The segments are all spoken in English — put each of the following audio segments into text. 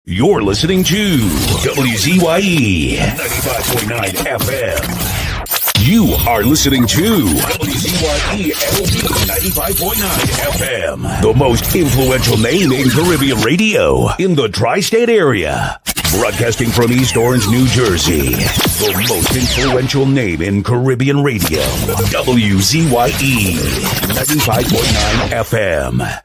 You're listening to WZYE 95.9 FM. You are listening to WZYE LP 95.9 FM. The most influential name in Caribbean radio in the tri-state area. Broadcasting from East Orange, New Jersey. The most influential name in Caribbean radio. WZYE 95.9 FM.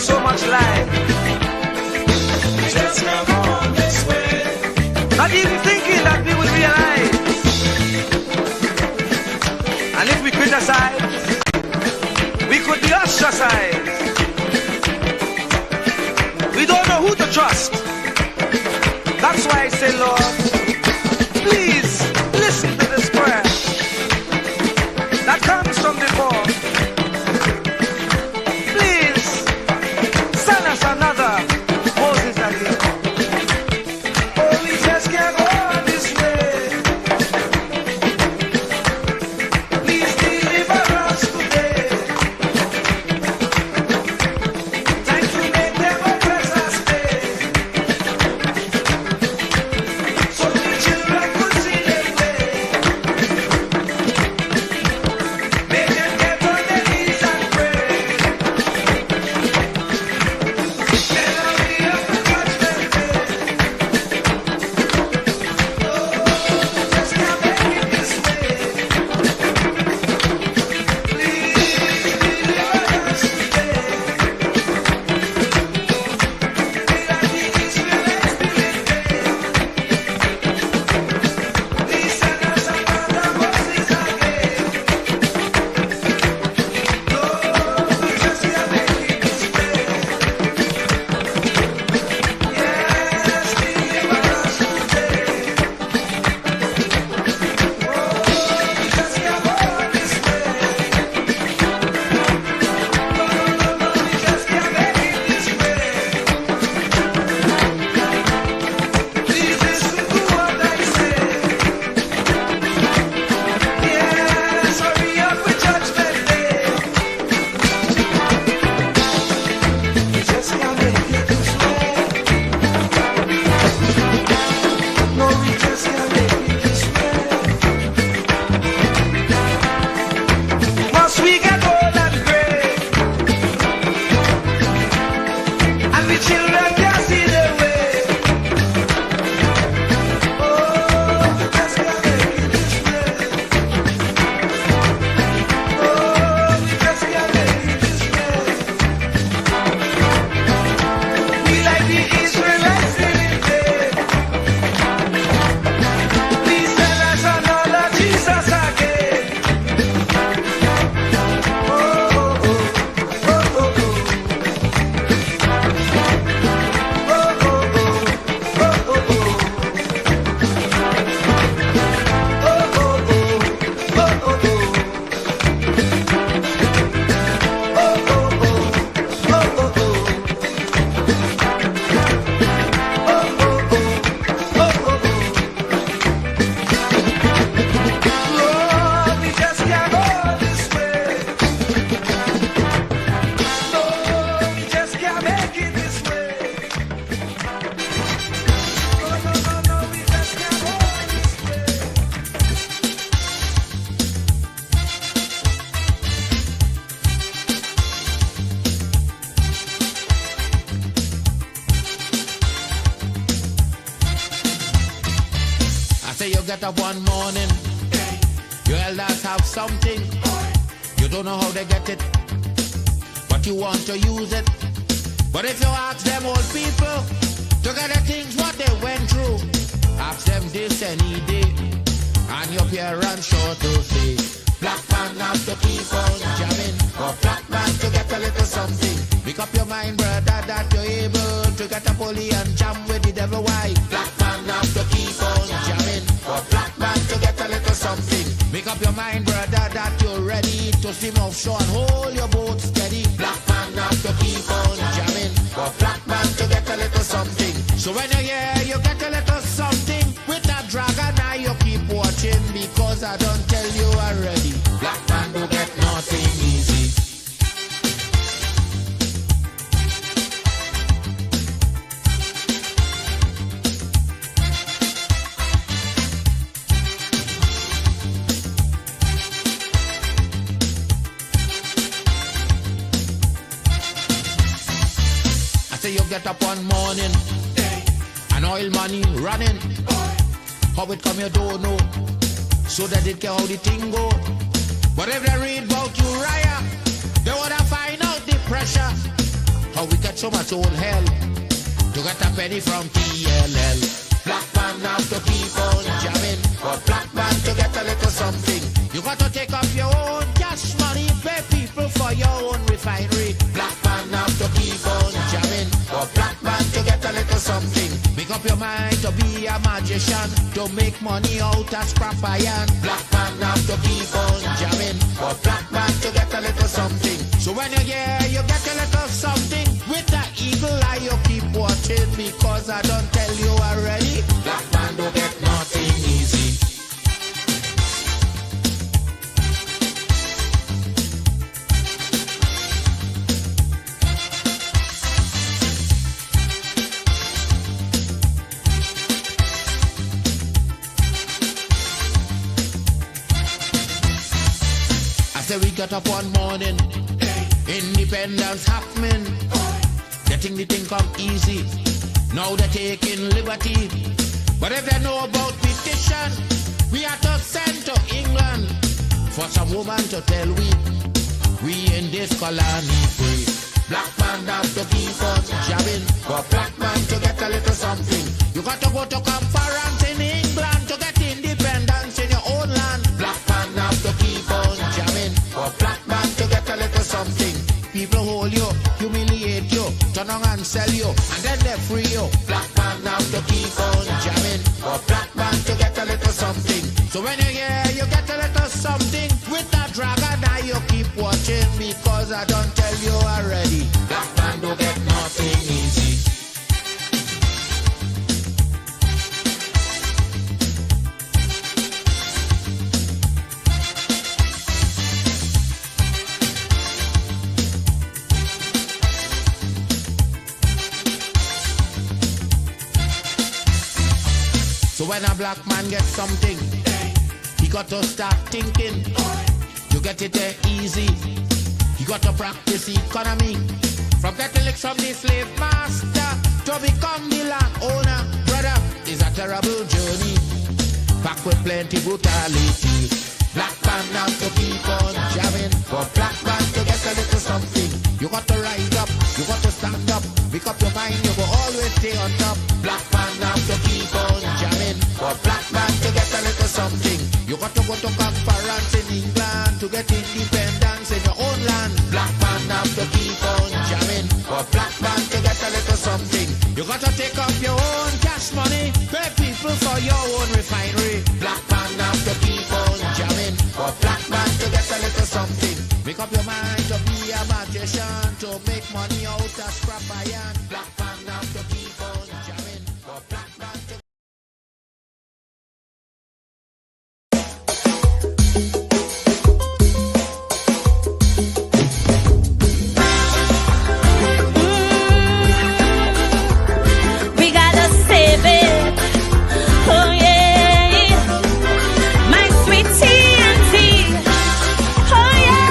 so much life. Just come on this way. Not even thinking that we would realize. And if we criticize, we could be ostracized. We don't know who to trust. That's why I say, Lord, please listen to this prayer that comes from before. Please send us another Moses again. Oh, we just can't go on this way. Please deliver us today. Time to make them oppress us pay. So the children could see their way. Make them get on their knees and pray. Then I'll be up to judgment day. Oh, just can't make it this way. Please deliver us today. Be like the Israelites did it day. Please send us another Moses again. Lord, we just can't make it this way. Yes, deliver us today. Oh, we just can't go on this way. No, we just can't make it this way. Please listen to what I say. Yes, hurry up with judgment day. We just can't make it this way. No, we just can't make it this way. Must we get old and gray? And the children can't see their way. Oh, we just can't make it this way. Oh, we just can't make it this way. We like the Israelites did it day. Please send us another Jesus again. Oh, oh, oh, oh, oh, oh. Oh, oh, oh, oh, oh, oh. Oh, oh, oh, oh, oh, oh. Lord, we just can't go this way. Lord, we just can't make it this way. No, we just can't go this way. I say you get up one morning, your elders have something, you don't know how they get it, but you want to use it. But if you ask them old people to get the things what they went through, ask them this any day, and your parents sure to say, black man have to keep on jamming, for black man to get a little something. Make up your mind, brother, that you're able to get a pulley and jam with the devil. Why? Black man have to keep on jamming, for black man to get a little something. Make up your mind, brother, that you're ready to swim offshore and hold your boat steady. Black man have to keep on jamming, for black man to get a little something. So when you hear you get a little something with that dragon, now you keep watching, because I don't tell you already. Black man do get nothing easy. I say you get up one morning, and oil money running. How it come you don't know, so that it can how the thing go. But if they read about Uriah, they wanna find out the pressure. how we get so much old hell to get a penny from TLL. Black man have to keep on jamming, for black man to get a little something. You got to take up your own cash money, pay people for your own refinery. Black man have to keep on jamming, for black man to get a little something. Make up your mind to be a magician, to make money out of scrap iron. Black man have to keep on jamming, for black man to get a little something. So when you hear you get a little something, with that eagle eye you keep watching, because I don't tell you already, black man don't get nothing easy. We got up one morning, independence happening, getting the thing come easy. Now they're taking liberty, but if they know about petition, we have to send to England for some woman to tell we in this colony free. Black man have to keep on jabbing, for black man to get a little something. You got to go to conference in England to get independence in your own land. Black man have to keep on jamming, for black man to get a little something. People hold you, humiliate you, turn on and sell you, and then they free you. Black man have to keep on jamming, for black man to get a little something. So when you hear you get a little something, with that dragon eye you keep watching, because I don't tell you already, black man don't get nothing easy. So when a black man gets something, he got to start thinking to get it there easy. He got to practice economy, from getting licks from the slave master to become the land owner. Brother, it's a terrible journey, back with plenty brutality. Black man have to keep on jamming, for black man to get a little something. You got to rise up, you got to stand up, pick up your mind, you will always stay on top. Black man have to keep on jamming, for black man to get a little something. You got to go to conference in England to get independence in your own land. Black man have to keep on jamming, for black man to get a little something. You got to take up your own cash money, pay people for your own refinery. Black man have to keep on jamming, for black man to get a little something. Make up your mind to be a magician, to make money out of scrap iron. Black man have to keep on jamming, for black man to... We gotta save it. Oh yeah, my sweet TNT. Oh yeah.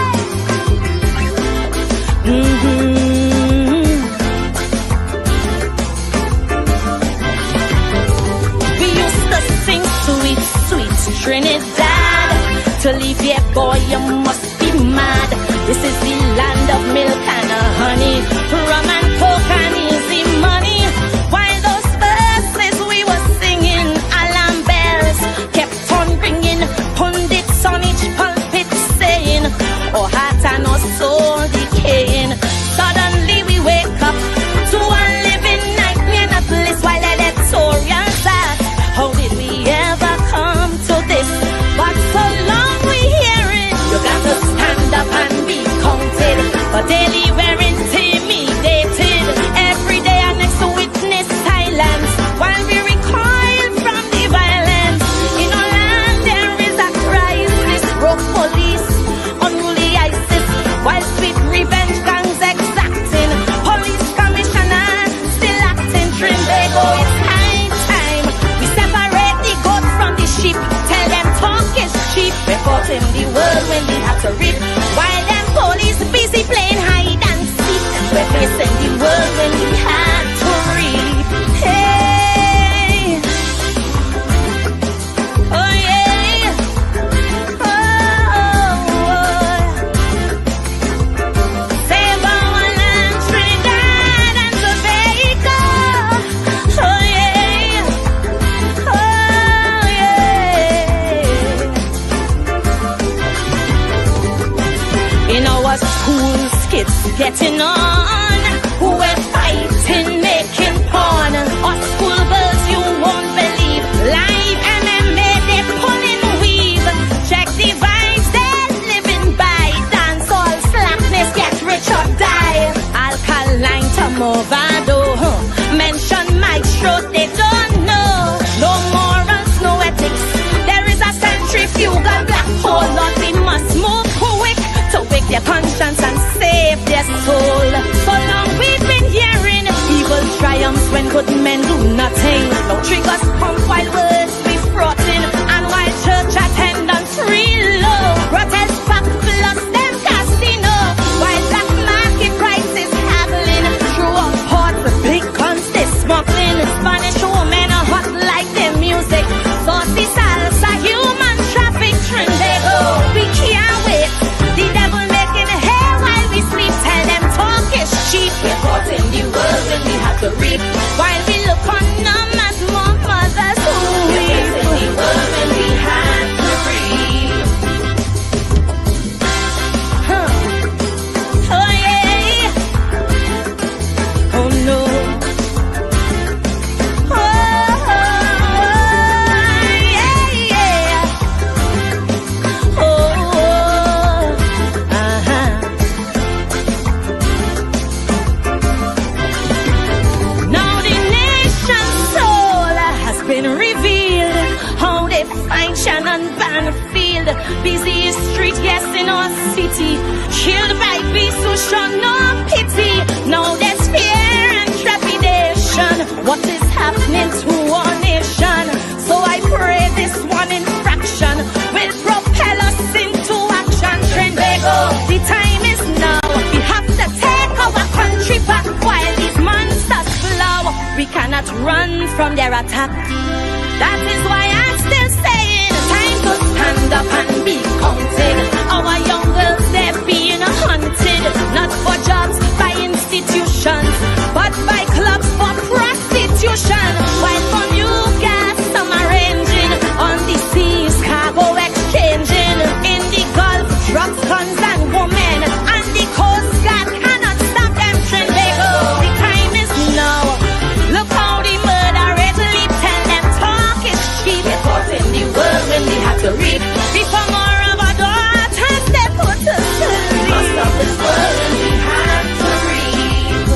We used to sing sweet, sweet Trinidad. To leave here, boy, you must be mad. This is the land of milk and honey, rum and coke and easy money. While those verses we were singing, alarm bells kept on ringing. Pundits on each pulpit saying, oh heart and oh soul decaying. Suddenly we wake up to a living nightmare, not bliss while electorals ask, how did we ever come to this? But so long we hear it, you got to stand up and be counted. But daily we're intimidated. Every day our next to witness silence, while we recoil from the violence. In our land there is a crisis, broke police, unruly ISIS, while sweet revenge gangs exacting. Police commissioner still acting Trinbago. It's high time we separate the goat from the sheep. Tell them talk is cheap. We're caught in the world when we have to reap, while them police busy playing hide and seek. We're facing the world when we had to reap. Hey, oh yeah, oh, save our land, Trinidad. getting on. We're fighting, making porn. Us school girls, you won't believe. Live MMA, they pulling weave. Check the vibes, they're living by. Dance all slackness, get rich or die. Alkaline to overdose. Mention maestro, they don't know. No morals, no ethics. There is a centrifugal black hole. Lord, we must move quick to wake their conscience and save their soul. So long we've been hearing evil triumphs when good men do nothing. No triggers pump while words be fraughting, and while church attendance real low. Protest pack plus them casino, while black market prices haggling. Through a port with big guns they smuggling. Spanish women are hot like their music. Saucy salsa, human traffic trend they go. We can't wait. The devil making hay while we sleep. Tell them talk is cheap. We're caught in the world when we have to reap. While we look on them as more mothers who weep. We're caught in the world when we have to reap. Oh yeah. Oh no. Oh yeah, yeah. Oh, Now the nation's soul has been revealed. How they find Shannon Banfield. Busy street, yes, in our city. Killed by beasts who show no pity. Now there's fear and trepidation. What is happening to our nation? So I pray this one infraction will propel us into action. Trend they go. The time is now. We have to take our country back while these monsters flow. We cannot run from their attack. That is why I'm still saying, time to stand up and be counted. Our young girls, they're being hunted, not for jobs by institutions, but by clubs for prostitution. While from you gas, some arranging on the seas, cargo exchanging in the Gulf, drugs, guns, and women, and the Coast Guard cannot stop them. Trend they go. The time is now. Look how the murder rate leap. Tell them talk is cheap. We're caught in the world when we have to reap. Before more of our daughters they put to sleep. Must stop this world when we have to reap.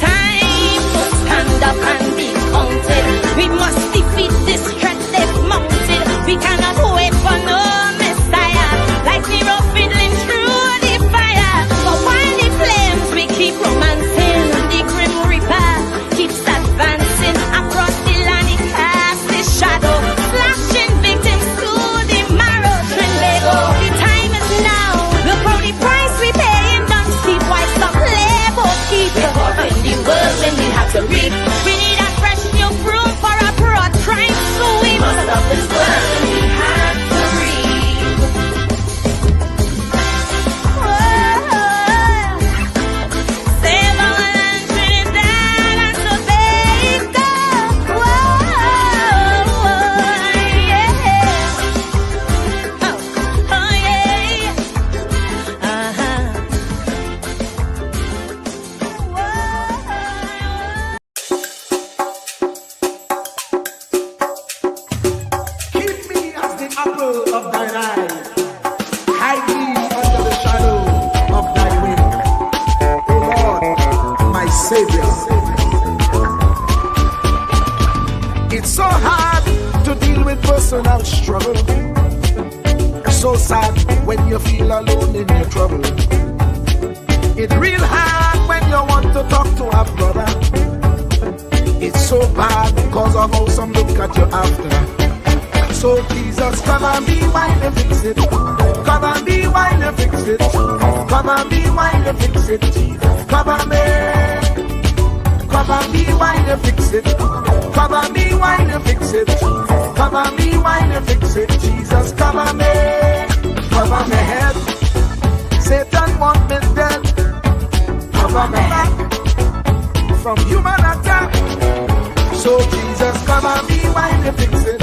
Time to stand up and be counted. We must defeat this threat they've mounted. We cannot wait for no messiah. Like Nero fiddling through the fire. But while the flames we keep romancing, the grim reaper keeps advancing across the land. He casts his shadow, flashing victims to the marrow. Trend they go. The time is now. Look how the price we paying don't steep. Why some labor keep? We're caught in the world when we have to reap. We need a fresh new broom for a broad crime sweep. Must stop this world when we have to reap. Save our land, Trinidad and Tobago. Yeah. Oh yeah. Keep me as the apple of thine eye. Hide me under the shadow of thy wing. O Lord, my Savior. It's so hard to deal with personal struggle. So sad when you feel alone in your trouble. It's real hard when you want to talk to a brother. It's so bad because of how some look at you after. So Jesus, come and be while you fix it. Come and be while you fix it. Come and be while you fix it. Jesus, come and me. Come and be while you fix it. Come and be while you fix it. Come and be while you fix it. Jesus, come and me. Cover my head. Satan want me dead. Cover my back from human attack. So Jesus, come and be while you fix it.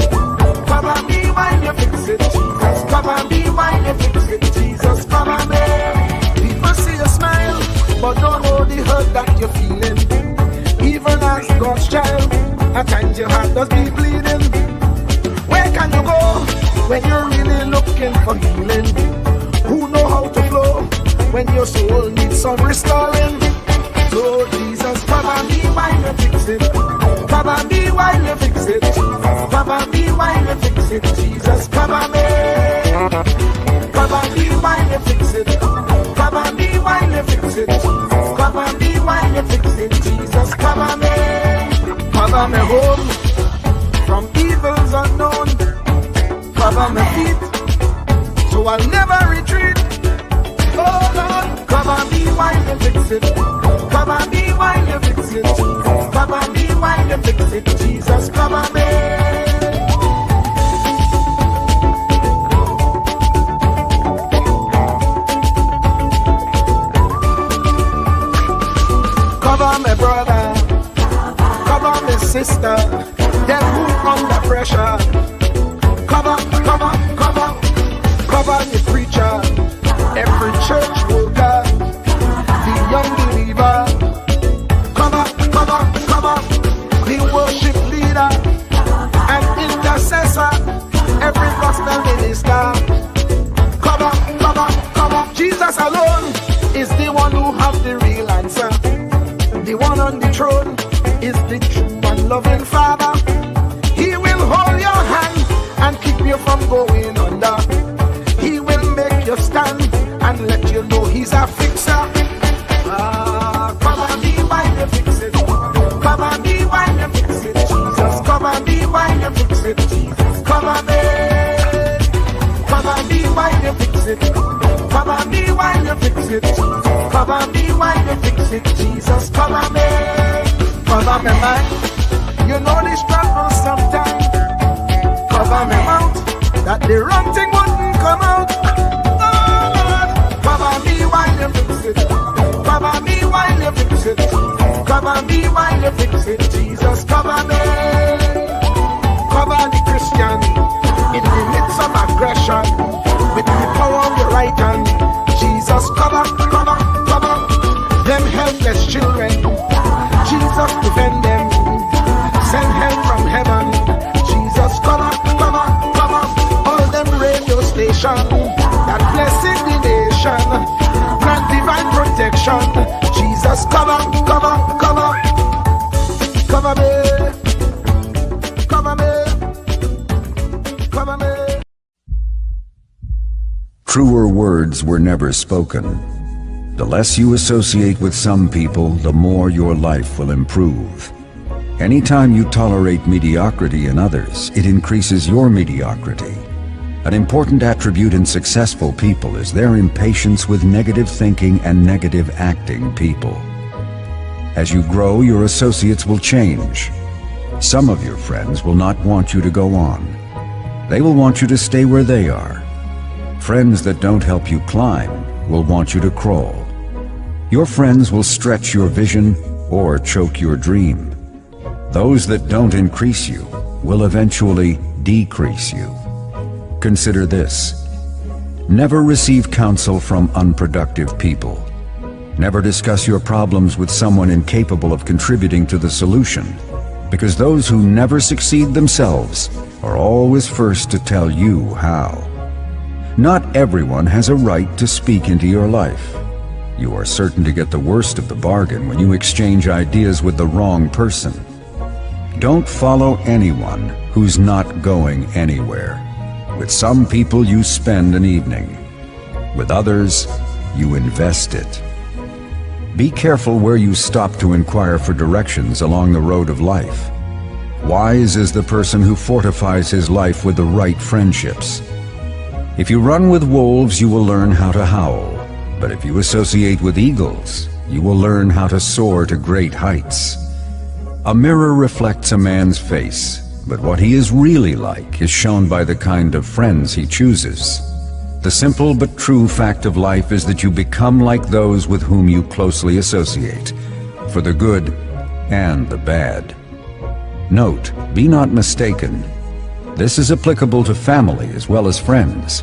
Come and be while you fix it. Jesus, come and be while you fix it. Jesus, come and be. People see a smile but don't know the hurt that you're feeling. Even as God's child, at times your heart does be bleeding. Where can you go when you're really looking for healing? Who know how to flow when your soul needs some restoring? So Jesus, cover me while you fix it. Cover me while you fix it. Cover me while you fix it. Jesus, cover me. Cover me while you fix it. Cover me while you fix it. Cover me while you fix it. Jesus, cover me. Cover me home from evils unknown. Cover my feet so I'll never retreat. Oh Lord, cover me while you fix it. Cover me while you fix it. Cover me while you fix it. Jesus, cover me. Cover my brother, cover my sister, them who under pressure. Cover the preacher, every church worker, the young believer. Cover the worship leader and intercessor, every gospel minister. Cover. Jesus alone is the one who has the real answer. The one on the throne is the true and loving Father. He will hold your hand and keep you from going under. He will make you stand and let you know he's a fixer. Cover me while you fix it. Cover me while you fix it. Jesus, cover me while you fix it. Jesus, cover me. Cover me while you fix it. Cover me while you fix it. Cover me while you fix it. Jesus, cover me. Cover me mind. You know the struggle sometimes. Cover me mouth, that the wrong thing wouldn't come out. Oh Lord, cover me while you fix it. Cover me while you fix it. Cover me while you fix it. Jesus, cover me. Cover the Christian in the midst of aggression with the power of your right hand. Jesus, cover them helpless children. Jesus, defend them. Send help from heaven. Jesus, cover all them radio stations that blessing the nation. Grant divine protection. Jesus, cover me. Truer words were never spoken. The less you associate with some people, the more your life will improve. Anytime you tolerate mediocrity in others, it increases your mediocrity. An important attribute in successful people is their impatience with negative thinking and negative acting people. As you grow, your associates will change. Some of your friends will not want you to go on. They will want you to stay where they are. Friends that don't help you climb will want you to crawl. Your friends will stretch your vision or choke your dream. Those that don't increase you will eventually decrease you. Consider this. Never receive counsel from unproductive people. Never discuss your problems with someone incapable of contributing to the solution, because those who never succeed themselves are always first to tell you how. Not everyone has a right to speak into your life. You are certain to get the worst of the bargain when you exchange ideas with the wrong person. Don't follow anyone who's not going anywhere. With some people you spend an evening. With others, you invest it. Be careful where you stop to inquire for directions along the road of life. Wise is the person who fortifies his life with the right friendships. If you run with wolves, you will learn how to howl. But if you associate with eagles, you will learn how to soar to great heights. A mirror reflects a man's face, but what he is really like is shown by the kind of friends he chooses. The simple but true fact of life is that you become like those with whom you closely associate, for the good and the bad. Note, be not mistaken. This is applicable to family as well as friends.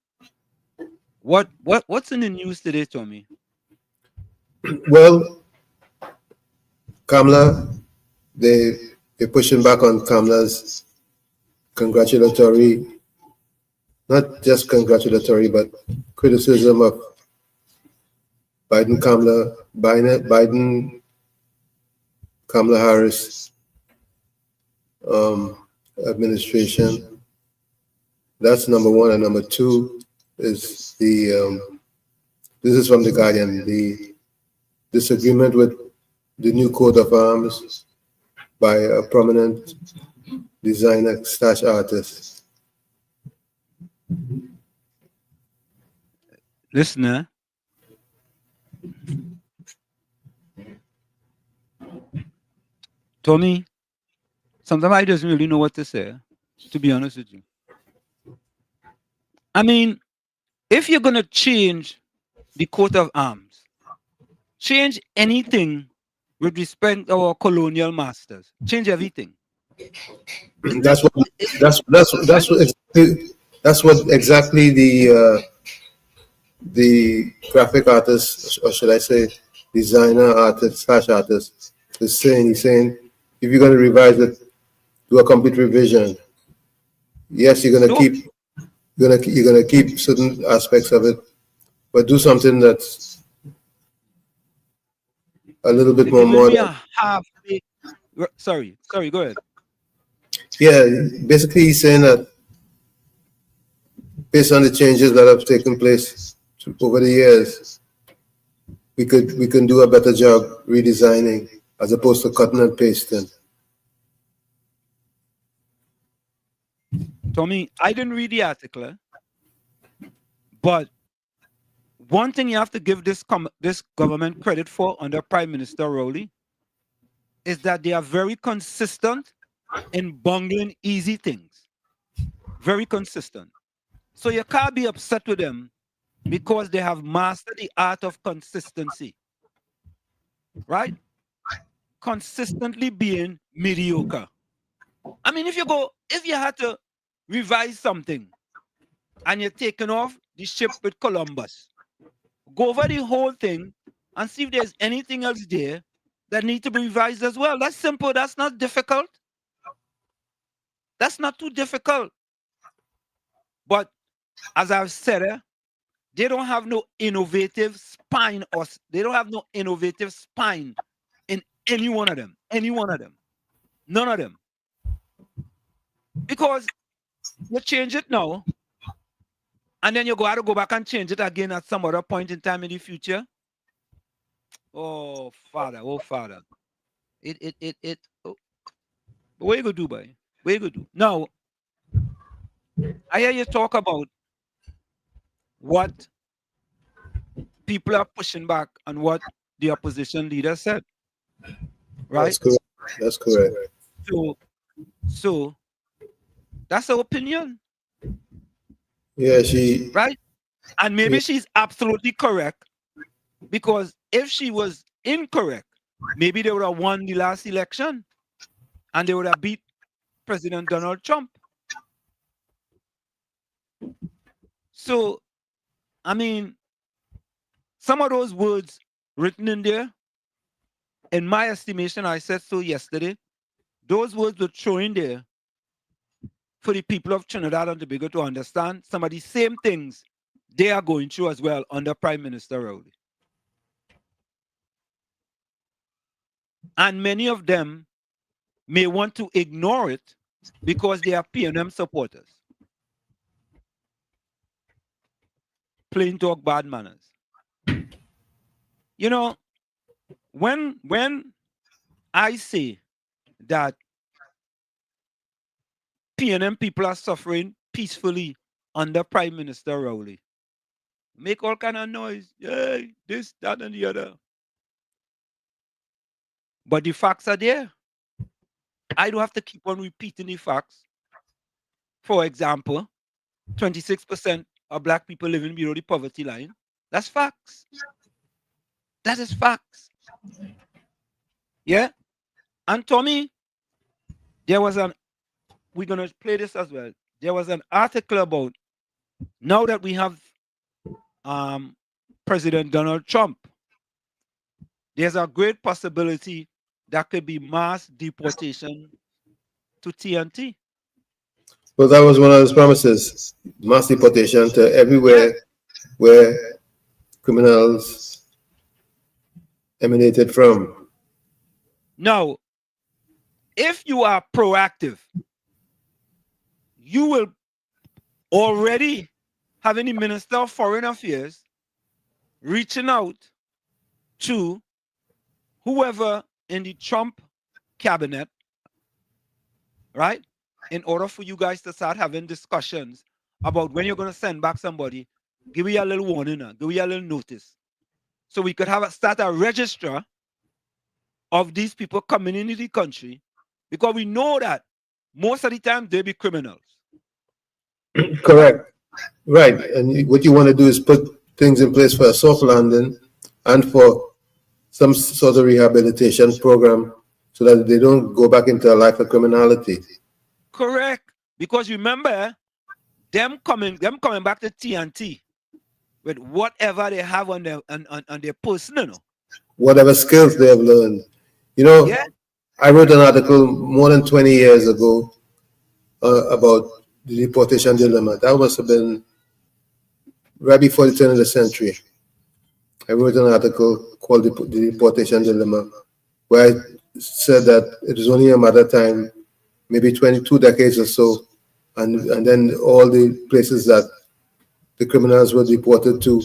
What's in the news today, Tommy? Well, Kamala, they're pushing back on Kamala's congratulatory, not just congratulatory, but criticism of Biden, Kamala Harris administration. That's number one, and number two is this is from the Guardian, the disagreement with the new coat of arms by a prominent designer slash artist. Listener, Tommy, sometimes I doesn't really know what to say, to be honest with you. I mean, if you're going to change the coat of arms, change anything with respect to our colonial masters, change everything. That's what exactly the graphic artist, or should I say designer artist slash artist, is saying. He's saying if you're going to revise it, do a complete revision. Yes, you're gonna keep certain aspects of it, but do something that's a little bit more modern. Sorry, go ahead. Yeah, basically he's saying that based on the changes that have taken place over the years, we can do a better job redesigning as opposed to cutting and pasting. Tommy, I didn't read the article, but one thing you have to give this government credit for under Prime Minister Rowley is that they are very consistent in bungling easy things. Very consistent. So you can't be upset with them because they have mastered the art of consistency. Right? Consistently being mediocre. I mean, if you had to revise something and you're taking off the ship with Columbus, go over the whole thing and see if there's anything else there that needs to be revised as well. That's simple. That's not difficult. That's not too difficult. But as I've said, they don't have no innovative spine, or they don't have no innovative spine in any one of them. Any one of them. None of them. Because you change it now, and then you have to go back and change it again at some other point in time in the future. Oh, Father. Oh, what you gonna do, boy? What you gonna do? Now, I hear you talk about what people are pushing back on what the opposition leader said. Right? That's correct. So that's her opinion. Yeah, right? And maybe she's absolutely correct, because if she was incorrect, maybe they would have won the last election and they would have beat President Donald Trump. So, I mean, some of those words written in there, in my estimation, I said so yesterday, those words were thrown in there for the people of Trinidad and Tobago to understand some of the same things they are going through as well under Prime Minister Rowley. And many of them may want to ignore it because they are PNM supporters. Plain talk, bad manners. You know, when I say that PNM people are suffering peacefully under Prime Minister Rowley, make all kind of noise, yay, this, that, and the other. But the facts are there. I don't have to keep on repeating the facts. For example, 26% of black people living below the poverty line. That's facts. That is facts. Yeah? And Tommy, we're going to play this as well. There was an article about, now that we have President Donald Trump. There's a great possibility that could be mass deportation to TNT. Well, that was one of his promises: mass deportation to everywhere where criminals emanated from. Now, if you are proactive, you will already have any Minister of Foreign Affairs reaching out to whoever in the Trump cabinet, right? In order for you guys to start having discussions about when you're going to send back somebody, give me a little warning, give me a little notice. So we could start a register of these people coming into the country, because we know that most of the time they be criminals. Correct. Right. And what you want to do is put things in place for a soft landing and for some sort of rehabilitation program so that they don't go back into a life of criminality. Correct. Because remember, them coming back to TNT with whatever they have on their person, you know. Whatever skills they have learned. You know, Yeah. I wrote an article more than 20 years ago about the deportation dilemma. That must have been right before the turn of the century. I wrote an article called The Deportation Dilemma, where I said that it was only a matter of time, maybe 22 decades or so, and then all the places that the criminals were deported to,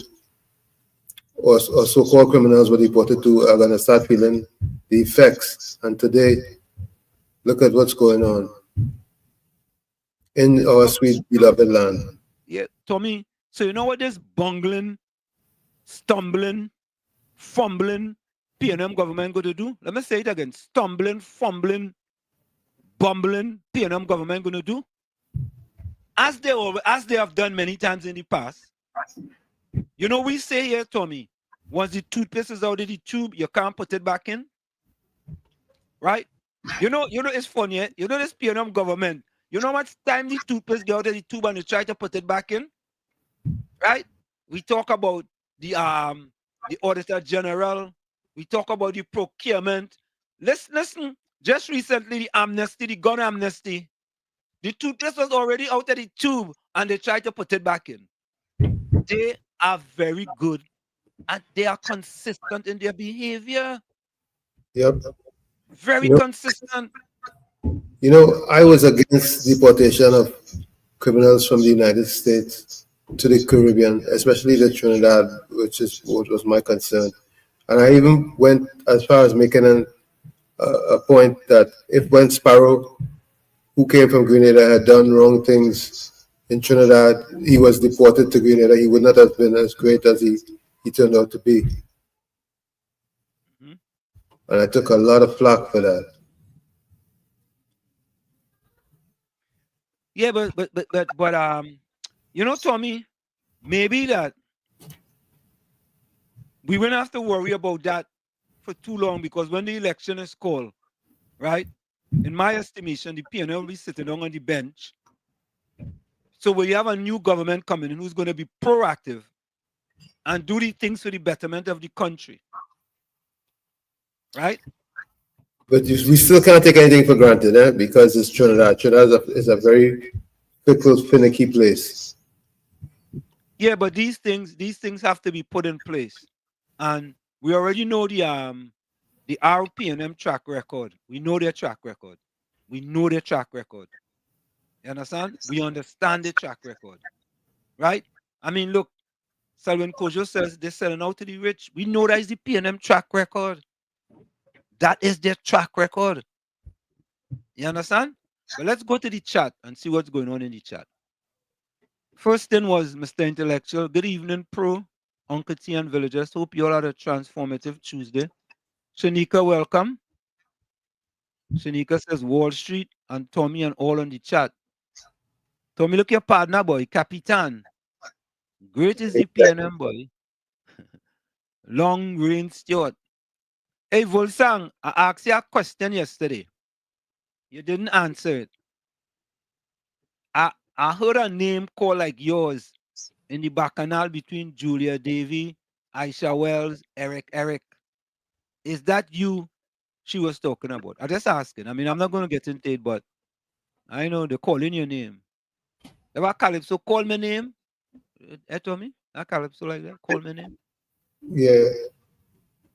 or so-called criminals were deported to, are going to start feeling the effects. And today, look at what's going on in our sweet, beloved land. Yeah, Tommy. So you know what this bungling, stumbling, fumbling PNM government going to do? Let me say it again. Stumbling, fumbling, bumbling PNM government going to do? As they have done many times in the past. You know, we say here, Tommy, once the toothpaste is out of the tube, you can't put it back in. Right? You know, it's funny, eh? You know this PNM government. You know how much time the toothpaste get out of the tube and you try to put it back in? Right? We talk about the Auditor General. We talk about the procurement. Listen. Just recently, the amnesty, the gun amnesty, the toothpaste was already out of the tube and they tried to put it back in. They are very good and they are consistent in their behavior. Yep. Very consistent. You know, I was against deportation of criminals from the United States to the Caribbean, especially the Trinidad, which is what was my concern. And I even went as far as making a point that if when Sparrow, who came from Grenada, had done wrong things in Trinidad, he was deported to Grenada, he would not have been as great as he turned out to be. And I took a lot of flack for that. Yeah, but you know, Tommy, maybe that we won't have to worry about that for too long, because when the election is called, right? In my estimation, the PNL will be sitting on the bench. So we have a new government coming in who's going to be proactive and do the things for the betterment of the country. Right? But we still can't take anything for granted, because it's Trinidad. Trinidad is a very fickle, finicky place. Yeah, but these things have to be put in place, and we already know the RPNM track record. We know their track record. We know their track record. You understand? We understand the track record, right? I mean, look, Selwyn Kojo says they're selling out to the rich. We know that is the PNM track record. That is their track record. You understand? But let's go to the chat and see what's going on in the chat. First thing was Mr. Intellectual. Good evening, Pro, Uncle T and Villagers. Hope you all had a transformative Tuesday. Shanika, welcome. Shanika says Wall Street and Tommy and all on the chat. Tommy, look your partner, boy. Capitan. Great is the PNM, boy. Long Range Stewart. Hey, Volsang, I asked you a question yesterday. You didn't answer it. I heard a name called like yours in the bacchanal between Julia Davy, Aisha Wells, Eric. Is that you she was talking about? I'm just asking. I mean, I'm not going to get into it, but I know they're calling your name. Ever Calypso call my name? Tommy? That Calypso like that? Call my name? Yeah,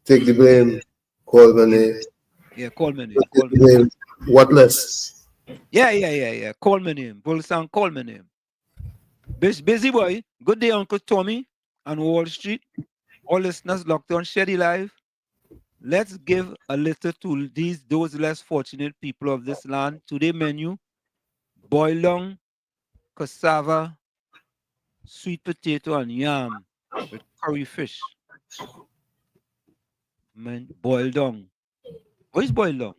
take the blame, call my name. Yeah, call my name. Take Call the my name. blame. What less? Yeah. Call my name. Bullsang, call my name. Busy boy. Good day, Uncle Tommy on Wall Street. All listeners locked on Shady Live. Let's give a little to those less fortunate people of this land. Today menu: boiled cassava, sweet potato, and yam with curry fish. Man, boiled down. What is boiled down?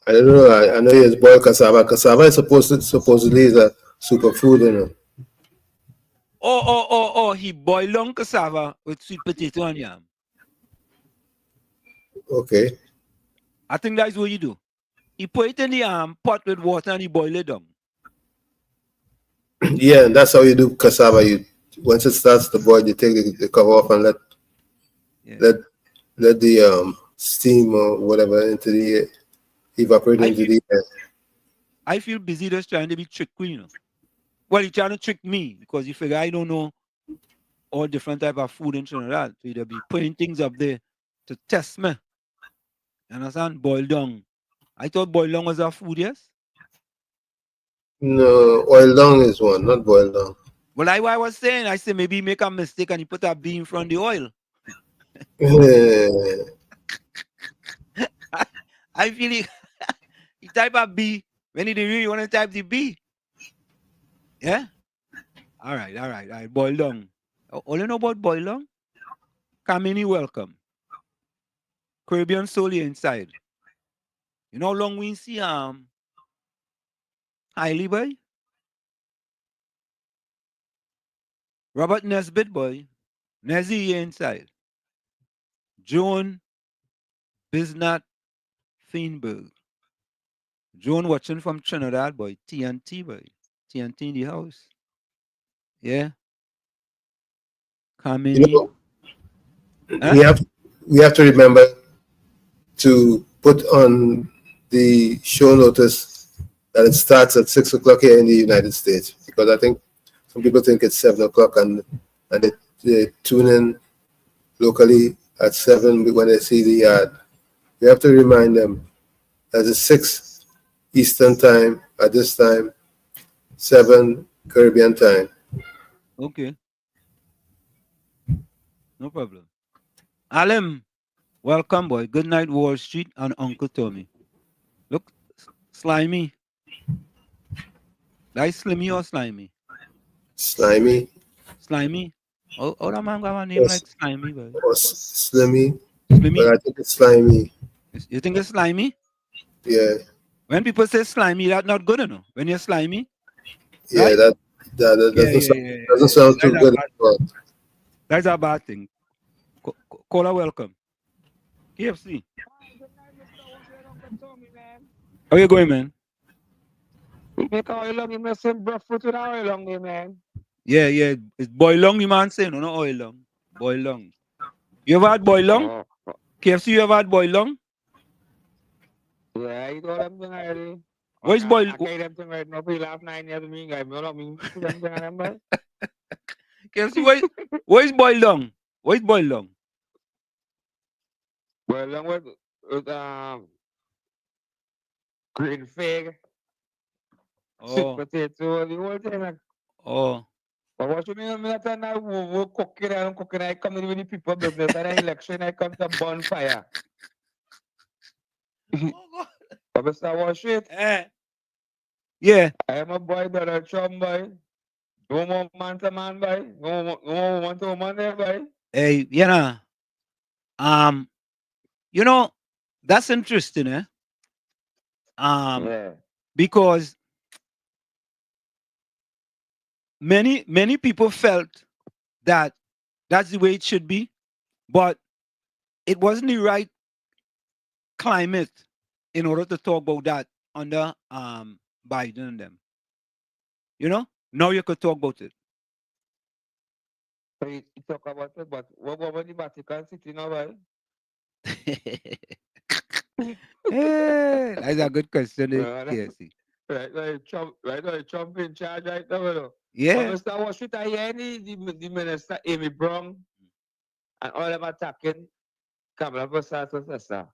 I don't know. I know it's boiled cassava. Cassava is supposedly is a superfood, you know. Oh, he boiled down cassava with sweet potato and yam. Okay. I think that's what you do. He put it in the pot with water and he boil it down. Yeah, and that's how you do cassava. You once it starts to boil, you take the cover off and let the steam or whatever into the evaporate into the air. I feel busy just trying to be tricky, you know. Well, he's trying to trick me because he figure I don't know all different type of food in Trinidad. So he'll be putting things up there to test me. You understand? Boiled down. I thought boiled down was a food, yes? No, oil down is one, not boiled down. Well, I was saying, I said maybe he make a mistake and he put a bean from the oil. I feel he type a B when he really want to type the B. Yeah? All right. Boil down. All you know about boil down? Kamini, welcome. Caribbean soul here inside. You know how long we see Hailey boy? Robert Nesbitt boy. Nezzy here inside. Joan Bisnat Feinberg. Joan watching from Trinidad boy. TNT boy. TNT in the house. Yeah. Kamini. You know, we have to remember to put on the show notice that it starts at 6 o'clock here in the United States, because I think some people think it's 7 o'clock and they tune in locally at 7 when they see the ad. We have to remind them that it's 6 Eastern time at this time, 7 Caribbean time. Okay. No problem. Alim, welcome, boy. Good night, Wall Street and Uncle Tommy. Look, Slimy. That is Slimmy or Slimy? Slimy. Slimy. Oh, that man got a name like Slimy, boy. Or Slimmy. Slimy? But I think it's Slimy. You think it's Slimy? Yeah. When people say Slimy, that's not good enough. When you're Slimy? Yeah, right? that doesn't sound too good. That's a bad thing. Caller, welcome. KFC. How you going, man? Make oil long, you make some breadfruit with oil long, man. Yeah. It's boil long, the man saying, no oil long. Boil long. You ever had boil long? KFC, you ever had boil long? Yeah, I eat all them things already. What is boil? I carry them things right now for the last 9 years. Me, guys, me not me. Them things them, boy. KFC, what is boil long? What is boil long? Boil long with green fig, sweet potato, the whole thing. Like. Oh. But what you mean? Me not now we cooking and cooking. I come in with the people business and election. I come to bonfire. But Mr. Washit, yeah. I am a boy, Donald Trump, boy. No more man to man, boy. No more woman to woman there, boy. Hey, you know, that's interesting, eh? Yeah. Because many people felt that that's the way it should be, but it wasn't the right climate in order to talk about that under Biden and them. You know, Now you could talk about it. So you talk about it, but what about the Vatican City now, right? That's a good question, KSC. Right now, Trump in charge right now, you know. Yeah. But Mr. Washington, I hear the minister, Amy Brown, and all them attacking Kamala Prasad with the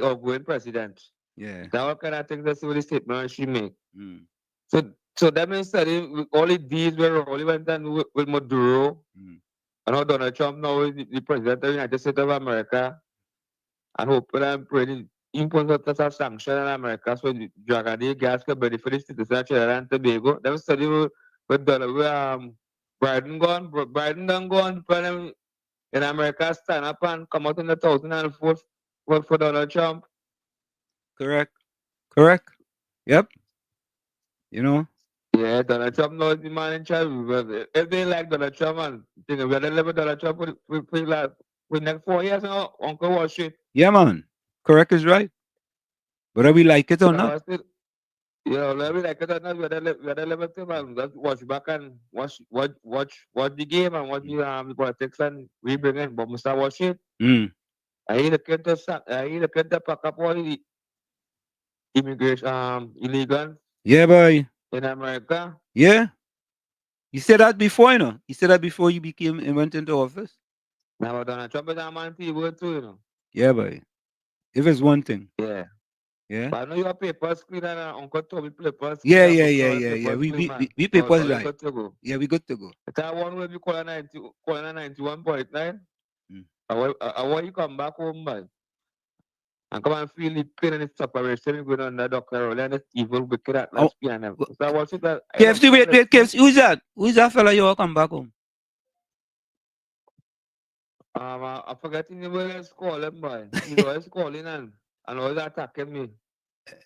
outgoing president. Yeah. That what kind of things that's what the statement she make. Mm. So that means that all the deals were only went on with Maduro, Mm. and now Donald Trump now is the president of the United States of America, and hopefully I'm praying impose a sanction in America so the drug and the gas can benefit the citizens of Trinidad and Tobago. Them study with Donald Biden done gone for them in America stand up and come out in the 2004 for Donald Trump. Correct. Yep. You know. Yeah, Donald Trump knows the man in charge. If they like Donald Trump and think we're gonna live with Donald Trump for the next 4 years now, Uncle Wall Street. Yeah, man. Correct is right. Whether we like it or not. Let me like it or not, we're gonna live with him and just watch back and watch the game and watch the politics and we bring in. But Mr. Wall Street, I look at the pack up all the immigration illegal. Yeah, boy. In America. Yeah. You said that before, you know. You said that before you went into office. Now Donald Trump is a man too, you know. Yeah, boy. If it's one thing. Yeah. Yeah. But I know your paper screen and Uncle Toby paper screen. Yeah. We papers right. Yeah, we good to go. That one will be calling 91.9. I want you come back home, man. And come and feel the pain and the separation going on that Dr. Roland, this evil wicked at last piano. So I watch it that. KFC, wait, KFC. Who's that? Who's that fella you all come back home? I forget the name of his calling, boy. He's always calling and always attacking me.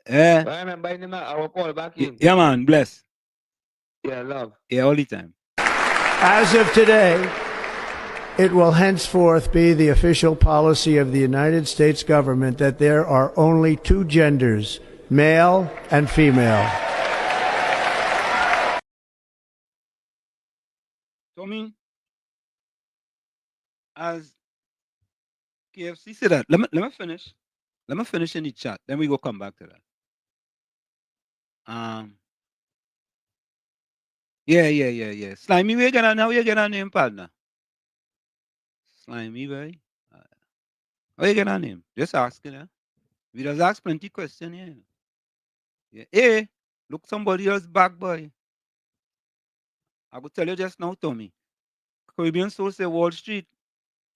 Yeah. But I remember him, I will call back in. Yeah, man. Bless. Yeah, love. Yeah, all the time. As of today, it will henceforth be the official policy of the United States government that there are only two genders, male and female. So, I mean, as KFC said that, let me finish. Let me finish in the chat. Then we go come back to that. Yeah. Slimy, we gonna now you get a name, partner. Slimy, boy. How you get a name? Just asking, huh? We just ask plenty questions here. Yeah. Hey, look somebody else back, boy. I will tell you just now, Tommy. Caribbean Soul say Wall Street.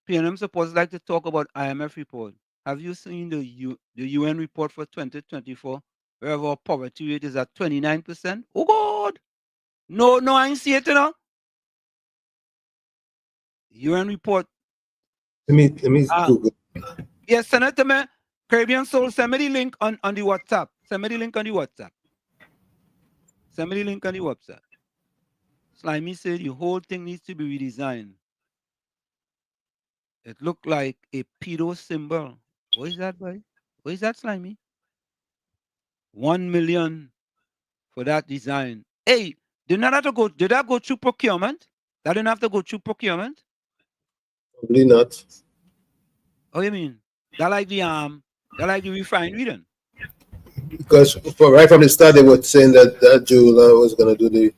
PNM supposed like to talk about IMF report. Have you seen the UN report for 2024, where our poverty rate is at 29%? Oh God! No, I ain't see it, you know. UN report. Let me Google. Yes, send it to me. Caribbean Soul, send me the link on the WhatsApp. Send me the link on the WhatsApp. Slimy said the whole thing needs to be redesigned. It looked like a pedo symbol. What is that, boy? What is that, Slimy? 1 million for that design. Hey, did that go through procurement? That didn't have to go through procurement? Probably not. Oh, you mean? That like the refinery then? Because right from the start they were saying that jeweler was gonna do the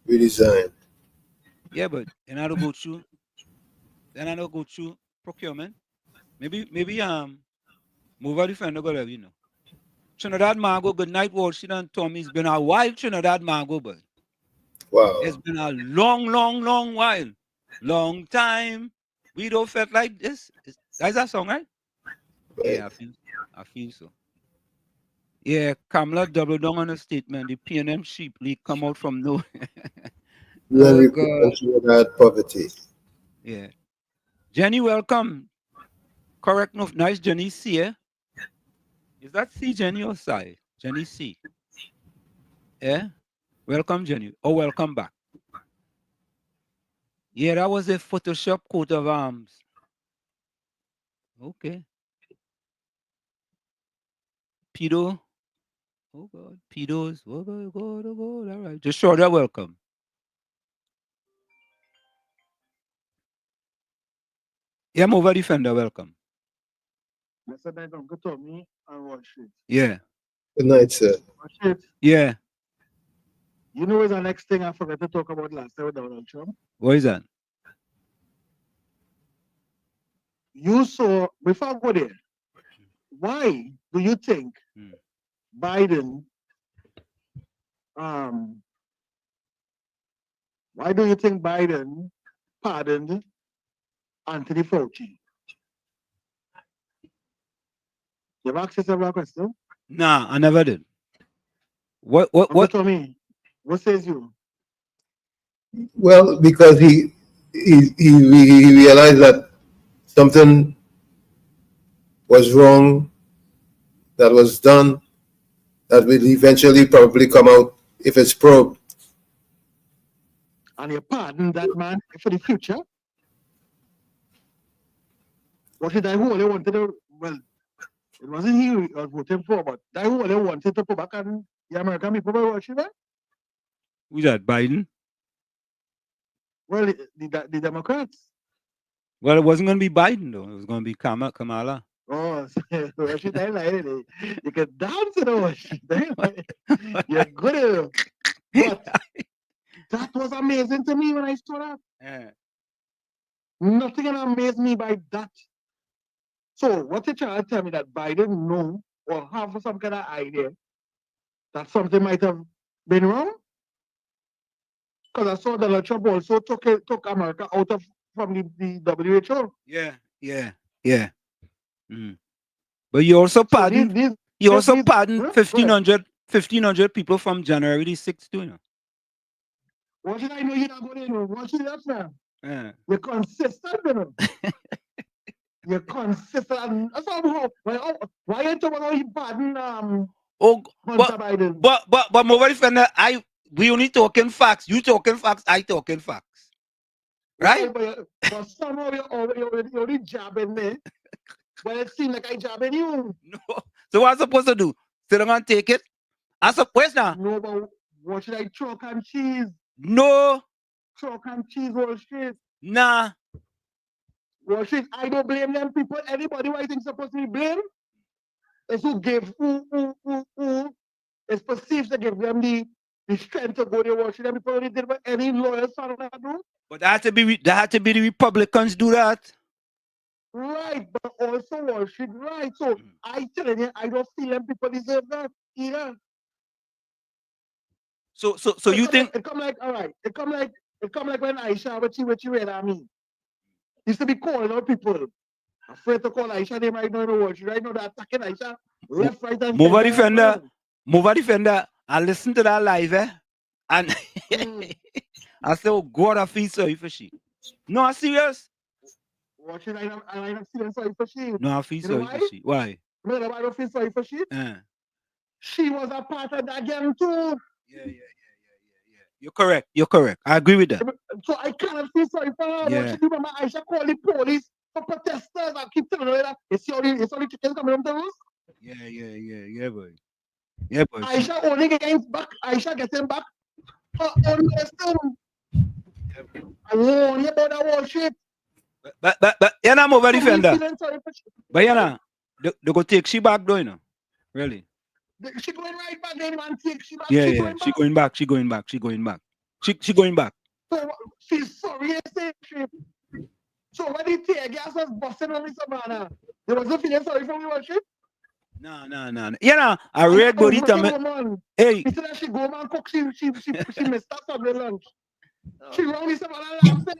redesign. Yeah, but then I don't go through. Then I don't go through procurement. Maybe move out the friend go there, you know. Trinidad Mango, good night, Wall Street and Tommy. It's been a while, Trinidad Mango, but wow. It's been a long while. Long time. We don't felt like this. That's that song, right? Yeah, I feel so. Yeah, Kamala doubled down on a statement. The PNM sheep leak come out from nowhere. Oh, God. Poverty. Yeah. Jenny, welcome. Correct enough. Nice Jenny C, eh? Is that C, Jenny, or Sai? Jenny C. Yeah? Welcome, Jenny. Oh, welcome back. Yeah, that was a Photoshop coat of arms. Okay. Pedo Oh God. Pedos. Oh God, oh God, oh God. All right. Just show that welcome. Yeah, I'm over defender, welcome. Mr. Duncan, good to me and watch it. Yeah. Good night, sir. Watch it. Yeah. You know what's the next thing I forgot to talk about last time with Donald Trump? What is that? You saw, before I go there, why do you think Biden, why do you think Biden pardoned Anthony Fauci? You have asked yourself that question? Nah, I never did. What? To me, what says you? Well, because he realized that something was wrong that was done that will eventually probably come out if it's probed. And you pardon that man for the future? What did I only wanted to, well, it wasn't he who was voting for, but I only wanted to put back on the American people by watching that? Who's that? Biden? Well, the Democrats. Well, it wasn't going to be Biden, though. It was going to be Kamala. Oh, what should I like? You can dance it over. You're good at it. But that was amazing to me when I saw that. Yeah. Nothing amazed me by that. So, what you trying to tell me that Biden know or have some kind of idea that something might have been wrong? Because I saw Donald Trump also took America out of from the WHO. Yeah. Mm. But you also pardoned. You also pardoned 1,500 people from January the 6th, too, you know. What did I know you're not going to know? What should that now? Yeah. You're consistent, you know. You're consistent. Why you talking about you pardon Hunter Biden? But my defender, we only talking facts. You talking facts, I talking facts. Right? But somehow you're only jabbing me. But it seems like I jabbing you. No. So what am I supposed to do? Sit down and take it? I suppose now. No, but what should I chalk and cheese? No. Chalk and cheese, Wall Street. Nah. Wall Street, I don't blame them people. Anybody who I think supposed to be blamed is who give who is perceived to give them the strength to go to Wall Street. And people only did what any lawyers found that do. But that had to be the Republicans do that. Right, but also Wall Street, right. So I tell you, I don't feel them people deserve that either. So you think it come like all right? It come like when Aisha, what you read at me. Used to be calling out people. Afraid to call Aisha name right now in the Wall Street. Right now they're attacking Aisha left, right, and Mova defender. I listened to that live, and I said, "Oh God, I feel sorry for she." No, I'm serious. What should I not feel sorry for she? No, I feel sorry for she. Why? No, I don't feel sorry for she. She was a part of that game too. Yeah. You're correct. I agree with that. So I cannot feel sorry for her. Yeah. What she do, Mama Aisha call the police for protesters. I keep telling her that it's only chickens coming from the roost. Yeah, boy. Aisha only getting back. Aisha getting back. Only I warn you about that Wall Street. But you're not over defender. But you're not. They go take she back though, you know. Really. She going right back then and take she back. Yeah. She going back. She going back. So she's sorry, so when the tear gas was busting on the savannah, there was no feeling sorry for me, was she? No. You know, I read body tell me. Hey. He said that she go man cook, she missed that Sunday lunch. She wrong the savannah laughing.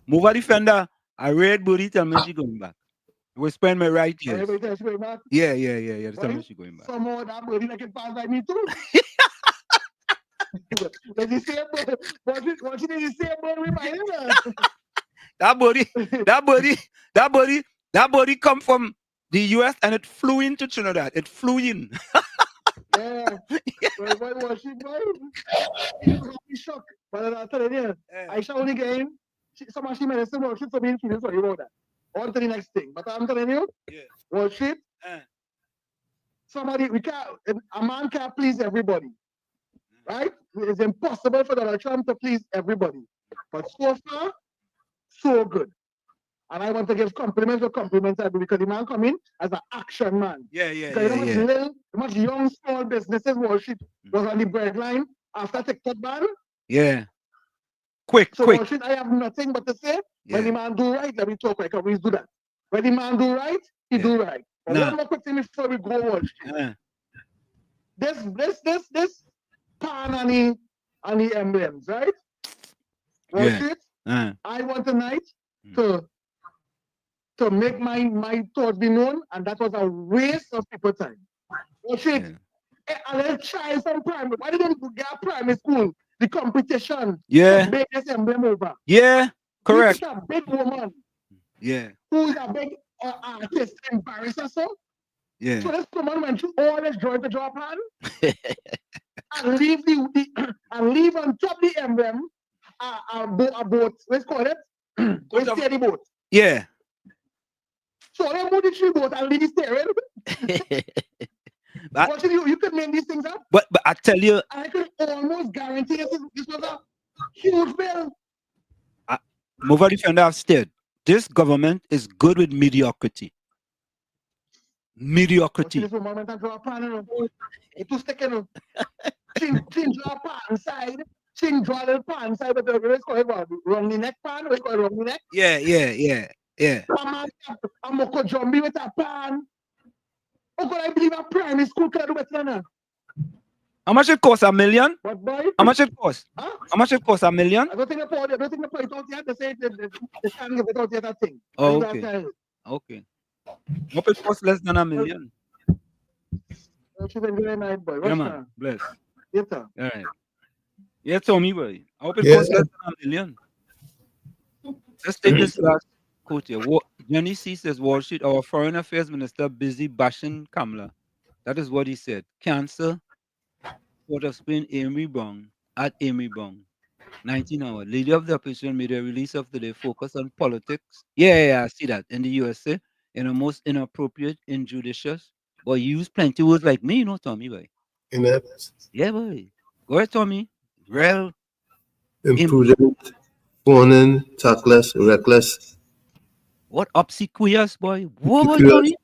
Move defender. I read body tell me she going back. We spend my right here. Yeah. Tell me she going back. Somehow that body like it pass by me too. But the same body, what you need the same body reminding her. That body come from the US and it flew into Trinidad. It flew in. Yeah. Well, why was she going? She shocked. But I'm telling you, Aisha only game. Someone she made some worship for me feeling sorry about that. On to the next thing. But I'm telling you, worship. somebody, a man can't please everybody, right? It's impossible for Donald Trump to please everybody. But so far, so good. And I want to give compliments to compliments I do, because the man come in as an action man. Yeah, yeah, because yeah, you know much young, small businesses Wall Street was on the breadline after TikTok ban. Yeah. Quick. Wall Street, I have nothing but to say, when the man do right, let me talk like I always do that. When the man do right, he do right. But one more quick thing before we go Wall Street. This pan and the emblems, right? Wall Street, I want tonight to make my thoughts be known, and that was a waste of people's time. Wall Street, a little child from primary, why didn't you get primary school? The competition to make this emblem over. Yeah, correct. She's a big woman. Yeah. Who's a big artist, embarrasser, so? Yeah. So this woman went through all this joy to draw pan and leave and leave on top the emblem a boat. Let's call it. Let's steer the boat. Yeah. So they move the tree boat and leave the steering. But you could make these things up. But I tell you, I could almost guarantee this was a huge bill. Mova defender have said this government is good with mediocrity. Mediocrity. This moment I draw a pan, it was sticking. Ching draw a pan side. Ching draw a little pan side, but let's call it wrong the neck pan. Let's call it wrong the neck. Yeah. I'm a jumbi with a pan. Oh God, I believe a primary school could do better than that. How much it cost? $1 million? What boy? How much it cost? Huh? How much it cost? $1 million? I don't think the point out yet. They say they can't give it out yet. That thing. Oh, okay. Hope it costs less than $1 million. She's a very nice boy. Yeah, man. Bless. Yes, sir. All right. Yeah, Tommy, boy. I hope it costs less than $1 million. Let's take this last quote here. Johnny C says, Wall Street, our foreign affairs minister busy bashing Kamala. That is what he said. Cancer, Port of Spain, Amy Bong, at Amy Bong. 19 hours. Leader of the opposition made a release of the day focused on politics. Yeah, I see that. In the USA, in a most inappropriate, injudicious, but use plenty words like me, you know, Tommy, boy. Yeah, boy. Go ahead, Tommy. Real. Imprudent, fawning, tactless, reckless. What? Obsequious, boy. What, Tommy?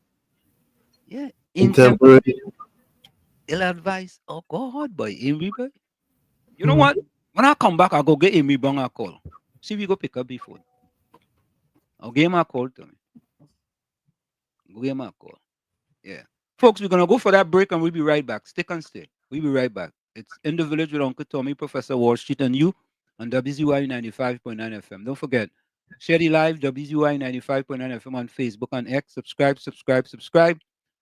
Yeah. Intemperate. Ill advice. Oh, God, boy. Amy, boy. You know what? When I come back, I'll go get Amy Bong a call. See if you go pick up before. I'll give him a call, Tommy. Go give him a call. Yeah. Folks, we're going to go for that break and we'll be right back. Stick and stay. We'll be right back. It's In the Village with Uncle Tommy, Professor Wall Street, and you on WZYE 95.9 FM. Don't forget, share the live WZYE 95.9 FM on Facebook and X. Subscribe.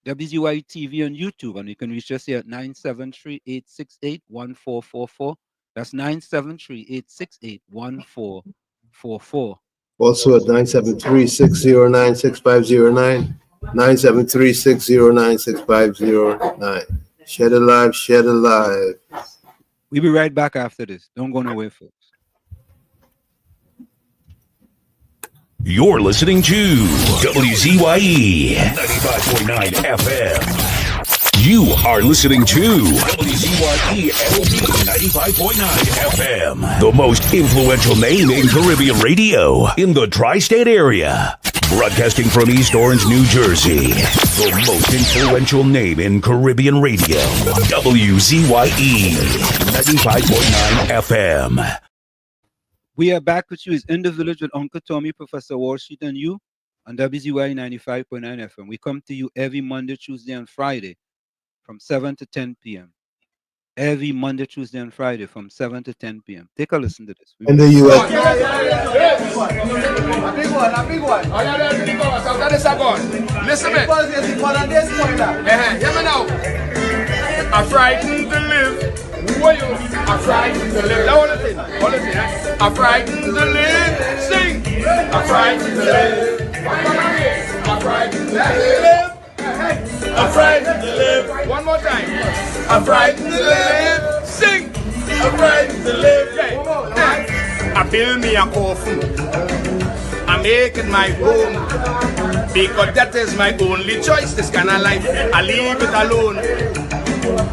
WZYE TV on YouTube. And you can reach us here at 973-868-1444. That's 973-868-1444. Also at 973-609-6509. 973-609-6509. Share the live. We'll be right back after this. Don't go nowhere, folks. You're listening to WZYE 95.9 FM. You are listening to WZYE 95.9 FM, the most influential name in Caribbean radio in the tri-state area. Broadcasting from East Orange, New Jersey, the most influential name in Caribbean radio, WZYE 95.9 FM. We are back with you. It's In the Village with Uncle Tommy, Professor Wall Street, and you on WZYE 95.9 FM. We come to you every Monday, Tuesday, and Friday from 7 to 10 p.m. Every Monday, Tuesday, and Friday from 7 to 10 p.m. Take a listen to this. In the U.S. A big one. Listen to me. Hear me now. I'm frightened to live. Who are you? I'm frightened to live. Now, all the thing. I'm frightened to live. Sing. I'm frightened to live. I'm frightened to live. I'm frightened to live. One more time. I'm frightened to live. Sing. I'm frightened to live. I build me a coffin. And make it my home, because that is my only choice. This kind of life, I leave it alone.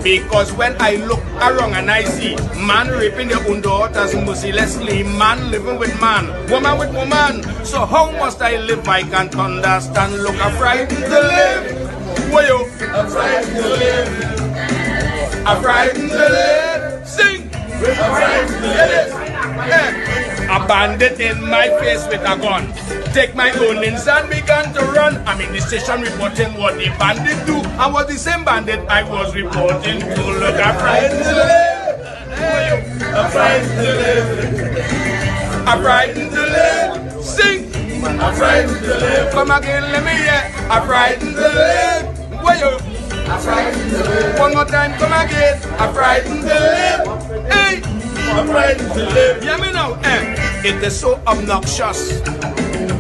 Because when I look around and I see man raping their own daughters mercilessly, man living with man, woman with woman, so how must I live? I can't understand. Look, I'm frightened to live. Why you? I'm frightened to live. I'm frightened to live. Sing. I'm frightened to live. A bandit in my face with a gun. Take my own and began to run. I'm in the station reporting what the bandit do. And was the same bandit I was reporting to. Look, I'm frightened to live. I'm frightened to live. I'm frightened to live. Sing. I'm frightened to live. Come again, let me hear. I'm frightened to live. Why you? I'm frightened to live. One more time, come again. I'm frightened to live. Hey. I'm frightened to live. Hear me now. It is so obnoxious.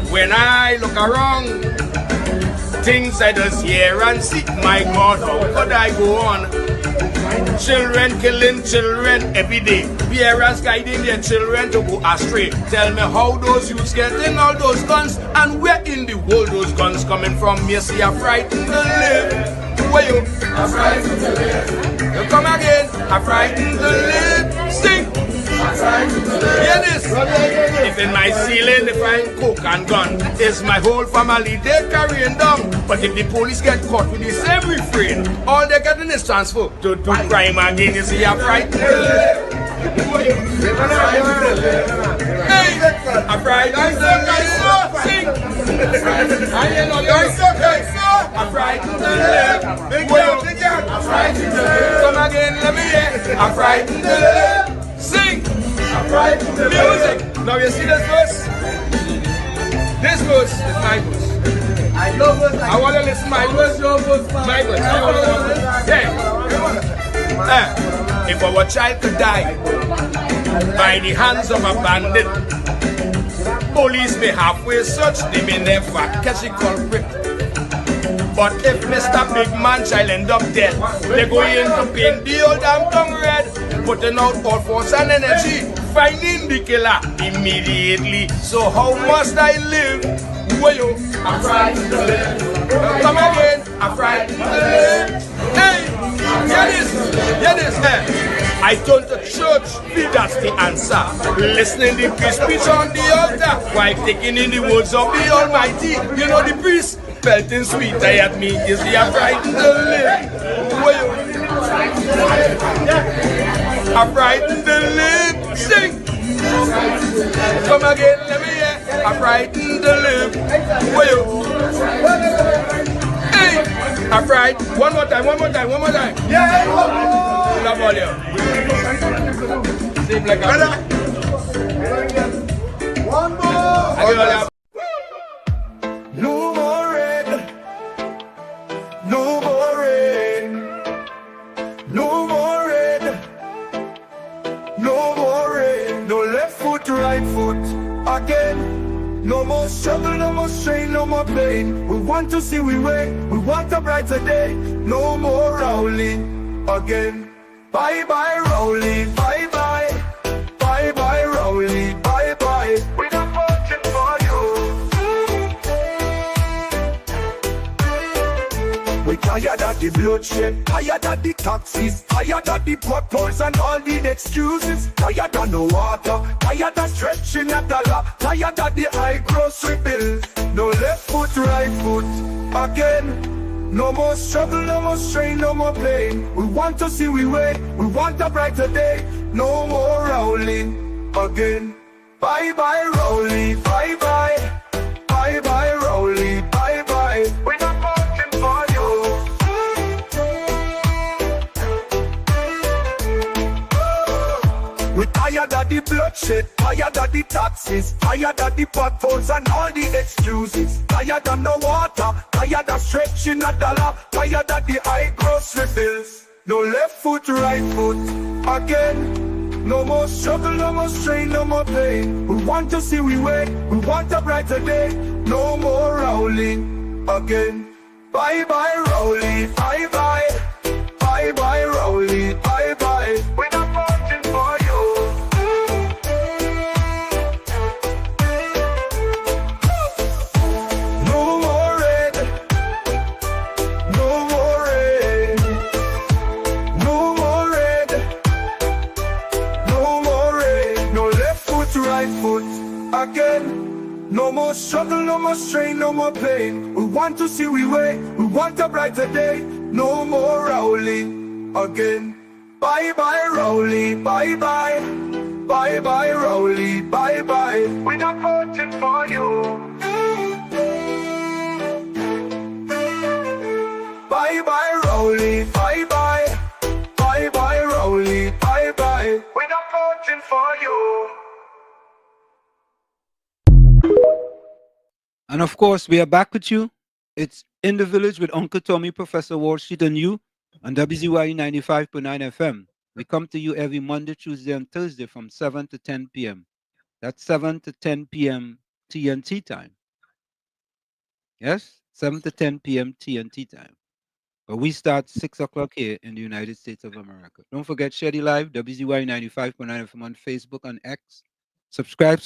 When I look around, things I just hear and see, my God, how could I go on? Children killing children every day. Parents guiding their children to go astray. Tell me how those youths getting all those guns, and where in the world those guns coming from? Me see, I'm frightened to live. Where you? I'm frightened to live. You come again. I'm frightened to live. Sing. Hear this. If in my ceiling they find coke and gun, it's my whole family they carrying down. But if the police get caught with the same refrain, all they getting is transfer to crime again. You see, I'm frightened to live. Hey, I'm frightened to live. Sing. I'm frightened to live. I'm frightened to live. Come again, let me hear. I'm frightened to live. Sing! I'm frightened to live. Music! Now you see this verse? This verse is my verse. I love it. I want to listen to my verse. My verse. Yeah. If our child could die by the hands of a bandit, police may halfway search, they may never catch the culprit. But if Mr. Big Man child end up dead, they go in to paint the old damn tongue red, putting out all force and energy, finding the killer immediately. So how must I live? Where you? I'm frightened to live. Come again. I'm frightened to live. Hey, hear this. Hear this. Hey. I turn to church, that's the answer. Listening to the priest preach on the altar, while taking in the words of the Almighty. You know the priest pelting sweet at me. Is he I'm frightened to live? Where you? I'm frightened to live. Sing. Come again, let me hear. I'm frightened to live. Where you? Hey, I'm frightened. One more time. Yeah. Love all you. Seem like a one more. No more rain. No more rain. No more rain. No more rain. No left foot, right foot again. No more struggle, no more strain, no more pain. We want to see we way. We want a brighter day. No more Rowley again. Bye bye Rowley. Bye bye. Bye bye Rowley. Bye bye. We're not watching for you. We tired of the bloodshed, tired of the taxes, tired of the potholes and all the excuses. Tired of no water, tired of stretching at the law, tired of the high grocery bills. No left foot, right foot again. No more struggle, no more strain, no more pain. We want to see we way, we want a brighter day. No more Rowley again. Bye bye Rowley, bye bye. Bye bye Rowley, bye bye. We're not watching for you. We're tired of the bloodshed, tired of the taxes, tired of the potholes and all the excuses. Tired of no water, tired of stretching a dollar, tired of the high grocery bills. No left foot, right foot again. No more struggle, no more strain, no more pain. We want to see we way, we want a brighter day. No more Rowley again. Bye bye Rowley, bye bye. Bye bye Rowley, bye bye. We're not watching for you. No more struggle, no more strain, no more pain. We want to see we way, we want a brighter day. No more Rowley again. Bye bye Rowley, bye bye. Bye bye Rowley, bye bye. We're not voting for you. Bye bye Rowley, bye bye. Bye bye Rowley, bye bye. We're not voting for you. And of course, we are back with you. It's In the Village with Uncle Tommy, Professor Wall Street, and you on WZYE 95.9 FM. We come to you every Monday, Tuesday, and Thursday from 7 to 10 p.m. That's 7 to 10 p.m. TNT time. Yes? 7 to 10 p.m. TNT time. But we start 6 o'clock here in the United States of America. Don't forget, share the live, WZYE 95.9 FM on Facebook and X. Subscribe.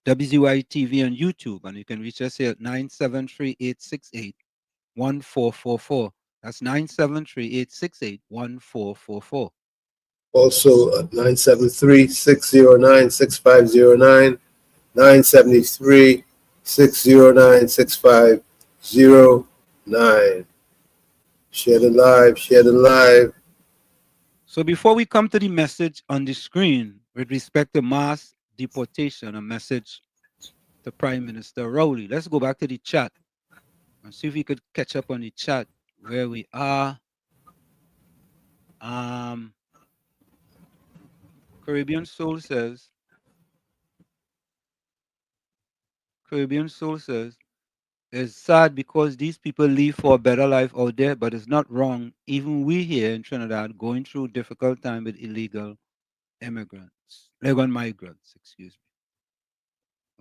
WZYE TV on YouTube. And you can reach us here at 973-868-1444. That's 973-868-1444. Also, 973-609-6509, 973-609-6509. Share the live. So before we come to the message on the screen with respect to mass deportation, a message to Prime Minister Rowley, let's go back to the chat and see if we could catch up on the chat where we are. Caribbean Soul says, it's sad because these people leave for a better life out there, but it's not wrong. Even we here in Trinidad going through difficult time with illegal migrants, excuse me.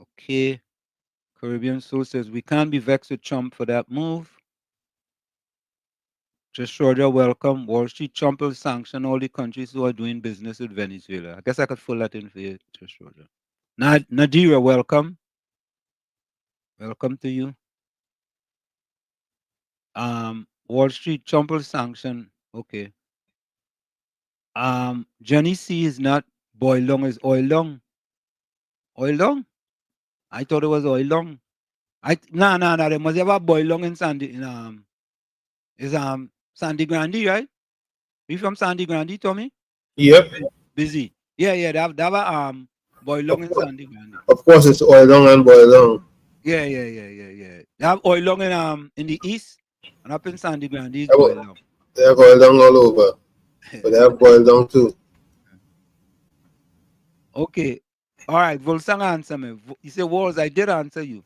Okay. Caribbean Soul says, we can't be vexed with Trump for that move. Just Georgia, welcome. Wall Street, Trump will sanction all the countries who are doing business with Venezuela. I guess I could fill that in for you, Just Georgia. Nadira, welcome. Welcome to you. Wall Street, Trump will sanction. Okay. Johnny C is not boil long, is oil long. Oil long? I thought it was oil long. No. They must have a boil long in Sandy. Is Sandy Grande, right? We from Sandy Grande, Tommy? Yep. Busy. Yeah. They have a boil long in Sandy Grande. Of course, it's oil long and boil long. Yeah. They have oil long in the east, and up in Sandy Grande is boil long. They have oil long all over, but they have boil long too. Okay. All right. Volsang answer me. You say, Walls, I did answer you.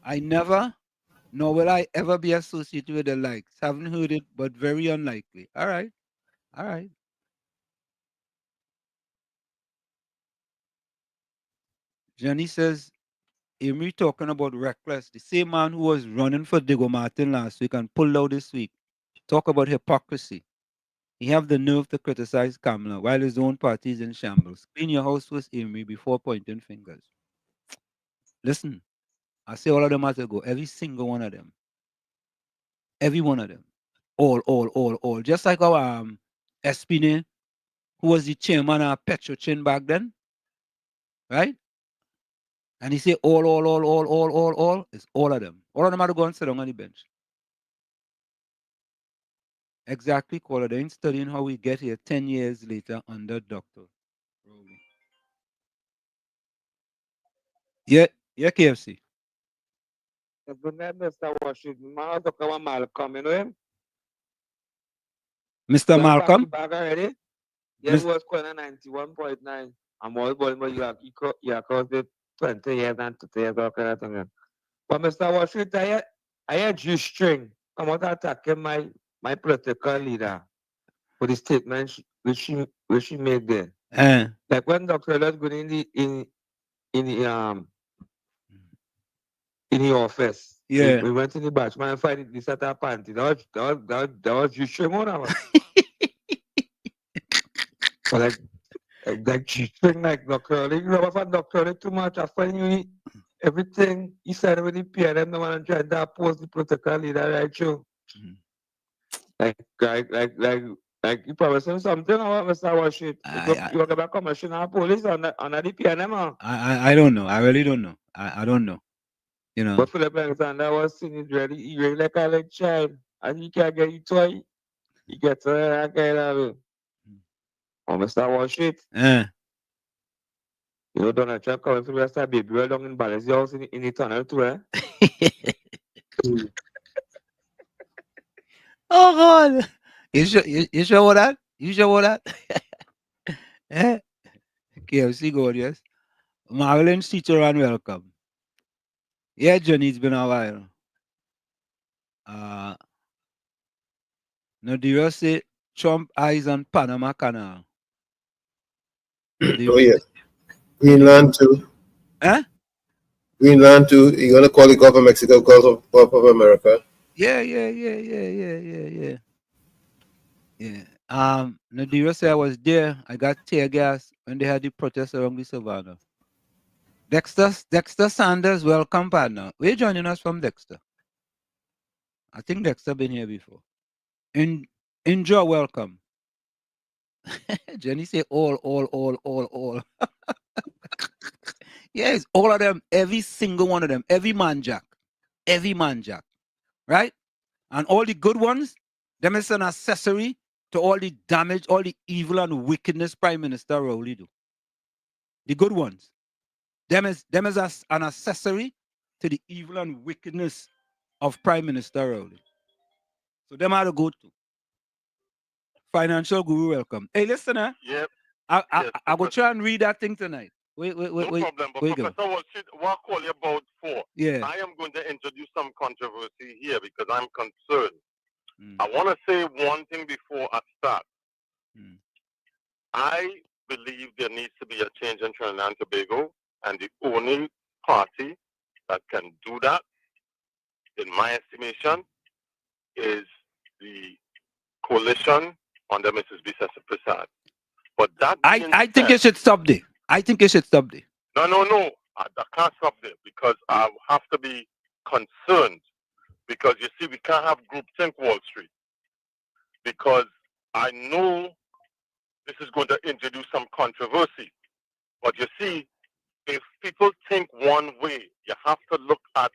I never, nor will I ever be associated with the likes. Haven't heard it, but very unlikely. All right. Jenny says, Emery talking about reckless. The same man who was running for Diego Martin last week and pulled out this week. Talk about hypocrisy. He have the nerve to criticize Kamala while his own party is in shambles. Clean your house first, Emery, before pointing fingers. Listen, I say all of them has to go. Every single one of them. Every one of them. All. Just like our Espine, who was the chairman of Petrochin back then. Right? And he say all. It's all of them. All of them have to go and sit down on the bench. Exactly, caller. They ain't studying how we get here 10 years later under Dr. Rowley. Yeah, KFC. Good night, Mr. Washington. Malcolm, you know him? Mr. Malcolm? Back already? Yeah, he was calling 91.9. I'm all born, but you caused it 20 years and 30 years, all kind of thing. But Mr. Washington, I had G-string. I'm not attacking my political leader for the statement which she made there. Like when Dr. Lord going in the office. Yeah. We went in the batchman and find this at our panty. That was G-string on our. But like G-string, like Dr. Lord, you know, if Dr. Lord too much, I find you everything he said with the PNM, no one tried to oppose the protocol leader, right? You. Like Like you probably saying something or Mr. Washit. You want to be commissioner of police on the PNM? I don't know. I really don't know. I don't know. You know. But Philip Alexander was seen is really like a little child. And he can't get you toy. He gets a kind of it. Oh, Mr. Washit. You know, Donald Trump coming from West Baby well down in Balance house in the tunnel too, eh? Oh God. You sure about that? You sure about that? Eh? KFC God, yes. Marlon teacher and welcome. Yeah, Johnny, it's been a while. Now do you say Trump eyes on Panama Canal? Oh yeah. Greenland too. Huh? Greenland too. You're gonna call the Gulf of Mexico Gulf of America. Yeah. Now do you say I was there? I got tear gas when they had the protest around the Savannah. Dexter Sanders, welcome, partner. Where you joining us from, Dexter? I think Dexter been here before. Enjoy, welcome. Jenny say all. Yes, all of them, every single one of them, every man jack, right? And all the good ones, them is an accessory to all the damage, all the evil and wickedness Prime Minister Rowley do. The good ones, them is an accessory to the evil and wickedness of Prime Minister Rowley. So them are the go to. Financial Guru, welcome. Hey, listen, Yep. I will try and read that thing tonight. Wait. No problem. But Professor, what I call you about for? Yeah. I am going to introduce some controversy here because I'm concerned. I want to say one thing before I start. I believe there needs to be a change in Trinidad and Tobago, and the only party that can do that, in my estimation, is the coalition under Mrs. Bisesa Prasad. But that I think it should stop there. No. I can't stop there because I have to be concerned. Because you see, we can't have groupthink Wall Street. Because I know this is going to introduce some controversy. But you see, if people think one way, you have to look at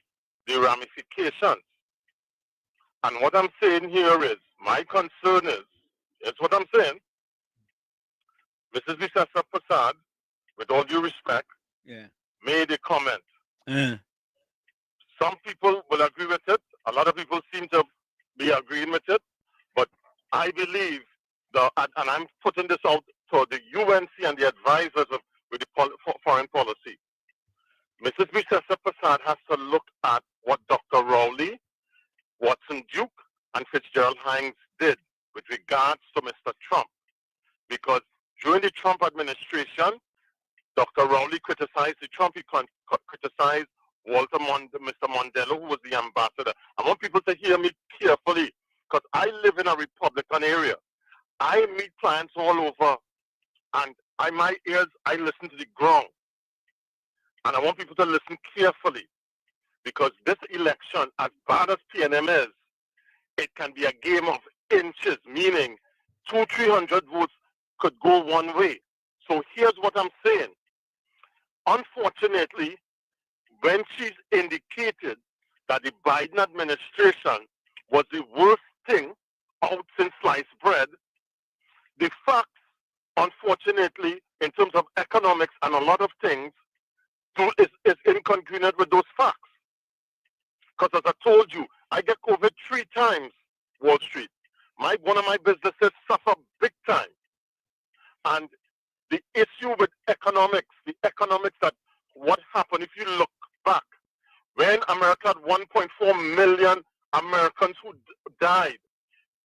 the ramifications. And what I'm saying here is, my concern is, here's what I'm saying. Mrs. Bisesa Prasad, with all due respect, made a comment. Some people will agree with it. A lot of people seem to be agreeing with it. But I believe, and I'm putting this out to the UNC and the advisors with the foreign policy. Mrs. Bisesa Prasad has to look at what Dr. Rowley, Watson Duke, and Fitzgerald Hines did with regards to Mr. Trump. Because during the Trump administration, Dr. Rowley criticized the Trump, he criticized Mr. Mondello, who was the ambassador. I want people to hear me carefully, because I live in a Republican area. I meet clients all over, and my ears, I listen to the ground. And I want people to listen carefully, because this election, as bad as PNM is, it can be a game of inches, meaning 200-300 votes could go one way. So here's what I'm saying. Unfortunately, when she's indicated that the Biden administration was the worst thing out since sliced bread, the facts, unfortunately, in terms of economics and a lot of things, is incongruent with those facts. Because as I told you, I get COVID 3 times, Wall Street. One of my businesses suffer big time. And the issue with economics, that what happened, if you look back, when America had 1.4 million Americans who died,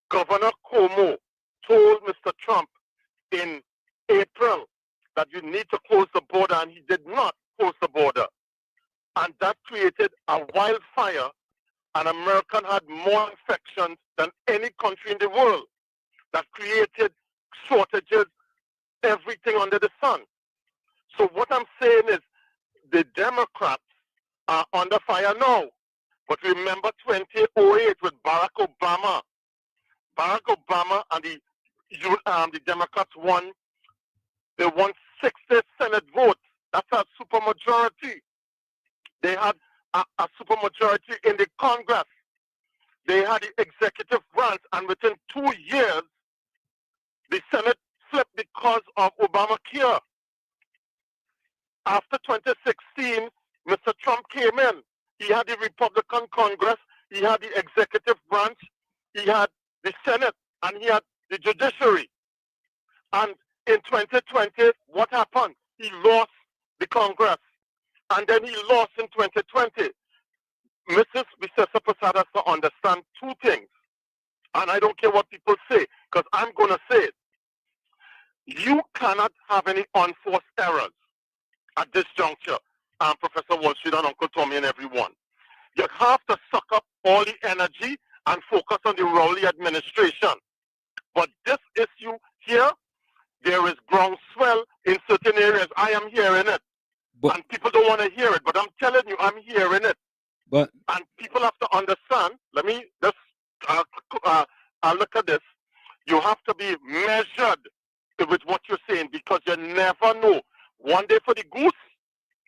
Governor Cuomo told Mr. Trump in April that you need to close the border, and he did not close the border. And that created a wildfire, and America had more infections than any country in the world. That created shortages, everything under the sun. So what I'm saying is the Democrats are under fire now. But remember 2008 with Barack Obama. Barack Obama and the the Democrats won. They won 60 Senate votes. That's a supermajority. They had a supermajority in the Congress. They had the executive branch, and within 2 years, the Senate flipped because of Obamacare. After 2016, Mr. Trump came in. He had the Republican Congress, he had the executive branch, he had the Senate, and he had the judiciary. And in 2020, what happened? He lost the Congress. And then he lost in 2020. Mrs. Bisesa Prasad has to understand two things. And I don't care what people say, because I'm going to say it. You cannot have any unforced errors at this juncture, Professor Wall Street and Uncle Tommy and everyone. You have to suck up all the energy and focus on the Rowley administration. But this issue here, there is groundswell in certain areas. I am hearing it. And people don't want to hear it, but I'm telling you, I'm hearing it. And people have to understand. Let me just look at this. You have to be measured with what you're saying, because you never know. One day for the goose,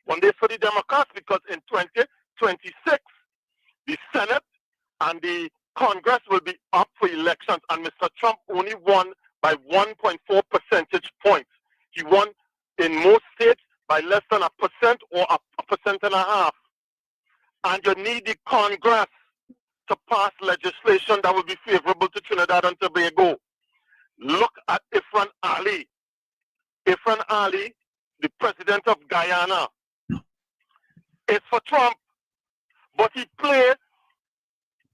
one day for the Democrats, because in 2026, the Senate and the Congress will be up for elections, and Mr. Trump only won by 1.4 percentage points. He won in most states by less than 1% or a 1.5%. And you need the Congress to pass legislation that will be favorable to Trinidad and Tobago. Look at Ifran Ali. Ifran Ali, the president of Guyana, is for Trump, but he played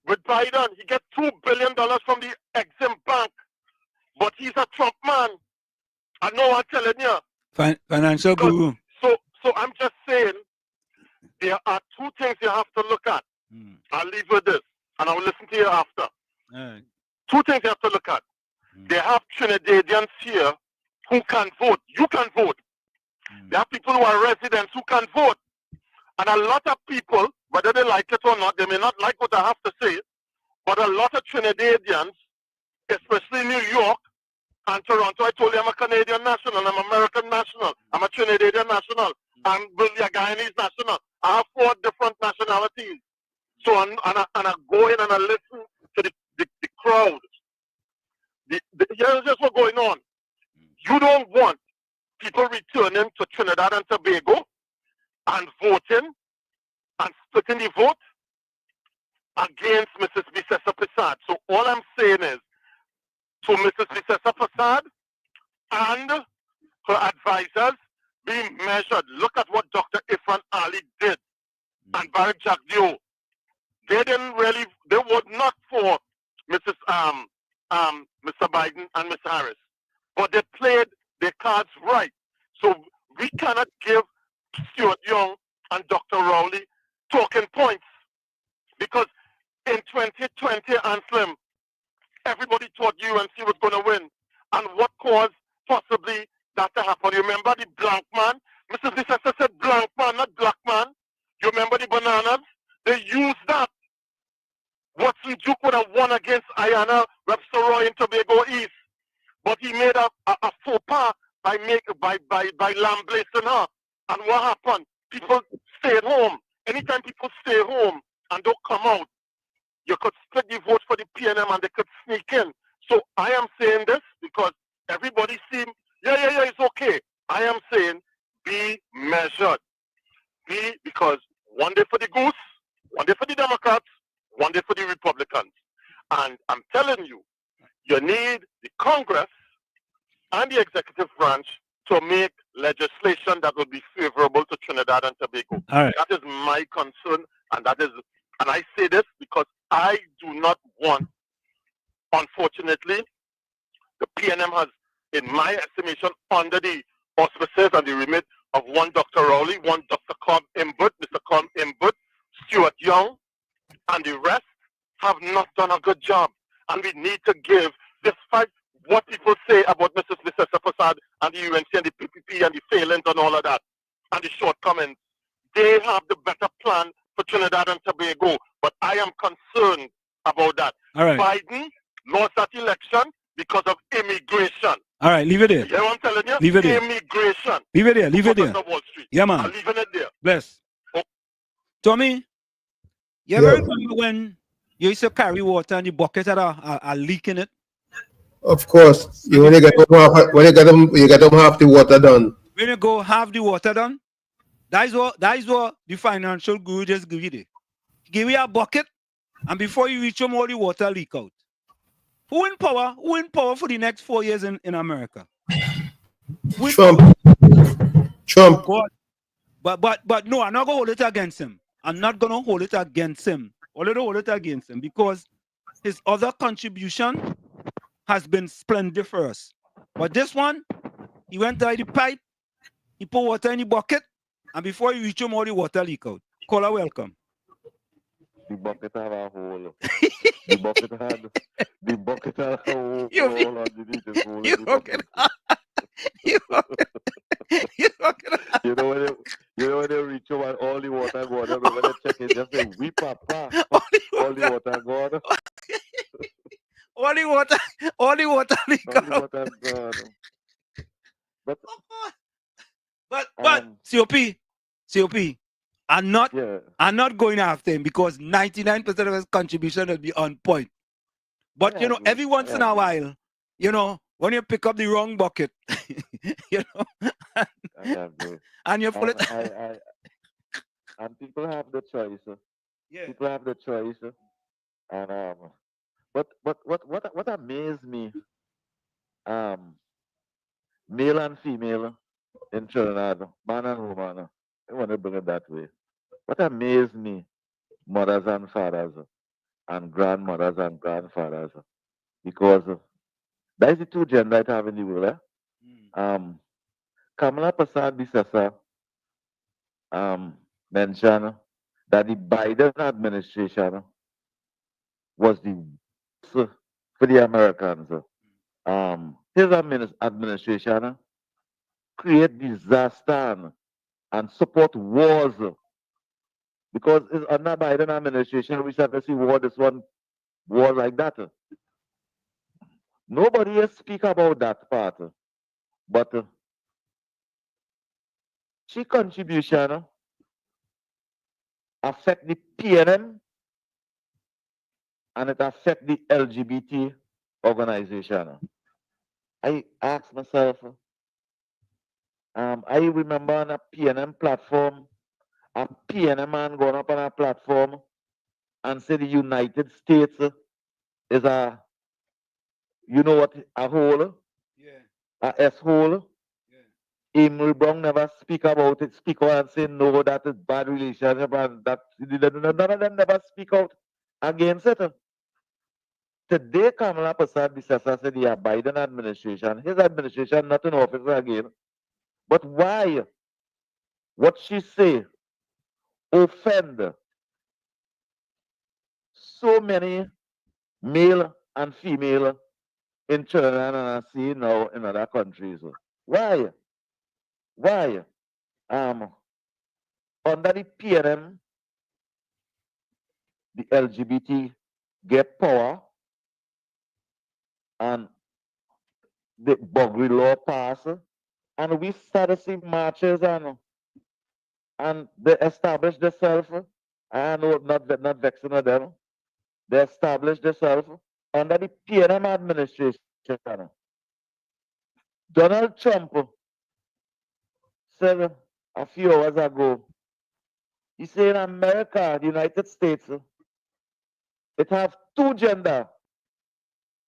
with Biden. He gets $2 billion from the Exim Bank, but he's a Trump man. I know I'm telling you. Financial guru. So I'm just saying, there are two things you have to look at. I'll leave with this, and I will listen to you after. Two things you have to look at. They have Trinidadians here who can vote. You can vote. There are people who are residents who can vote. And a lot of people, whether they like it or not, they may not like what I have to say, but a lot of Trinidadians, especially New York and Toronto, I told you I'm a Canadian national, I'm an American national, I'm a Trinidadian national, I'm a Guyanese national. I have 4 different nationalities. So I go in and I listen to the crowd. Here's just what's going on. You don't want people returning to Trinidad and Tobago and voting and splitting the vote against Mrs. Bisesa Prasad. So all I'm saying is, to Mrs. Bisesa Prasad and her advisors, be measured. Look at what Dr. Ifran Ali did and Barrick Jagdeo. They were not for Mr. Biden and Mr. Harris, but they played their cards right. So we cannot give Stuart Young and Dr. Rowley talking points, because in 2020, Anslim, everybody thought UNC was going to win. And what caused possibly that to happen? You remember the blank man? Mrs. Bisesa said blank man, not black man. You remember the bananas? They used that. Watson Duke would have won against Ayana Webster Roy in Tobago East, but he made a faux pas by lambasting her. And what happened? People stayed home. Anytime people stay home and don't come out, you could split the vote for the PNM and they could sneak in. So I am saying this because everybody seems, it's okay. I am saying be measured. Because one day for the goose, one day for the Democrats, one day for the Republicans. And I'm telling you, you need the Congress and the executive branch to make legislation that will be favorable to Trinidad and Tobago. All right. That is my concern, and I say this because I do not want, unfortunately, the PNM has, in my estimation, under the auspices and the remit of one Dr. Rowley, one Dr. Com Imbut, Mr. Com Imbut, Stuart Young, and the rest have not done a good job. And we need to give, despite what people say about Mrs. Bisesa Prasad and the UNC and the PPP and the failings and all of that, and the shortcomings, they have the better plan for Trinidad and Tobago. But I am concerned about that. All right. Biden lost that election because of immigration. Leave it there. You know what I'm telling you? Leave it there. Immigration. Leave it there. Leave it there. Wall Street. Yeah, man. I'm leaving it there. Bless. Oh. Tommy, you ever remember when you used to carry water and the bucket had a leak in it? Of course. When you get them half the water done. When you go half the water done, that is what the financial guru just give you there. Give you a bucket, and before you reach home, all the water leak out. Who in power? Who in power for the next 4 years in America? Trump. Oh God. But no, I'm not gonna hold it against him. I'm not gonna hold it against him. Only to hold it against him because his other contribution has been splendid for us. But this one, he went down the pipe, he put water in the bucket, and before he reach home, all the water leak out. Caller, welcome. The bucket have a hole. The bucket had a hole. You know when they reach over and all the water go on, when they check it, just say, "We papa." All the water go on. All the water leak out. But COP, I'm not going after him because 99% of his contribution will be on point. But you know, every once in a while, you know, when you pick up the wrong bucket, you know, and you pull it. And people have the choice. Yeah. People have the choice. And what amazed me, male and female in Trinidad, man and woman, I want to bring it that way. What amazed me, mothers and fathers, and grandmothers and grandfathers, because that is the two genders I have in the world. Kamala Prasad Bisasa mentioned that the Biden administration was the worst for the Americans. His administration create disaster and support wars. Because it's under Biden administration, we start to see war like that. Nobody has speak about that part. But she contribution affect the PNM and it affect the LGBT organization. I asked myself, I remember on a PNM platform, a PNM man going up on a platform and say the United States is a, you know what, a hole? Yeah. A S-hole? Yeah. Emery Brown never speak about it, speak out and say no, that is bad relationship and that, none of them never speak out against it. Today, Kamala Prasad Bisasa said the Biden administration, his administration not in office again. But why? What she say offend so many male and female in Trinidad and I see now in other countries. Why? Why? Under the PNM, the LGBT get power and the Buggery law pass, and we start to see marches and they establish themselves. I know not vexing with them. They establish themselves under the PNM administration. Donald Trump said a few hours ago, he said in America, the United States, it have two gender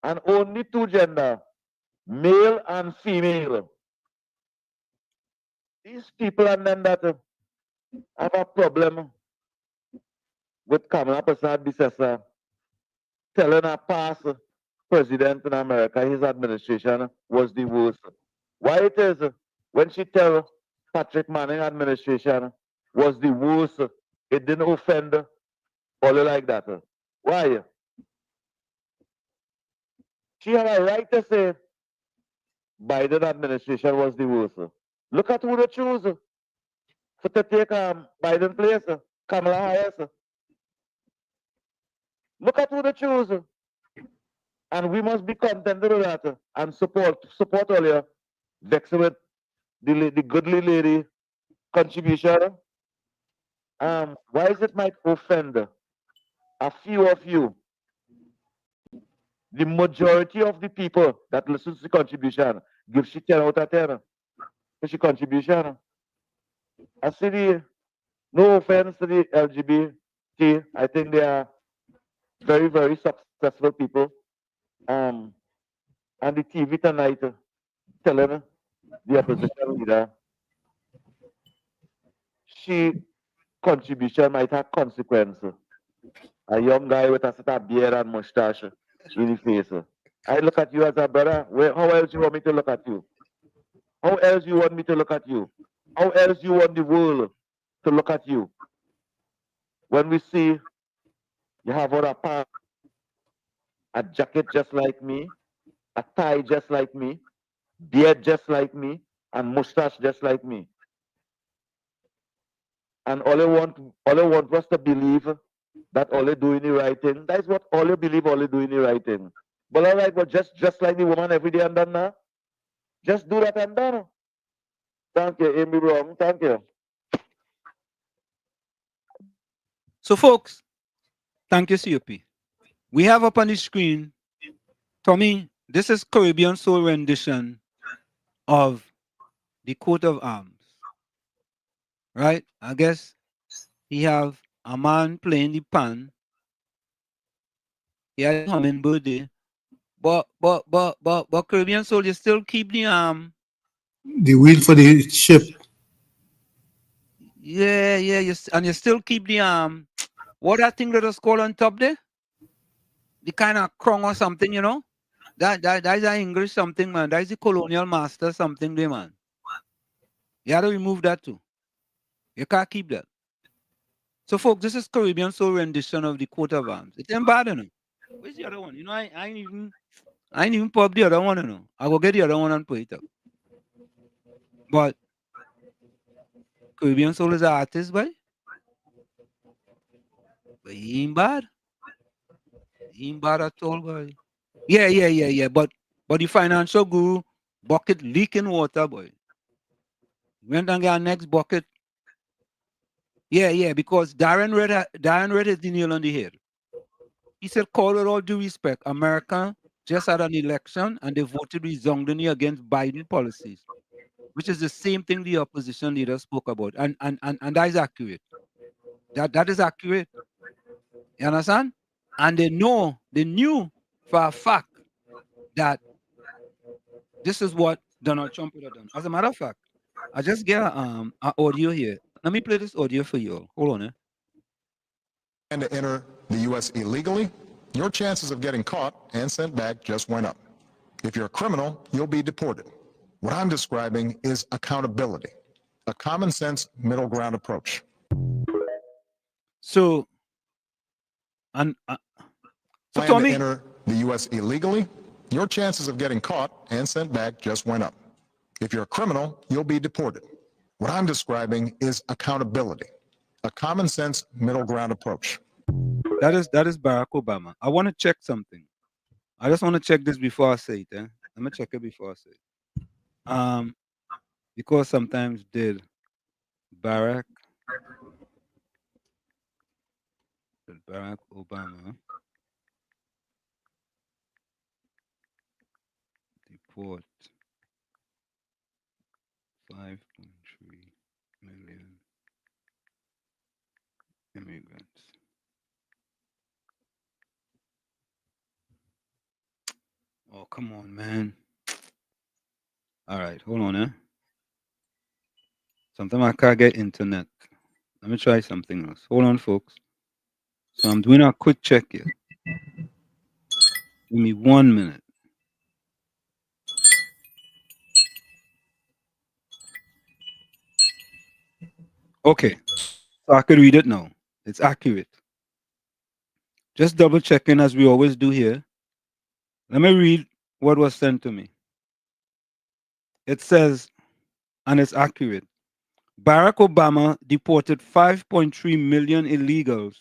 and only two gender, male and female. These people and them that have a problem with Kamala Prasad Bisasa telling a past president in America his administration was the worst. Why it is when she tell Patrick Manning administration was the worst, it didn't offend all like that. Why? She had a right to say Biden administration was the worst. Look at who they choose for to take Biden place, Kamala Harris. Look at who they choose. And we must be contented with that and support all your vexed with the goodly lady contribution. Why is it might offend a few of you? The majority of the people that listen to the contribution give she 10 out of 10 for she contribution. I see no offense to the LGBT. I think they are very, very successful people. And the TV tonight telling the opposition leader she contribution might have consequence. A young guy with a set of beard and mustache in the face. I look at you as a brother. How else you want me to look at you? How else you want me to look at you? How else you want the world to look at you? When we see you have on a jacket just like me, a tie just like me, beard just like me, and mustache just like me. And all I want was to believe that all they doing the right thing. That is what all you believe, all they doing the right thing. But all right, but just like the woman every day and done now. Just do that and done. Thank you, Amy Brown. Thank you. So, folks, thank you, COP. We have up on the screen, Tommy, this is Caribbean Soul rendition of the coat of arms. Right? I guess he have a man playing the pan. He had a hummingbird there. But Caribbean Soul, you still keep the The wheel for the ship. Yeah, and you still keep the what that thing that is called on top there? The kind of crown or something, you know? That is an English something, man. That is the colonial master something there, man. You have to remove that too. You can't keep that. So, folks, this is Caribbean Soul rendition of the coat of arms. It ain't bad, you know. Where's the other one? You know, I ain't even put up the other one, you know. I will get the other one and put it up. But Caribbean Soul is an artist, boy. But he ain't bad. He ain't bad at all, boy. Yeah. But the financial guru bucket leaking water, boy. Went and got next bucket. Yeah, because Darren read his the nail on the head. He said, call with all due respect, America just had an election and they voted resoundingly against Biden policies, which is the same thing the opposition leader spoke about. And that is accurate. That is accurate. You understand? And they knew for a fact that this is what Donald Trump would have done. As a matter of fact, I just get an audio here. Let me play this audio for you all. Hold on, And to enter the U.S. illegally, your chances of getting caught and sent back just went up. If you're a criminal, you'll be deported. What I'm describing is accountability, a common sense middle ground approach. So, so Tommy, to enter the U.S. illegally, your chances of getting caught and sent back just went up. If you're a criminal, you'll be deported. What I'm describing is accountability, a common sense middle ground approach. That is Barack Obama. I want to check something. I just want to check this before I say it. Let me check it before I say it. Because sometimes did Barack Obama deport 5.3 million immigrants? Oh, come on, man. All right, hold on, Sometimes I can't get internet. Let me try something else. Hold on, folks. So I'm doing a quick check here. Give me 1 minute. Okay, so I could read it now. It's accurate. Just double checking as we always do here. Let me read what was sent to me. It says, and it's accurate, Barack Obama deported 5.3 million illegals,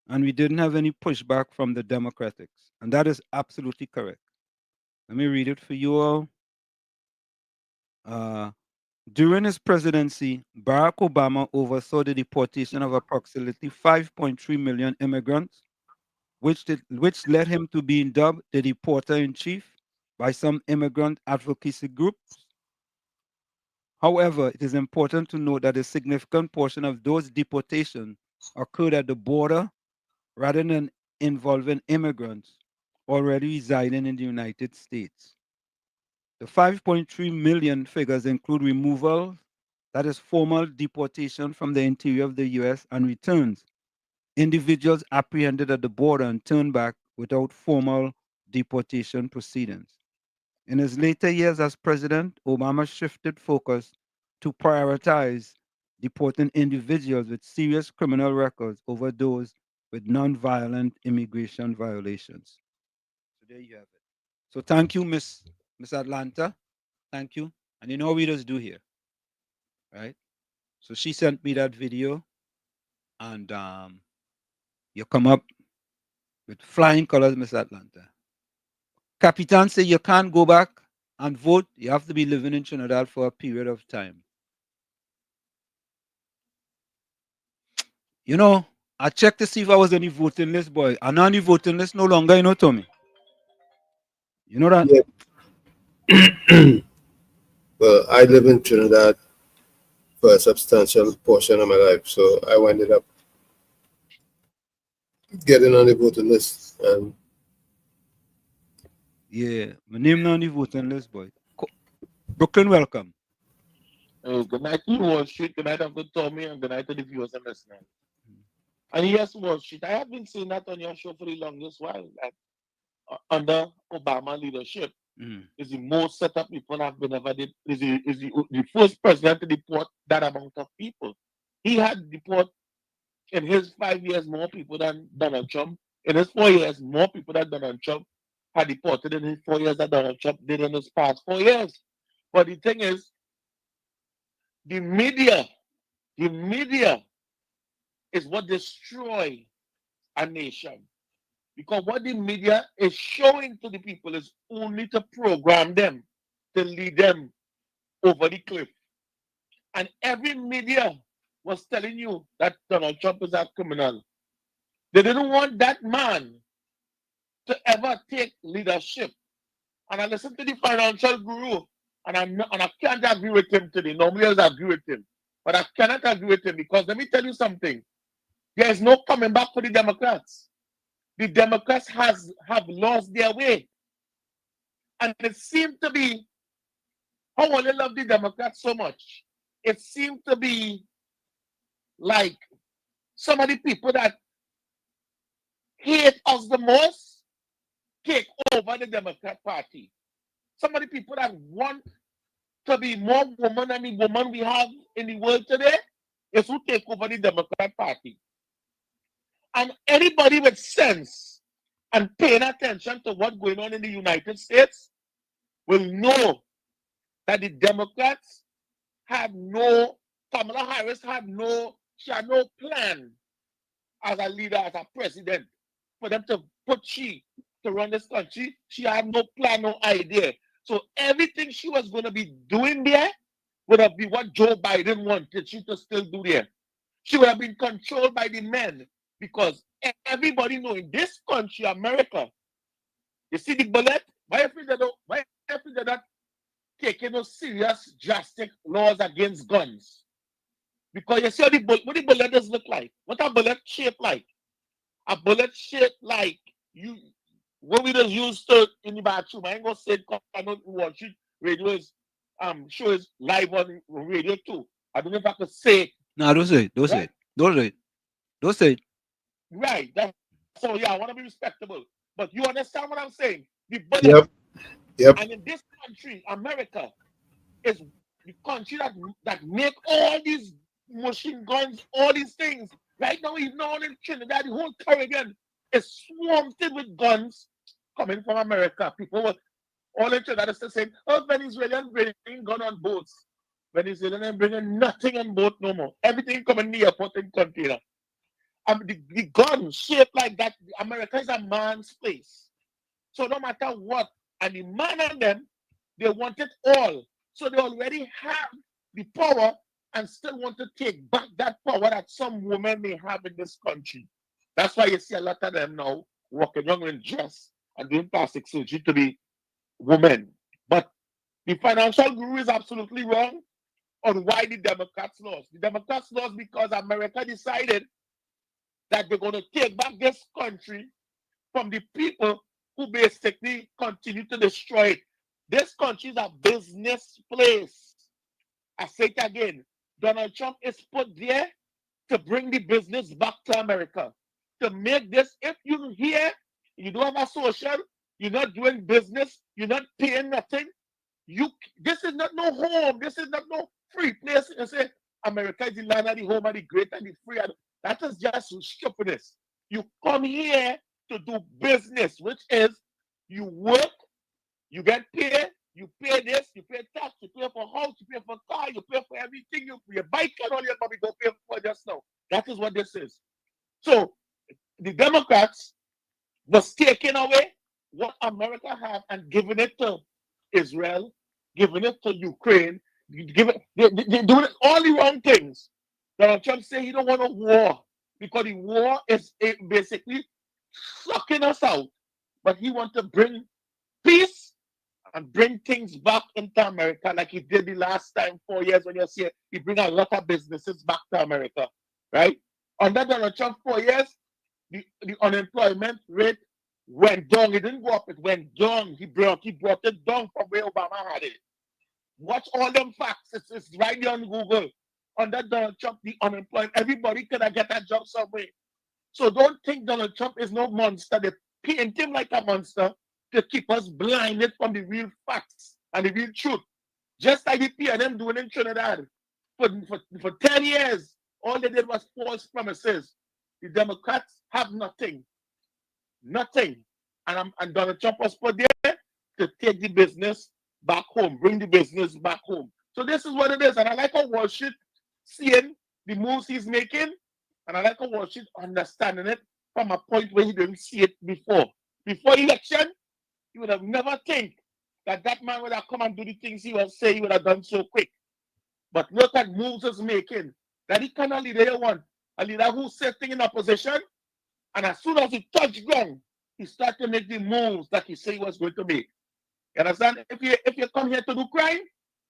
and we didn't have any pushback from the Democrats. And that is absolutely correct. Let me read it for you all. During his presidency, Barack Obama oversaw the deportation of approximately 5.3 million immigrants, which led him to being dubbed the deporter-in-chief by some immigrant advocacy groups. However, it is important to note that a significant portion of those deportations occurred at the border rather than involving immigrants already residing in the United States. The 5.3 million figures include removal, that is formal deportation from the interior of the U.S., and returns, individuals apprehended at the border and turned back without formal deportation proceedings. In his later years as president, Obama shifted focus to prioritize deporting individuals with serious criminal records over those with non-violent immigration violations. So there you have it. So thank you, Miss Atlanta. Thank you. And you know what we just do here, right? So she sent me that video, and you come up with flying colors, Miss Atlanta. Capitan say you can't go back and vote. You have to be living in Trinidad for a period of time. You know, I checked to see if I was on the voting list, boy. I'm on the voting list no longer, you know, Tommy. You know that? Yeah. Well, I live in Trinidad for a substantial portion of my life, so I ended up getting on the voting list. And yeah, my name on the voting list, boy. Brooklyn, welcome. Good night to Wall Street, good night, Uncle Tommy, and good night to the viewers and listeners. And yes, Wall Street, I have been saying that on your show for the longest while, that under Obama leadership, is the most set up people have been ever did, is the first president to deport that amount of people. He had deport in his 5 years more people than Donald Trump. In his 4 years, more people than Donald Trump had deported in his 4 years that Donald Trump did in his past 4 years. But the thing is, the media is what destroys a nation. Because what the media is showing to the people is only to program them, to lead them over the cliff. And every media was telling you that Donald Trump is a criminal. They didn't want that man to ever take leadership. And I listened to the financial guru, and I can't agree with him today. Normally I agree with him. But I cannot agree with him because let me tell you something. There is no coming back for the Democrats. The Democrats have lost their way. And it seemed to be, how I love the Democrats so much. It seemed to be like some of the people that hate us the most take over the Democrat Party. Some of the people that want to be more woman than the woman we have in the world today is who take over the Democrat Party. And anybody with sense and paying attention to what's going on in the United States will know that the Democrats Kamala Harris had no plan as a leader, as a president, for them to to run this country. She had no plan, no idea. So everything she was going to be doing there would have been what Joe Biden wanted she to still do there. She would have been controlled by the men because everybody know in this country, America, you see the bullet? Why if they're not taking no serious, drastic laws against guns? Because you see what the bullet does look like. What a bullet shaped like? A bullet shaped like what we just used to in the bathroom. I ain't gonna say because I don't watch it. Radio is show is live on radio too. I don't know if I could say it. No, don't say it. Don't say it. Don't say it. Don't say it. Right. So yeah, I want to be respectable. But you understand what I'm saying? The bullet. Yep. And in this country, America, is the country that make all these machine guns, all these things. Right now, even all in Trinidad, the whole Caribbean is swamped with guns coming from America. People were all in Trinidad are saying, oh, Venezuelans bringing gun on boats. Venezuelans ain't bringing nothing on boat no more. Everything coming in the airport in container. The gun shaped like that. America is a man's place. So no matter what, and the man and them, they want it all. So they already have the power and still want to take back that power that some women may have in this country. That's why you see a lot of them now walking around in dress and doing plastic surgery to be women. But the financial guru is absolutely wrong on why the Democrats lost. The Democrats lost because America decided that they're going to take back this country from the people who basically continue to destroy it. This country is a business place. I say it again. Donald Trump is put there to bring the business back to America. To make this, if you're here, you don't have a social, you're not doing business, you're not paying nothing, this is not no home, this is not no free place. You say America is the land of the home of the great and the free. That is just stupidness. You come here to do business, which is you work, you get paid, you pay this, you pay tax, you pay for house, you pay for car, you pay for everything, you buy car, all your money go pay for just now. That is what this is. So the Democrats was taking away what America had and giving it to Israel, giving it to Ukraine, they're doing all the wrong things. Donald Trump say he don't want a war because the war is basically sucking us out. But he wants to bring peace and bring things back into America like he did the last time 4 years when you see it. He bring a lot of businesses back to America, right? Under Donald Trump 4 years, the unemployment rate went down. It didn't go up, it went down. He brought it down from where Obama had it. Watch all them facts. It's right there on Google. Under Donald Trump, the unemployment, everybody could have get a job somewhere. So don't think Donald Trump is no monster. They paint him like a monster to keep us blinded from the real facts and the real truth. Just like the PNM doing in Trinidad. For 10 years, all they did was false promises. The Democrats have nothing. Nothing. And Donald Trump was put there to take the business back home, bring the business back home. So this is what it is. And I like how Wall Street seeing the moves he's making, and I like how Wall Street understanding it from a point where he didn't see it before. Before election, he would have never think that that man would have come and do the things he was saying he would have done so quick. But look at moves he's making. That the kind of leader you want. A leader who's sitting in opposition, and as soon as he touched ground, he started to make the moves that he said he was going to make. You understand? If you come here to do crime,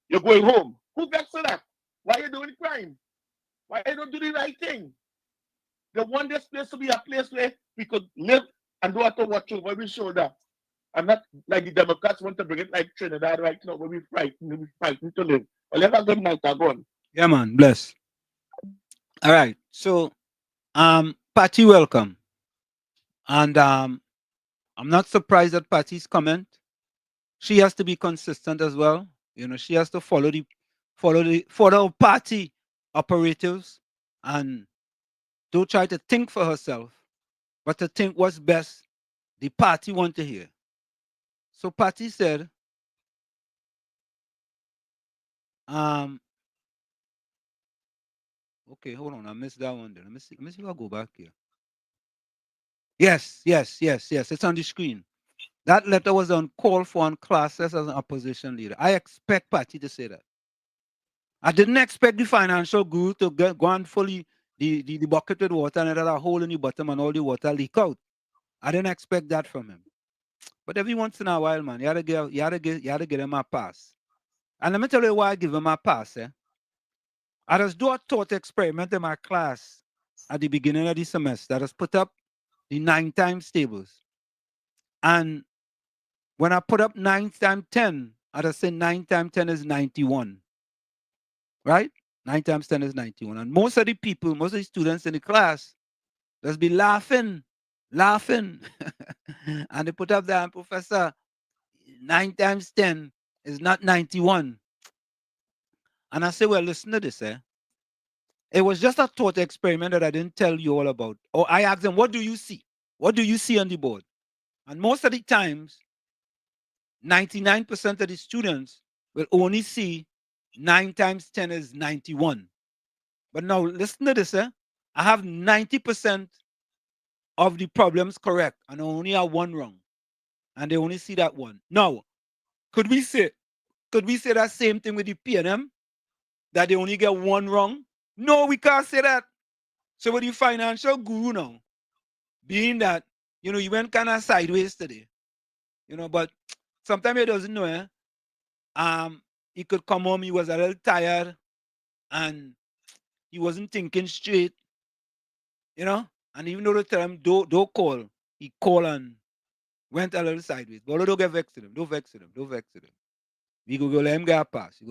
you're going home. Who vexed for that? Why are you doing crime? Why you don't do the right thing? They want this place to be a place where we could live and do have to watch over our shoulder. And not like the Democrats want to bring it like Trinidad right now, where we frightened to live. Well, have a good night, Agon. Yeah, man. Bless. All right. So, Patty, welcome. And I'm not surprised at Patty's comment. She has to be consistent as well. You know, she has to follow the party operatives and don't try to think for herself, but to think what's best the party want to hear. So Patty said, okay, hold on, I missed that one there. Let me see if I go back here. Yes, it's on the screen. That letter was on call for on classes as an opposition leader. I expect Patty to say that. I didn't expect the financial guru to go and fully the bucket with water and it had a hole in the bottom and all the water leak out. I didn't expect that from him. But every once in a while, man, you had to give him a pass. And let me tell you why I give him a pass. I just do a thought experiment in my class at the beginning of the semester. I just put up the 9 times tables. And when I put up 9 times 10, I just say 9 times 10 is 91. Right? 9 times 10 is 91. And most of the students in the class, just be laughing. And they put up there, Professor, 9 times 10 is not 91. And I say, well, listen to this. It was just a thought experiment that I didn't tell you all about. Or I asked them, what do you see? What do you see on the board? And most of the times, 99% of the students will only see 9 times 10 is 91. But now, listen to this. I have 90% of the problems correct, and I only have 1 wrong. and they only see that one. Now, could we say that same thing with the PNM? That they only get one wrong? No, we can't say that. So with the financial guru now, being that, he went kind of sideways today, but sometimes he doesn't know, he could come home, he was a little tired, and he wasn't thinking straight, and even though they tell him, don't call, he called and went a little sideways. But don't get vexed with him, don't vex with him. We go let him get a pass,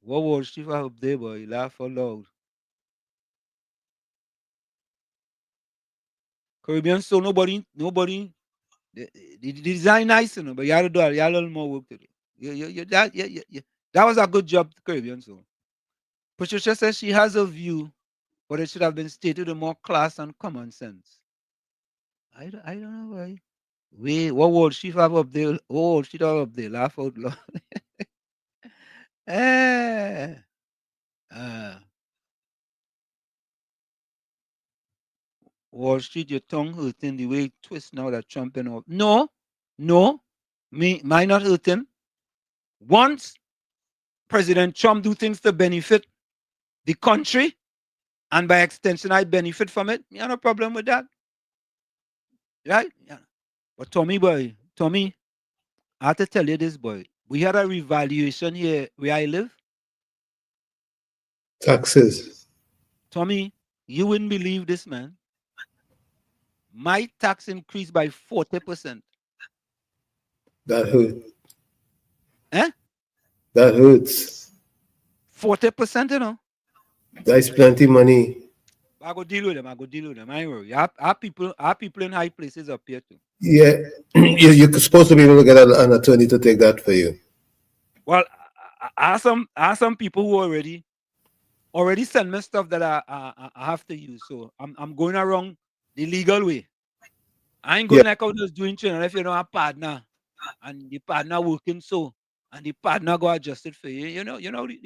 What was Chief up there, boy? He laughed for loud. Caribbean, so nobody, the design nice, but you have to do a little more work to do. That was a good job, Caribbean, so. Patricia says she has a view, but it should have been stated with more class and common sense. I don't know why. Wait, what was Chief up there? Oh, she up there, laugh out loud. Wall Street, your tongue hurting the way it twists now that Trump and all. No, mine not hurting. Once President Trump do things to benefit the country, and by extension I benefit from it, me have no problem with that. Right? Yeah. But Tommy, I have to tell you this, boy. We had a revaluation here where I live. Taxes. Tommy, you wouldn't believe this, man. My tax increased by 40%. That hurt. Eh? That hurts. 40%, That's plenty money. I go deal with them. I ain't worry. Our people in high places up here too. Yeah, you're supposed to be able to get an attorney to take that for you. Well, I have some people who already send me stuff that I have to use. So I'm going around the legal way. I ain't going like I was doing channel if you know a partner and the partner working and the partner go adjust it for you. You know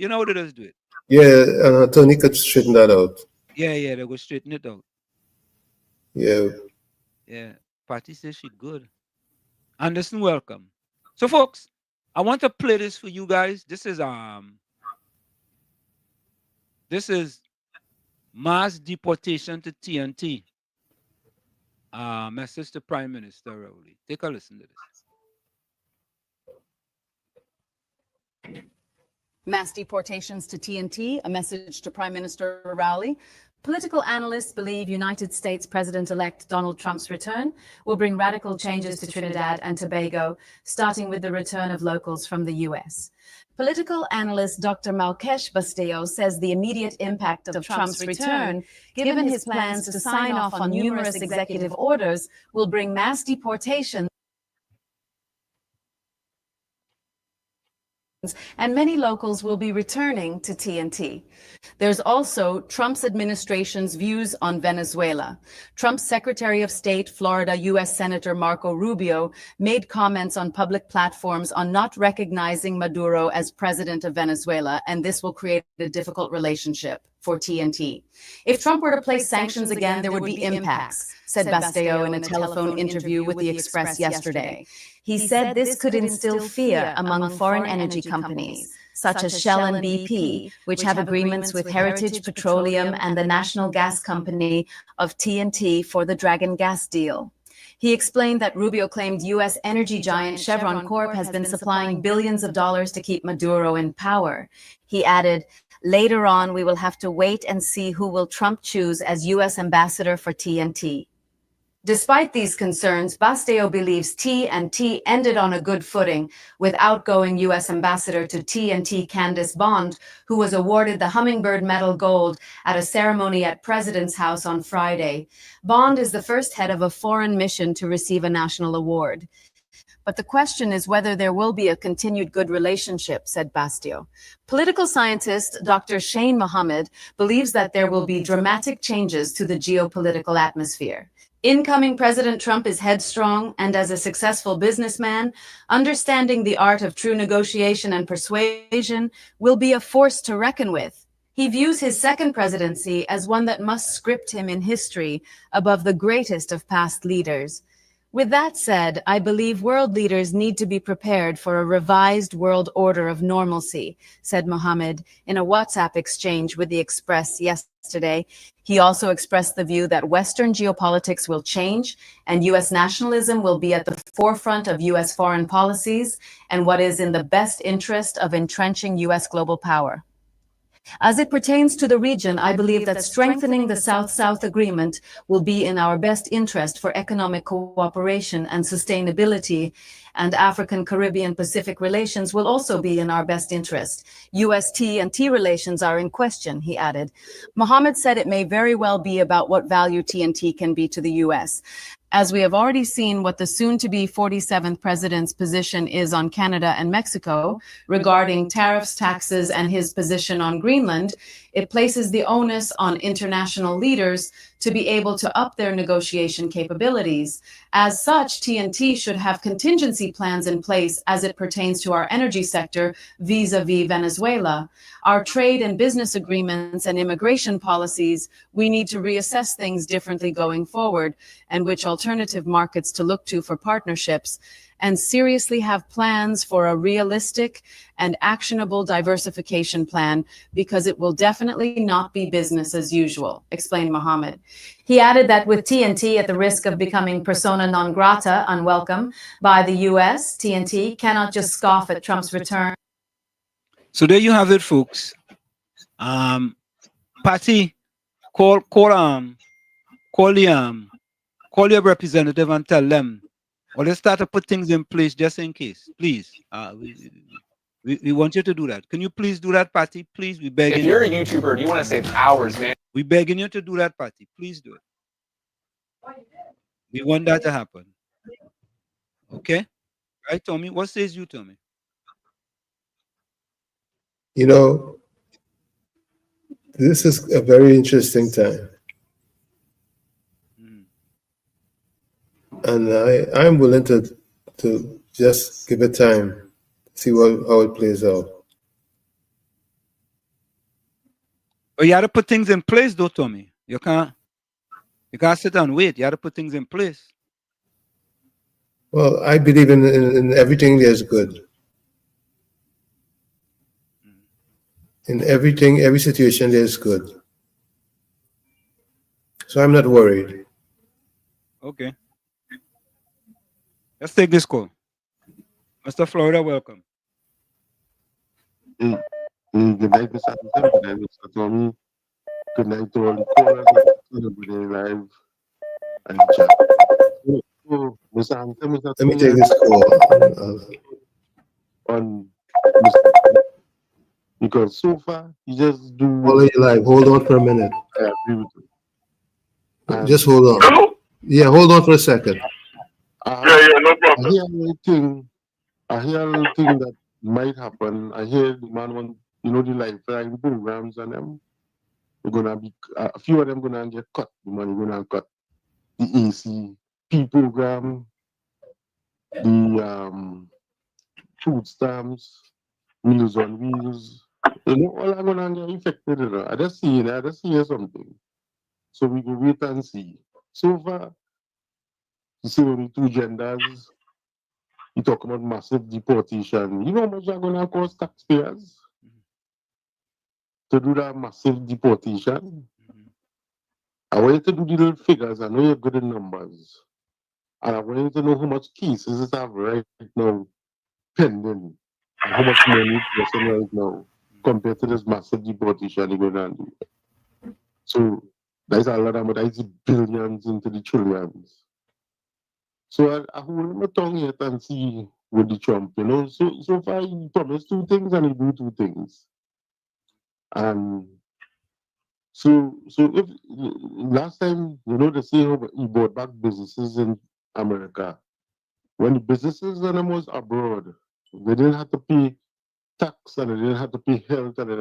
how they just do it. Yeah, an attorney could straighten that out. Yeah, they go straighten it out. Yeah. Yeah. Patty says she good. Anderson, welcome. So folks, I want to play this for you guys. This is mass deportation to TNT. Message to Prime Minister Rowley. Take a listen to this. Mass deportations to TNT, a message to Prime Minister Rowley. Political analysts believe United States President-elect Donald Trump's return will bring radical changes to Trinidad and Tobago, starting with the return of locals from the U.S. Political analyst Dr. Malkesh Basteo says the immediate impact of Trump's return, given his plans to sign off on numerous executive orders, will bring mass deportation, and many locals will be returning to TNT. There's also Trump's administration's views on Venezuela. Trump's Secretary of State, Florida U.S. Senator Marco Rubio, made comments on public platforms on not recognizing Maduro as president of Venezuela, and this will create a difficult relationship for TNT. If Trump were to place sanctions again, there would be impacts, said Basteo in a telephone interview with the Express yesterday. He said this could instill fear among foreign energy companies, such as Shell and BP, which have agreements with Heritage Petroleum and the National Gas Company of TNT for the Dragon Gas deal. He explained that Rubio claimed U.S. energy giant Chevron Corp has been supplying billions of dollars to keep Maduro in power. He added, later on, we will have to wait and see who will Trump choose as U.S. ambassador for TNT. Despite these concerns, Basteo believes TNT ended on a good footing with outgoing U.S. Ambassador to TNT Candace Bond, who was awarded the Hummingbird Medal Gold at a ceremony at President's House on Friday. Bond is the first head of a foreign mission to receive a national award. But the question is whether there will be a continued good relationship, said Basteo. Political scientist Dr. Shane Mohammed believes that there will be dramatic changes to the geopolitical atmosphere. Incoming President Trump is headstrong, and as a successful businessman, understanding the art of true negotiation and persuasion will be a force to reckon with. He views his second presidency as one that must script him in history above the greatest of past leaders. With that said, I believe world leaders need to be prepared for a revised world order of normalcy, said Mohammed in a WhatsApp exchange with the Express yesterday. He also expressed the view that Western geopolitics will change and U.S. nationalism will be at the forefront of U.S. foreign policies and what is in the best interest of entrenching U.S. global power. As it pertains to the region, I believe that strengthening the South-South agreement will be in our best interest for economic cooperation and sustainability, and African-Caribbean-Pacific relations will also be in our best interest. U.S.-TNT relations are in question, he added. Mohammed said it may very well be about what value TNT can be to the U.S. As we have already seen what the soon-to-be 47th president's position is on Canada and Mexico regarding tariffs, taxes, and his position on Greenland, it places the onus on international leaders to be able to up their negotiation capabilities. As such, TNT should have contingency plans in place as it pertains to our energy sector vis-a-vis Venezuela. Our trade and business agreements and immigration policies, we need to reassess things differently going forward, and which alternative markets to look to for partnerships, and seriously have plans for a realistic and actionable diversification plan, because it will definitely not be business as usual, explained Mohammed. He added that with TNT at the risk of becoming persona non grata, unwelcome, by the U.S., TNT cannot just scoff at Trump's return. So there you have it, folks. Patty, call your representative and tell them, or let's start to put things in place just in case. Please, we want you to do that. Can you please do that, Patty? Please, we beg you. If you're a YouTuber and you want to save hours, man, we begging you to do that, Patty. Please do it. We want that to happen. Okay, right, Tommy? What says you, Tommy? You know, this is a very interesting time. And I'm willing to just give it time, see how it plays out. But you got to put things in place, though, Tommy. You can't sit and wait. You got to put things in place. Well, I believe in everything there's good. In everything, every situation there's good. So I'm not worried. Okay. Let's take this call. Mr. Florida, welcome. Good night, Mr. Anderson. Good night, Mr. Tommy. Good night to all the callers and everybody live and chat. So, Mr. Anderson, Mr. Let me take this call. On Mr. Because so far, you just do. Hold on for a minute. I agree with you. Just hold on. Hello? Yeah, hold on for a second. No problem. I hear a little thing that might happen. I hear the man want, the lifeline programs and them. They're gonna be a few of them gonna get cut. The money gonna cut. The ACP program, the food stamps, Meals on Wheels. All are gonna get affected. I just see something. So we can wait and see. So far, you see only two genders. You talk about massive deportation. You know how much they're going to cost taxpayers to do that massive deportation? I want you to do the little figures. I know you're good in numbers. And I want you to know how much cases it have right now pending. And how much money it's costing right now compared to this massive deportation you're going to do. So there's a lot of money. That's billions into the trillions. So I hold my tongue yet and see with the Trump, So far he promised two things and he do two things. And so if last time, they say he bought back businesses in America. When the businesses and them was abroad, they didn't have to pay tax and they didn't have to pay health and they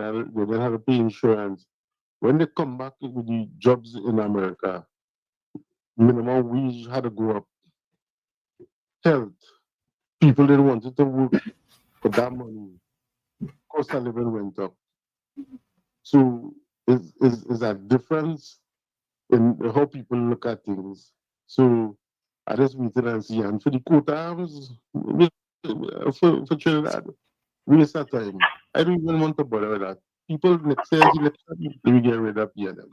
didn't have to pay insurance. When they come back with the jobs in America, minimum wage had to go up. Health. People didn't want to work for that money. Cost of living went up. So is a difference in how people look at things. So I just waited and see. And for the court arms, for Trinidad, waste of time. I don't even want to bother with that. People next year's election, they will get rid of PNM.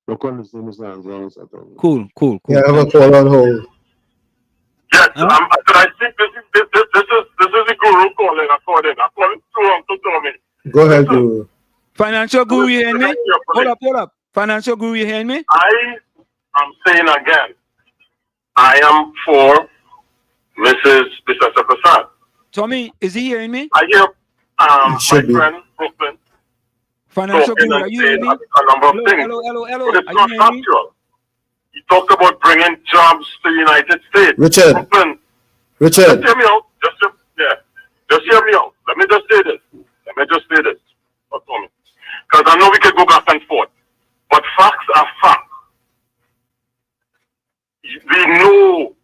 No concern, Mr. Anzal's at all. Cool. Yeah, I have a call on hold. Yes, but I think this is the guru calling. I called through Uncle Tommy. Go ahead, Guru. Financial Guru, you hear me? Hold up. Financial Guru, you hear me? I am saying again, I am for Mrs. Bisasa Prasad. Tommy, is he hearing me? I hear my friend Brooklyn Financial talking Guru, and are you saying hearing me? a number of things. Hello. But it's Are not you hearing me? factual. He talked about bringing jobs to the United States. Richard. Brooklyn. Richard. Just hear me out. Just hear me out. Let me just say this. Because I know we can go back and forth. But facts are facts. We know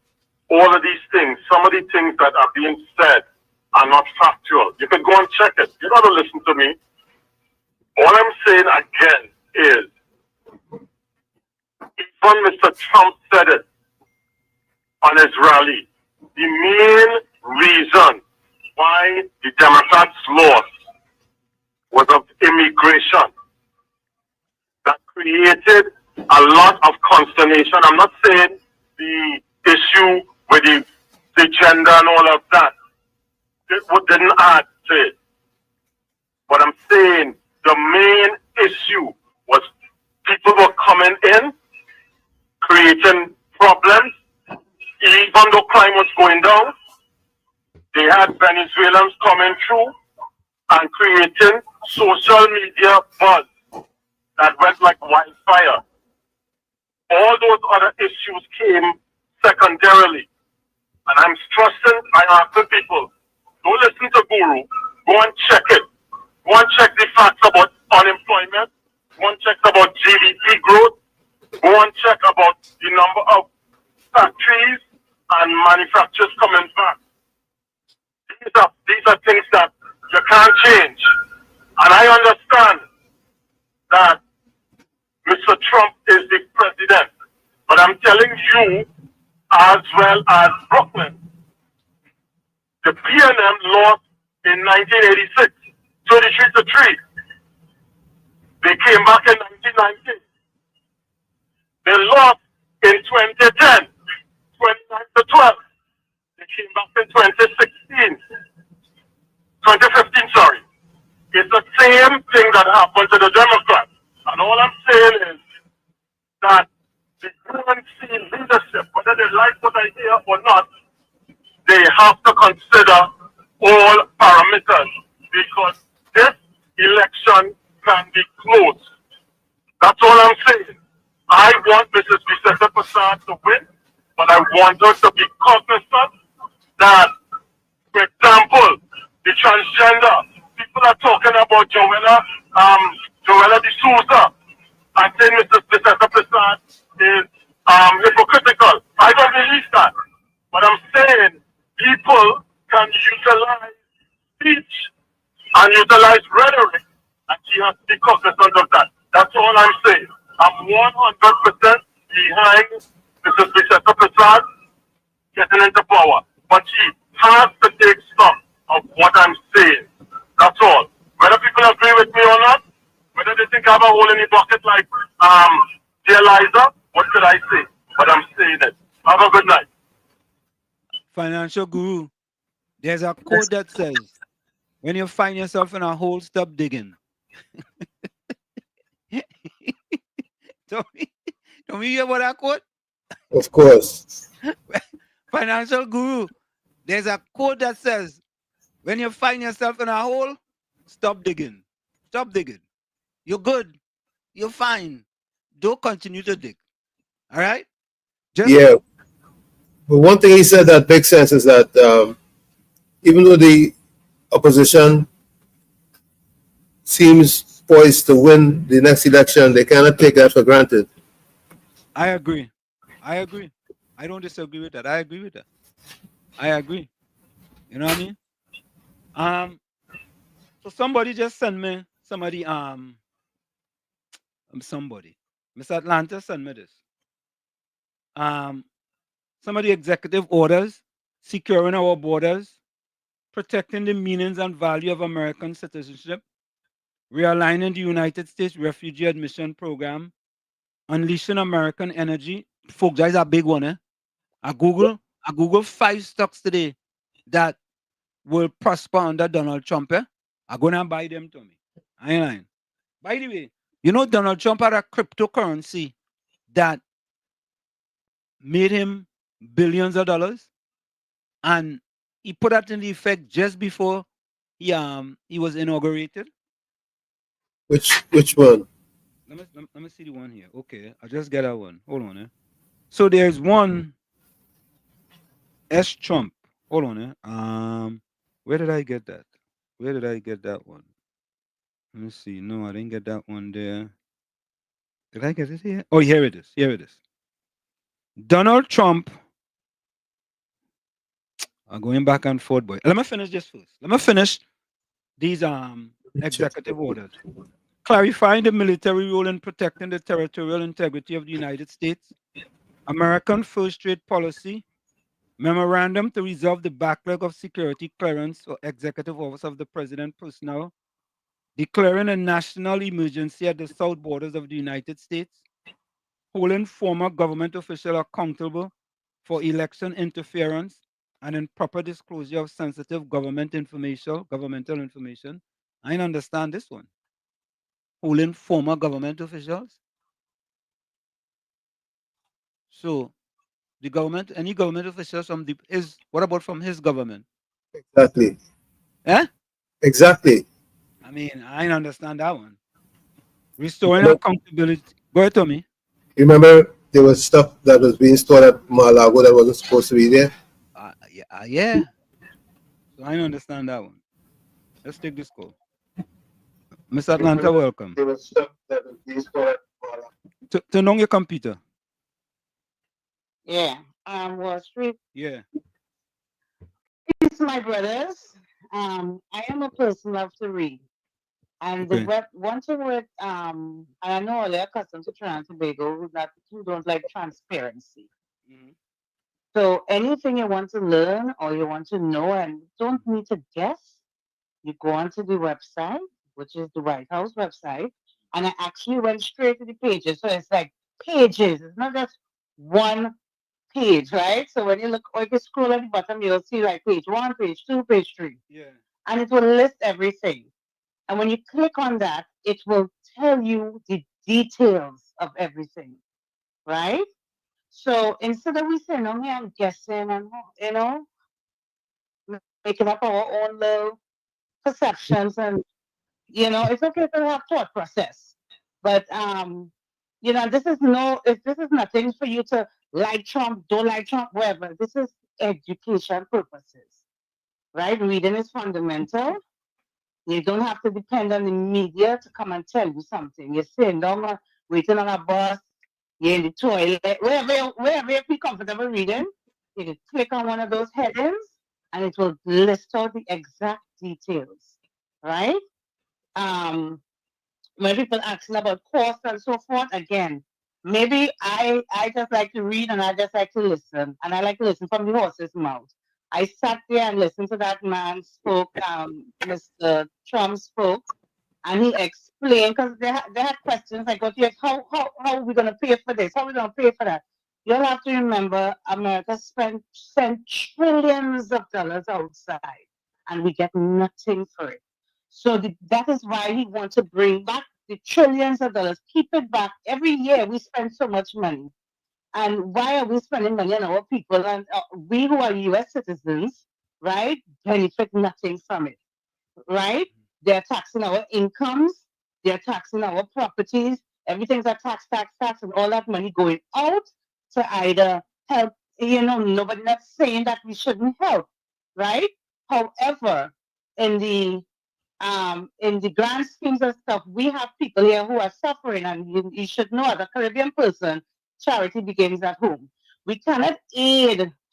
all of these things. Some of the things that are being said are not factual. You can go and check it. You got to listen to me. All I'm saying again is, even Mr. Trump said it on his rally. The main reason why the Democrats lost was of immigration. That created a lot of consternation. I'm not saying the issue with the gender and all of that didn't add to it. But I'm saying the main issue was people were coming in, creating problems, even though crime was going down. They had Venezuelans coming through and creating social media buzz that went like wildfire. All those other issues came secondarily. And I'm stressing, I'm asking people, don't listen to Guru, go and check it. Go and check the facts about unemployment. Go and check about GDP growth. Go and check about the number of factories and manufacturers coming back. These are things that you can't change. And I understand that Mr. Trump is the president. But I'm telling you, as well as Brooklyn, the PNM lost in 1986, 23-3. They came back in 1990. They lost in 2010, 29-12. They came back in 2016, 2015, sorry. It's the same thing that happened to the Democrats. And all I'm saying is that the UNC leadership, whether they like what I hear or not, they have to consider all parameters because this election can be close. That's all I'm saying. I want Mrs. Bisasa Prasad to win, but I want her to be cognizant that, for example, the transgender, people are talking about Joella D'Souza. I think Mrs. Bisasa Prasad is hypocritical. I don't believe that. But I'm saying people can utilize speech and utilize rhetoric, and she has to be cognizant of that. That's all I'm saying. I'm 100% behind Mrs. Bisasa Prasad getting into power. But she has to take stock of what I'm saying. That's all. Whether people agree with me or not, whether they think I have a hole in the bucket like dear Liza, what should I say? But I'm saying it. Have a good night. Financial Guru, there's a quote that says, when you find yourself in a hole, stop digging. Don't we hear about that quote? Of course. Financial Guru, there's a quote that says, when you find yourself in a hole, stop digging. Stop digging. You're good. You're fine. Don't continue to dig. All right? Yeah. But one thing he said that makes sense is that even though the opposition seems poised to win the next election, they cannot take that for granted. I agree. I don't disagree with that. I agree with that. I agree. You know what I mean? So somebody just sent me somebody. Mr. Atlanta sent me this. Some of the executive orders securing our borders, protecting the meanings and value of American citizenship, realigning the United States Refugee Admission Program, unleashing American energy. Folks, that is a big one, eh? I Google 5 stocks today that will prosper under Donald Trump, eh? I'm gonna buy them to me. I ain't lying. By the way, you know Donald Trump had a cryptocurrency that made him billions of dollars, and he put that into effect just before he was inaugurated. Which one? Let me see the one here. Okay, I just get that one. Hold on, eh? So there's one S Trump. Hold on, eh? Where did I get that? Where did I get that one? Let me see. No, I didn't get that one there. Did I get it here? Oh, here it is. Here it is. Donald Trump. I'm going back and forth, boy. Let me finish this first. Let me finish these executive orders. Clarifying the military role in protecting the territorial integrity of the United States. American first trade policy. Memorandum to resolve the backlog of security clearance for Executive Office of the President personnel. Declaring a national emergency at the south borders of the United States. Holding former government officials accountable for election interference and improper disclosure of sensitive governmental information. I didn't understand this one. Holding former government officials. So the government, any government officials from what about from his government? Exactly. Eh? Exactly. I mean, I didn't understand that one. Restoring accountability. Go ahead, Tommy. You remember there was stuff that was being stored at Mar-a-Lago that wasn't supposed to be there? Yeah. So I didn't understand that one. Let's take this call. Miss Atlanta, welcome. There was stuff that was being stored at Mar-a-Lago. Turn on your computer. Yeah. Wall Street. Yeah. Peace, my brothers. I am a person love to read. And the one thing with and I know they're accustomed to Trinidad and Tobago who don't like transparency. So anything you want to learn or you want to know and don't need to guess, you go onto the website, which is the White House website, and I actually went straight to the pages. So it's like pages. It's not just one page, right? So when you look, or if you scroll at the bottom, you'll see like page 1, page 2, page 3. Yeah. And it will list everything. And when you click on that, it will tell you the details of everything, right? So instead of we saying, "Oh, yeah, I'm guessing," and making up our own little perceptions, and it's okay to have thought process, but this is nothing for you to like Trump, don't like Trump, whatever. This is education purposes, right? Reading is fundamental. You don't have to depend on the media to come and tell you something. You're sitting down, waiting on a bus, you're in the toilet, wherever you feel comfortable reading, you can click on one of those headings and it will list out the exact details, right? When people asking about cost and so forth, again, maybe I just like to read and I just like to listen, and I like to listen from the horse's mouth. I sat there and listened to that man spoke, Mr. Trump spoke, and he explained, because they had questions like, okay, how are we going to pay for this? How are we going to pay for that? You'll have to remember, America sent trillions of dollars outside, and we get nothing for it. So that is why he wants to bring back the trillions of dollars, keep it back. Every year we spend so much money. And why are we spending money on our people? And we who are US citizens, right, benefit nothing from it, right? They're taxing our incomes, they're taxing our properties, everything's a tax, and all that money going out to either help, nobody not saying that we shouldn't help, right? However, in the grand schemes of stuff, we have people here who are suffering, and you should know, as a Caribbean person, charity begins at home. We cannot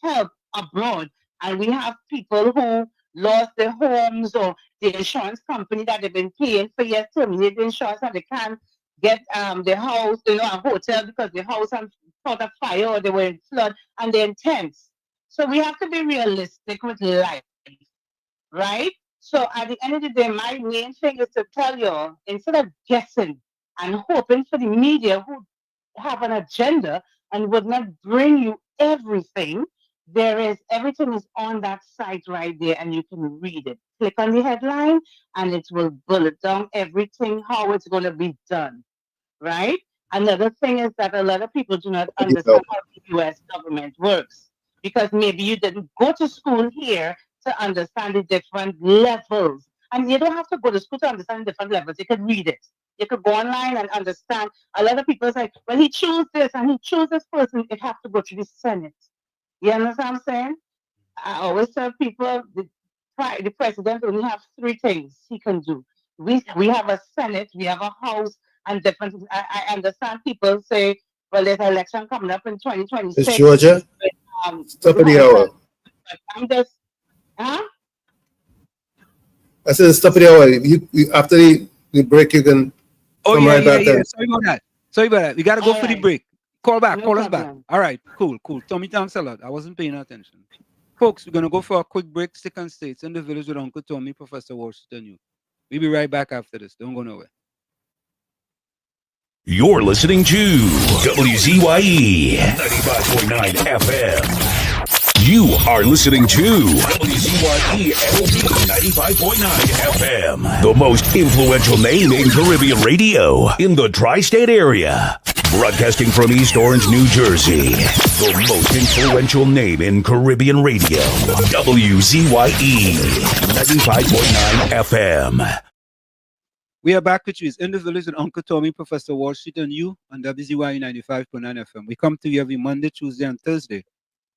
help abroad, and we have people who lost their homes, or the insurance company that they've been paying for years terminate the insurance, and they can't get their house, a hotel because the house had caught a fire or they were in flood and they're in tents. So we have to be realistic with life, right? So at the end of the day, my main thing is to tell you, instead of guessing and hoping for the media who have an agenda and would not bring you everything, everything is on that site right there and you can read it. Click on the headline and it will bullet down everything, how it's going to be done, right? Another thing is that a lot of people do not understand how the US government works because maybe you didn't go to school here to understand the different levels. And you don't have to go to school to understand the different levels. You can read it. You could go online and understand. A lot of people say, well, he chose this and he chose this person. It has to go to the Senate. You understand what I'm saying? I always tell people the president only have three things he can do. We have a Senate, we have a House, and different. I understand people say, well, there's an election coming up in 2026. It's Georgia. Top of the hour. I'm just, huh? I said it's top of the hour. You after the break, you can come right back. Sorry about that. We gotta go for the break. Call back. Call us back. All right. Cool. Tommy, thanks a lot. I wasn't paying attention. Folks, we're gonna go for a quick break. Stick and stay. It's in the village with Uncle Tommy, Professor Washington. You. We'll be right back after this. Don't go nowhere. You're listening to WZYE 95.9 FM. You are listening to WZYE 95.9 FM, the most influential name in Caribbean radio in the tri-state area. Broadcasting from East Orange, New Jersey, the most influential name in Caribbean radio, WZYE 95.9 FM. We are back with you. It's in the village with Uncle Tommy, Professor Washington, you on WZYE 95.9 FM. We come to you every Monday, Tuesday, and Thursday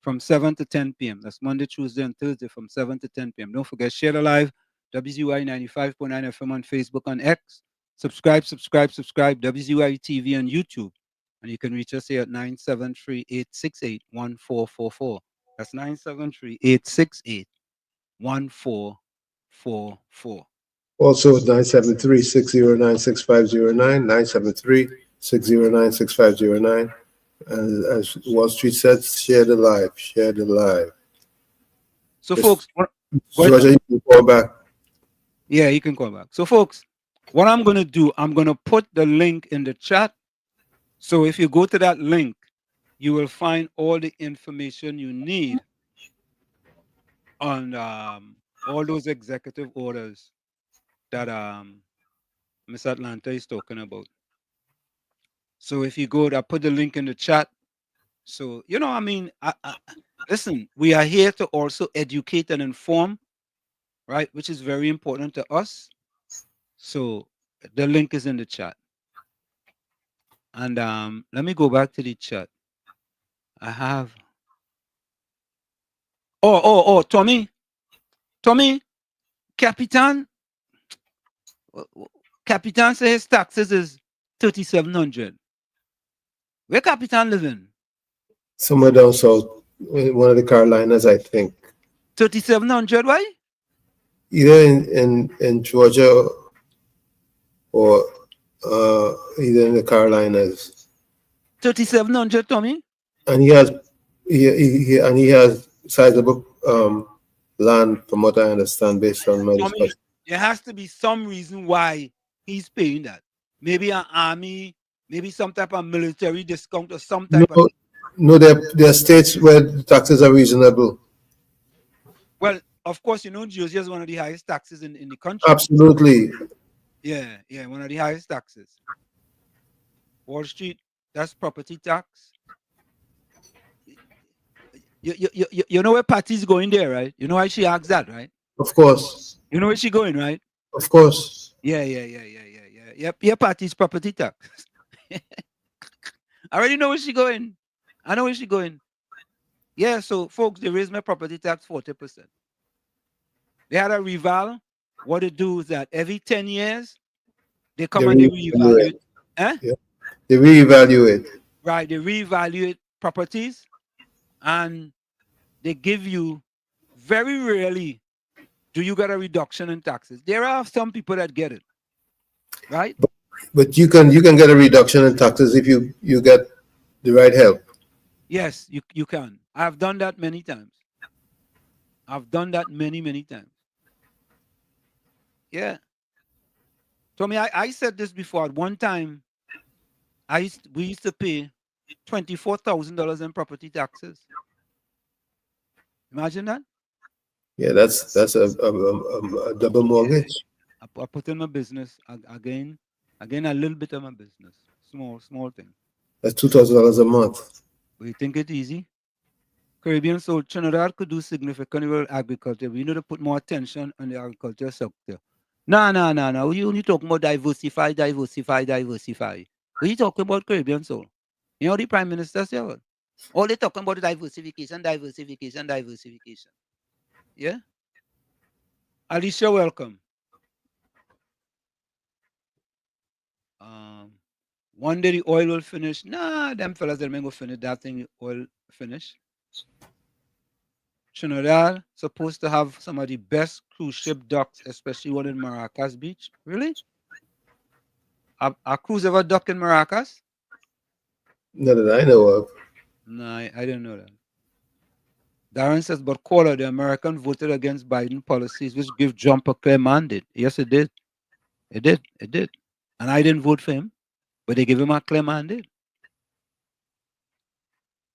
from 7 to 10 p.m. That's Monday, Tuesday, and Thursday from 7 to 10 p.m. Don't forget, share the live, WZYE 95.9 FM on Facebook and X. Subscribe, WZYE TV on YouTube. And you can reach us here at 973-868-1444. That's 973-868-1444. Also, 973-609-6509, 973-609-6509. And as Wall Street said, share the live. So, folks, Georgia, you can call back. Yeah, you can call back. So, folks, what I'm going to do, I'm going to put the link in the chat. So if you go to that link, you will find all the information you need on all those executive orders that Miss Atlanta is talking about. So if you go, I put the link in the chat. So, listen, we are here to also educate and inform, right? Which is very important to us. So the link is in the chat. And let me go back to the chat. I have. Tommy, Capitan says his taxes is 3,700. Where Capitan living? Somewhere down south, one of the Carolinas, I think. 3,700, why? Either in Georgia or either in the Carolinas. 3,700, Tommy. And he has sizable land, from what I understand, based on my discussion. There has to be some reason why he's paying that. Maybe an army, maybe some type of military discount or some type of. No, there are states where the taxes are reasonable. Well, of course, Jersey is one of the highest taxes in the country. Absolutely. Yeah, one of the highest taxes. Wall Street, that's property tax. You know where Patty's going there, right? You know why she asked that, right? Of course. You know where she's going, right? Of course. Yeah. Yep, Patty's property tax. I already know where she's going. I know where she's going. Yeah, so folks, they raised my property tax 40%. They had a reval. What they do is that every 10 years, they come and they reevaluate. Yeah. They reevaluate. Right, they reevaluate properties and they give you, very rarely do you get a reduction in taxes. There are some people that get it, right? But you can get a reduction in taxes if you get the right help. Yes, you can. I've done that many times. I've done that many times. Yeah. Tommy, I said this before. At one time, we used to pay $24,000 in property taxes. Imagine that. Yeah, that's a double mortgage. I put in my business again a little bit of my business, small thing. That's $2,000 a month. But you think it easy? Caribbean so Trinidad could do significant with agriculture. We need to put more attention on the agriculture sector. No. You only talking about diversify. What are you talking about, Caribbean soul? You know the Prime Minister said, all they talking about diversification. Yeah? Alicia, welcome. One day the oil will finish. Nah, them fellas that go finish that thing, oil finish. Trinidad supposed to have some of the best cruise ship docks, especially one in Maracas Beach. Really? A cruise ever dock in Maracas? Not that I know of. No, I didn't know that. Darren says, but caller, the American voted against Biden policies, which give Trump a clear mandate. Yes, it did. It did. And I didn't vote for him, but they gave him a clear mandate.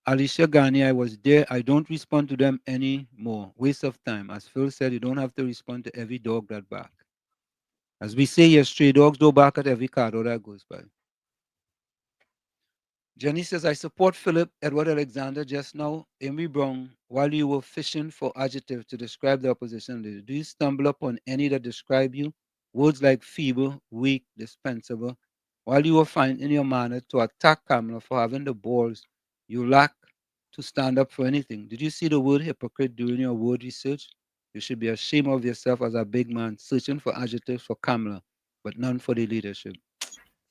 Alicia Ghani, I was there. I don't respond to them anymore. Waste of time. As Phil said, you don't have to respond to every dog that barks. As we say here, stray dogs don't bark at every car that goes by. Jenny says, I support Philip Edward Alexander just now. Amy Brown, while you were fishing for adjectives to describe the opposition leader, do you stumble upon any that describe you? Words like feeble, weak, dispensable. While you were finding your manner to attack Kamala for having the balls, you lack to stand up for anything. Did you see the word hypocrite during your word research? You should be ashamed of yourself as a big man searching for adjectives for Kamala, but none for the leadership.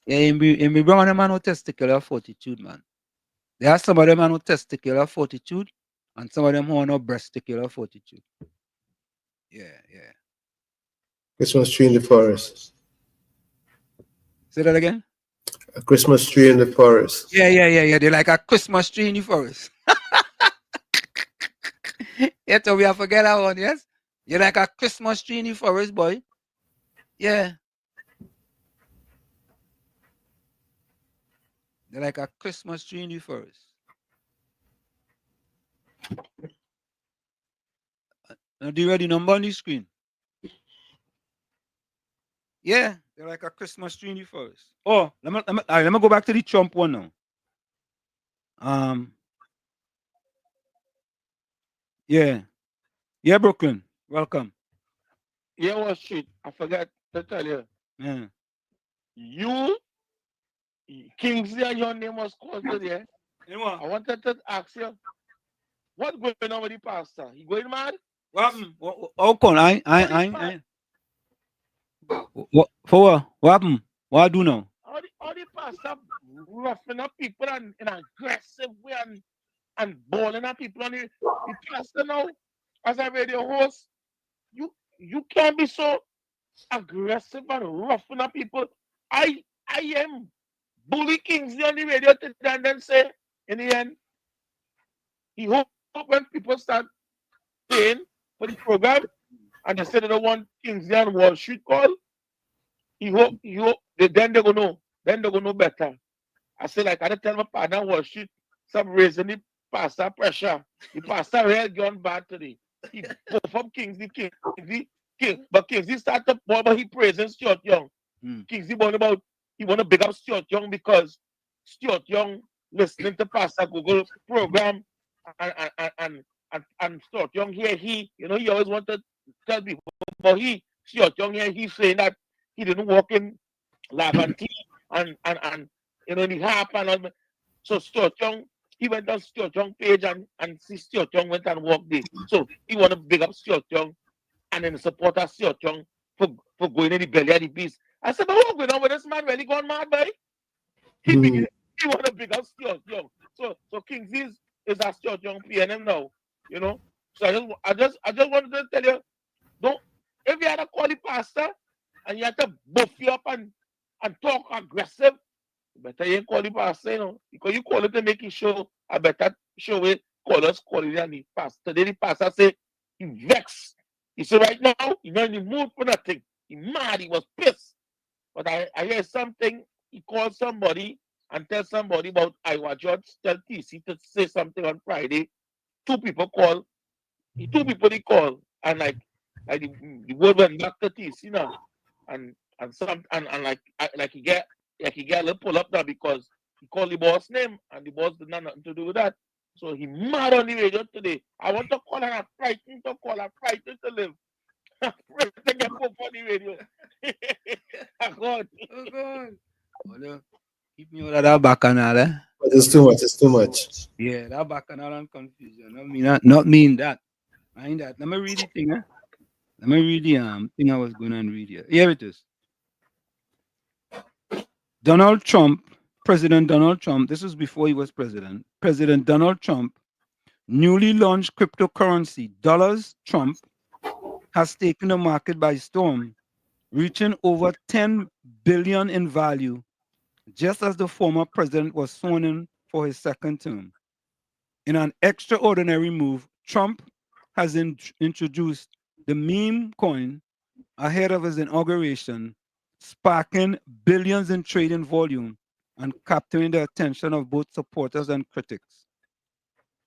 Yeah, in Brown, a man with testicular fortitude, man. There are some of them who testicular fortitude, and some of them who are no breasticular fortitude. Yeah. Christmas tree in the forest. Say that again? A Christmas tree in the forest. Yeah. They're like a Christmas tree in the forest. Yeah, so we have forget that one, yes? You're like a Christmas tree in the forest, boy. Yeah. They're like a Christmas tree in the forest. Now, do you read the number on the screen? Yeah, they're like a Christmas tree in the forest. Oh, let me go back to the Trump one now. Yeah, Brooklyn, welcome. Yeah, Wall Street. I forgot to tell you. Yeah. You, Kingsley, and your name was called today. I wanted to ask you, what's going on with the pastor? He going mad? What happened? How come? I. What for? What happened? What I do now? All the pastor roughing up people in an aggressive way and balling at people on the pastor now. As a radio host, you can't be so aggressive and roughing up people. I am bully Kingsley on the radio today and then say in the end, he hope when people start paying for the program and they say they don't want Kingsley and Wall Street call, he hope then they're gonna know better. I say like I tell my partner Wall Street, stop raising the pastor pressure. The pastor real gone bad today. He go from Kingsley, but Kingsley start to ball, but he praising Stuart Young. Kingsley he want to big up Stuart Young because Stuart Young listening to Pastor Google program and Stuart Young here he always want to tell people, but Stuart Young here he's saying that he didn't walk in Laventille and the harp and all. So Stuart Young, he went on Stuart Young page and see Stuart Young went and walked there. So he want to big up Stuart Young and then support us Stuart Young for going in the belly of the beast. I said, but what's going on with this man? Really gone mad, boy? He want to big up Stuart Young. So Kingsley is a Stuart Young PNM now, So I just wanted to tell you, don't if you had to call the pastor and you had to buff you up and and talk aggressive, better you ain't call the pastor, you know, because you call it to make it show a better show it, call us calling than the pastor. Today the pastor say he vexed. He said right now, he's not in the mood for nothing. He mad, he was pissed. But I hear something, he called somebody and tell somebody about Iowa Judge, tell TC to say something on Friday. Two people call, he call, and like the word went back to TC now. And he get a little pull up now because he called the boss name and the boss did not nothing to do with that. So he mad on the radio today. I want to call her a frightened to live. Frightened to get put on the radio. God. Oh God. Well, keep me out of that bacchanal, eh? But it's too much. It's too much. Yeah, that bacchanal and confusion. Not mean that. I mean that. Let me read the thing, eh? Let me read the thing I was going to read here. Here it is. Donald Trump, President Donald Trump, this was before he was president. President Donald Trump, newly launched cryptocurrency, Dollars Trump, has taken the market by storm, reaching over 10 billion in value, just as the former president was sworn in for his second term. In an extraordinary move, Trump has introduced the meme coin ahead of his inauguration, sparking billions in trading volume and capturing the attention of both supporters and critics.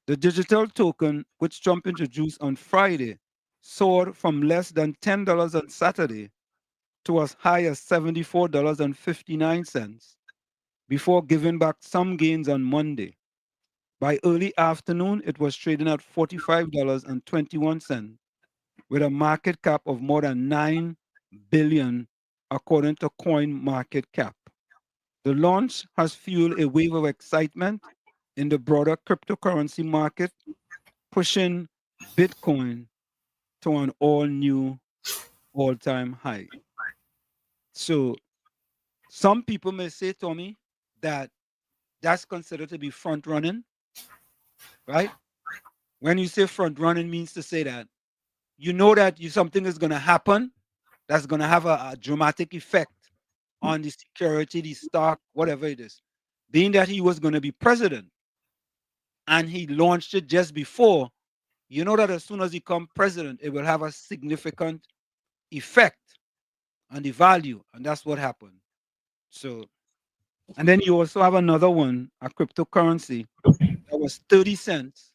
The digital token, which Trump introduced on Friday, soared from less than $10 on Saturday to as high as $74.59 before giving back some gains on Monday. By early afternoon, it was trading at $45.21 with a market cap of more than $9 billion, according to CoinMarketCap. The launch has fueled a wave of excitement in the broader cryptocurrency market, pushing Bitcoin to an all-time high. So some people may say, Tommy, that that's considered to be front running, right? When you say front running, means to say that you know that something is going to happen that's going to have a dramatic effect on the security, the stock, whatever it is. Being that he was going to be president and he launched it just before, you know that as soon as he becomes president, it will have a significant effect on the value, and that's what happened. So, and then you also have another one, a cryptocurrency that was 30 cents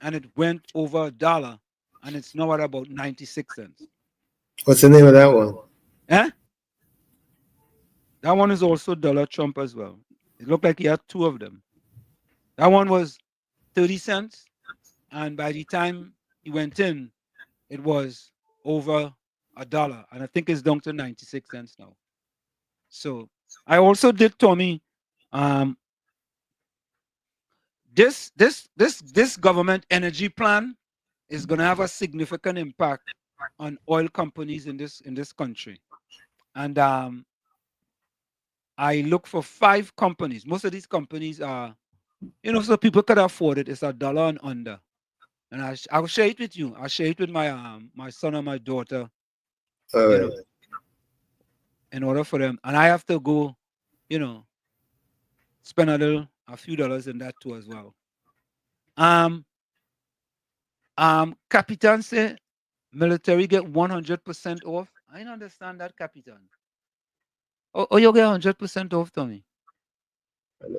and it went over $1 and it's now at about 96 cents. What's the name of that one? Eh? That one is also Dollar Trump as well. It looked like he had two of them. That one was 30 cents, and by the time he went in, it was over $1, and I think it's down to 96 cents now. So I also did, Tommy, this government energy plan is going to have a significant impact on oil companies in this country, and I look for 5 companies. Most of these companies are, so people could afford it. It's $1 and under, and I'll share it with you. I'll share it with my my son and my daughter. In order for them, and I have to go, spend a few dollars in that too as well. Capitan say military get 100% off. I don't understand that, Capitan. Oh, you get 100% off, Tommy.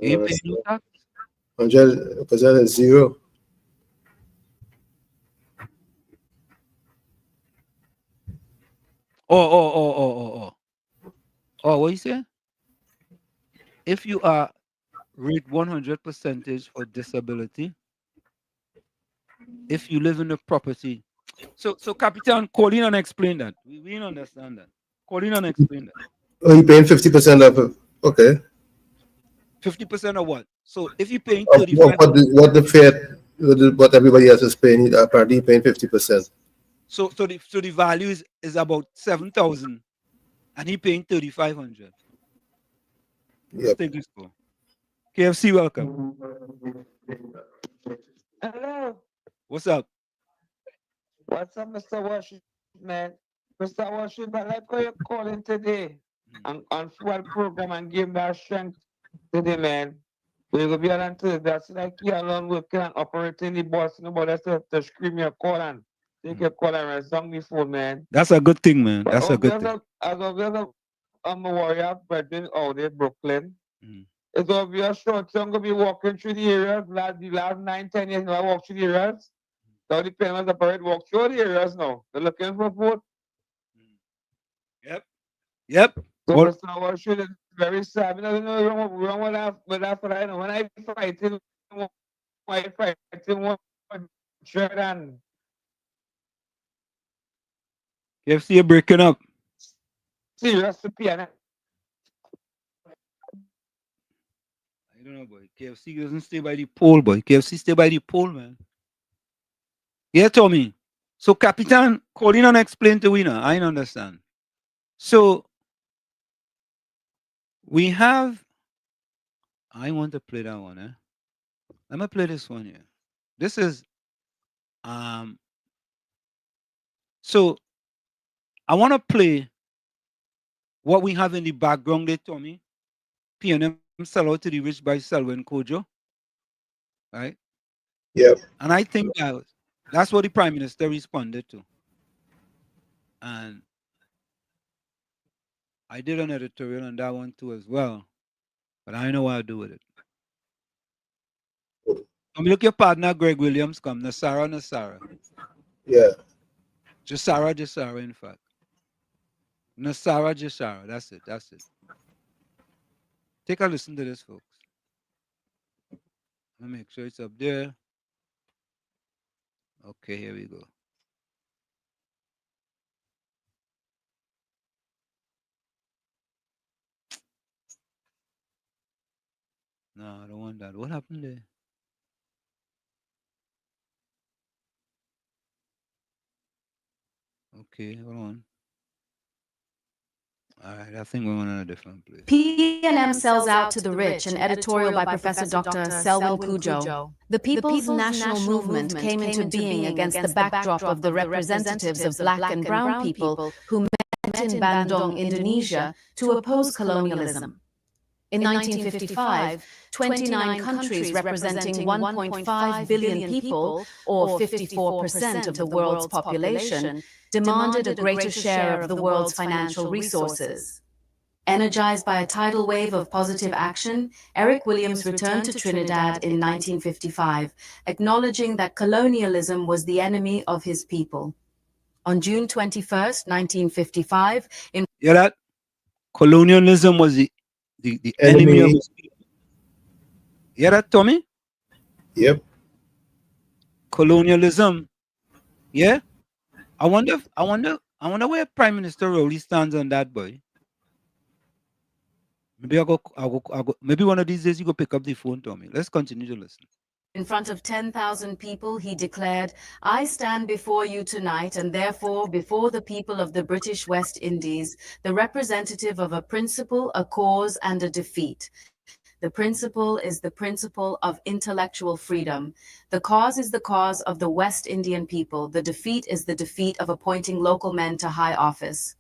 You pay no tax? 100% is zero. Oh, what you say? If you are rate 100% for disability, if you live in the property. So Capitan, call in and explain that. We don't understand that. Call in and explain that. Oh, you paying 50% of it. Okay. 50% of what? So if you're paying 35%. What everybody else is paying, apparently you're paying 50%. So the value is about 7,000 and he paying 3,500. Yep. Take this call. KFC, welcome. Hello. What's up? What's up, Mr. Washington, man? Mr. Washington, I like how you're calling today. and fuel program and give that strength to the man. We're going to be on to that's like you alone working and operating the boss. Nobody else to scream your call and take your call and resound the phone, man. That's a good thing, man. But That's a good thing. as of I'm a warrior, brethren out there, Brooklyn. It's going to be a short term. I'm going to be walking through the areas. The last 9-10 years, I walk through the areas. Now the penalties are parade walk through the areas now. They're looking for food. Yep. So Well, Mr. Washington is very sad. I don't know wrong with that fight. When I fight him, Jordan. KFC, you're breaking up. Serious to piano. I don't know, boy. KFC doesn't stay by the pole, boy. KFC stay by the pole, man. Yeah, Tommy. So, Capitan, call in and explain to winner. I don't understand. So, we have. I want to play that one, eh? Let me play this one here. This is. So, I want to play what we have in the background there, Tommy. PNM sell out to the rich by Selwyn Kojo. Right? Yep. And I think that's what the Prime Minister responded to. And I did an editorial on that one too as well. But I know what I'll do with it. Look your partner, Greg Williams, come. Nasara. Yeah. Jasara, in fact. Nasara. That's it. Take a listen to this, folks. Let me make sure it's up there. Okay, here we go. No, I don't want that. What happened there? Okay, hold on. All right, I think we're on a different place. PNM sells out to the rich, an editorial by Professor Dr. Selwyn Cujo. The People's National Movement came into being against the backdrop of the representatives of black and brown people who met in Bandung, Indonesia, to oppose colonialism. In 1955, 29 countries representing 1.5 billion people, or 54% of the world's population, demanded a greater share of the world's financial resources. Energized by a tidal wave of positive action, Eric Williams returned to Trinidad in 1955, acknowledging that colonialism was the enemy of his people. On June 21st, 1955, in... Yeah, that colonialism was the enemy of his people. Yeah, that, Tommy? Yep. Colonialism. Yeah? I wonder where Prime Minister Rowley stands on that, boy. Maybe I'll go. Maybe one of these days you go pick up the phone, Tommy. Let's continue to listen. In front of 10,000 people, he declared, "I stand before you tonight, and therefore before the people of the British West Indies, the representative of a principle, a cause, and a defeat. The principle is the principle of intellectual freedom. The cause is the cause of the West Indian people. The defeat is the defeat of appointing local men to high office."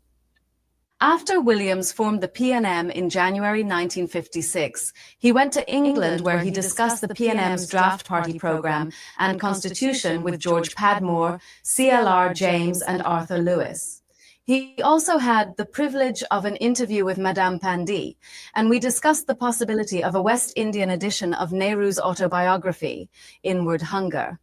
After Williams formed the PNM in January 1956, he went to England where he discussed the PNM's draft party program and constitution with George Padmore, CLR James, and Arthur Lewis. He also had the privilege of an interview with Madame Pandey, and we discussed the possibility of a West Indian edition of Nehru's autobiography, Inward Hunger.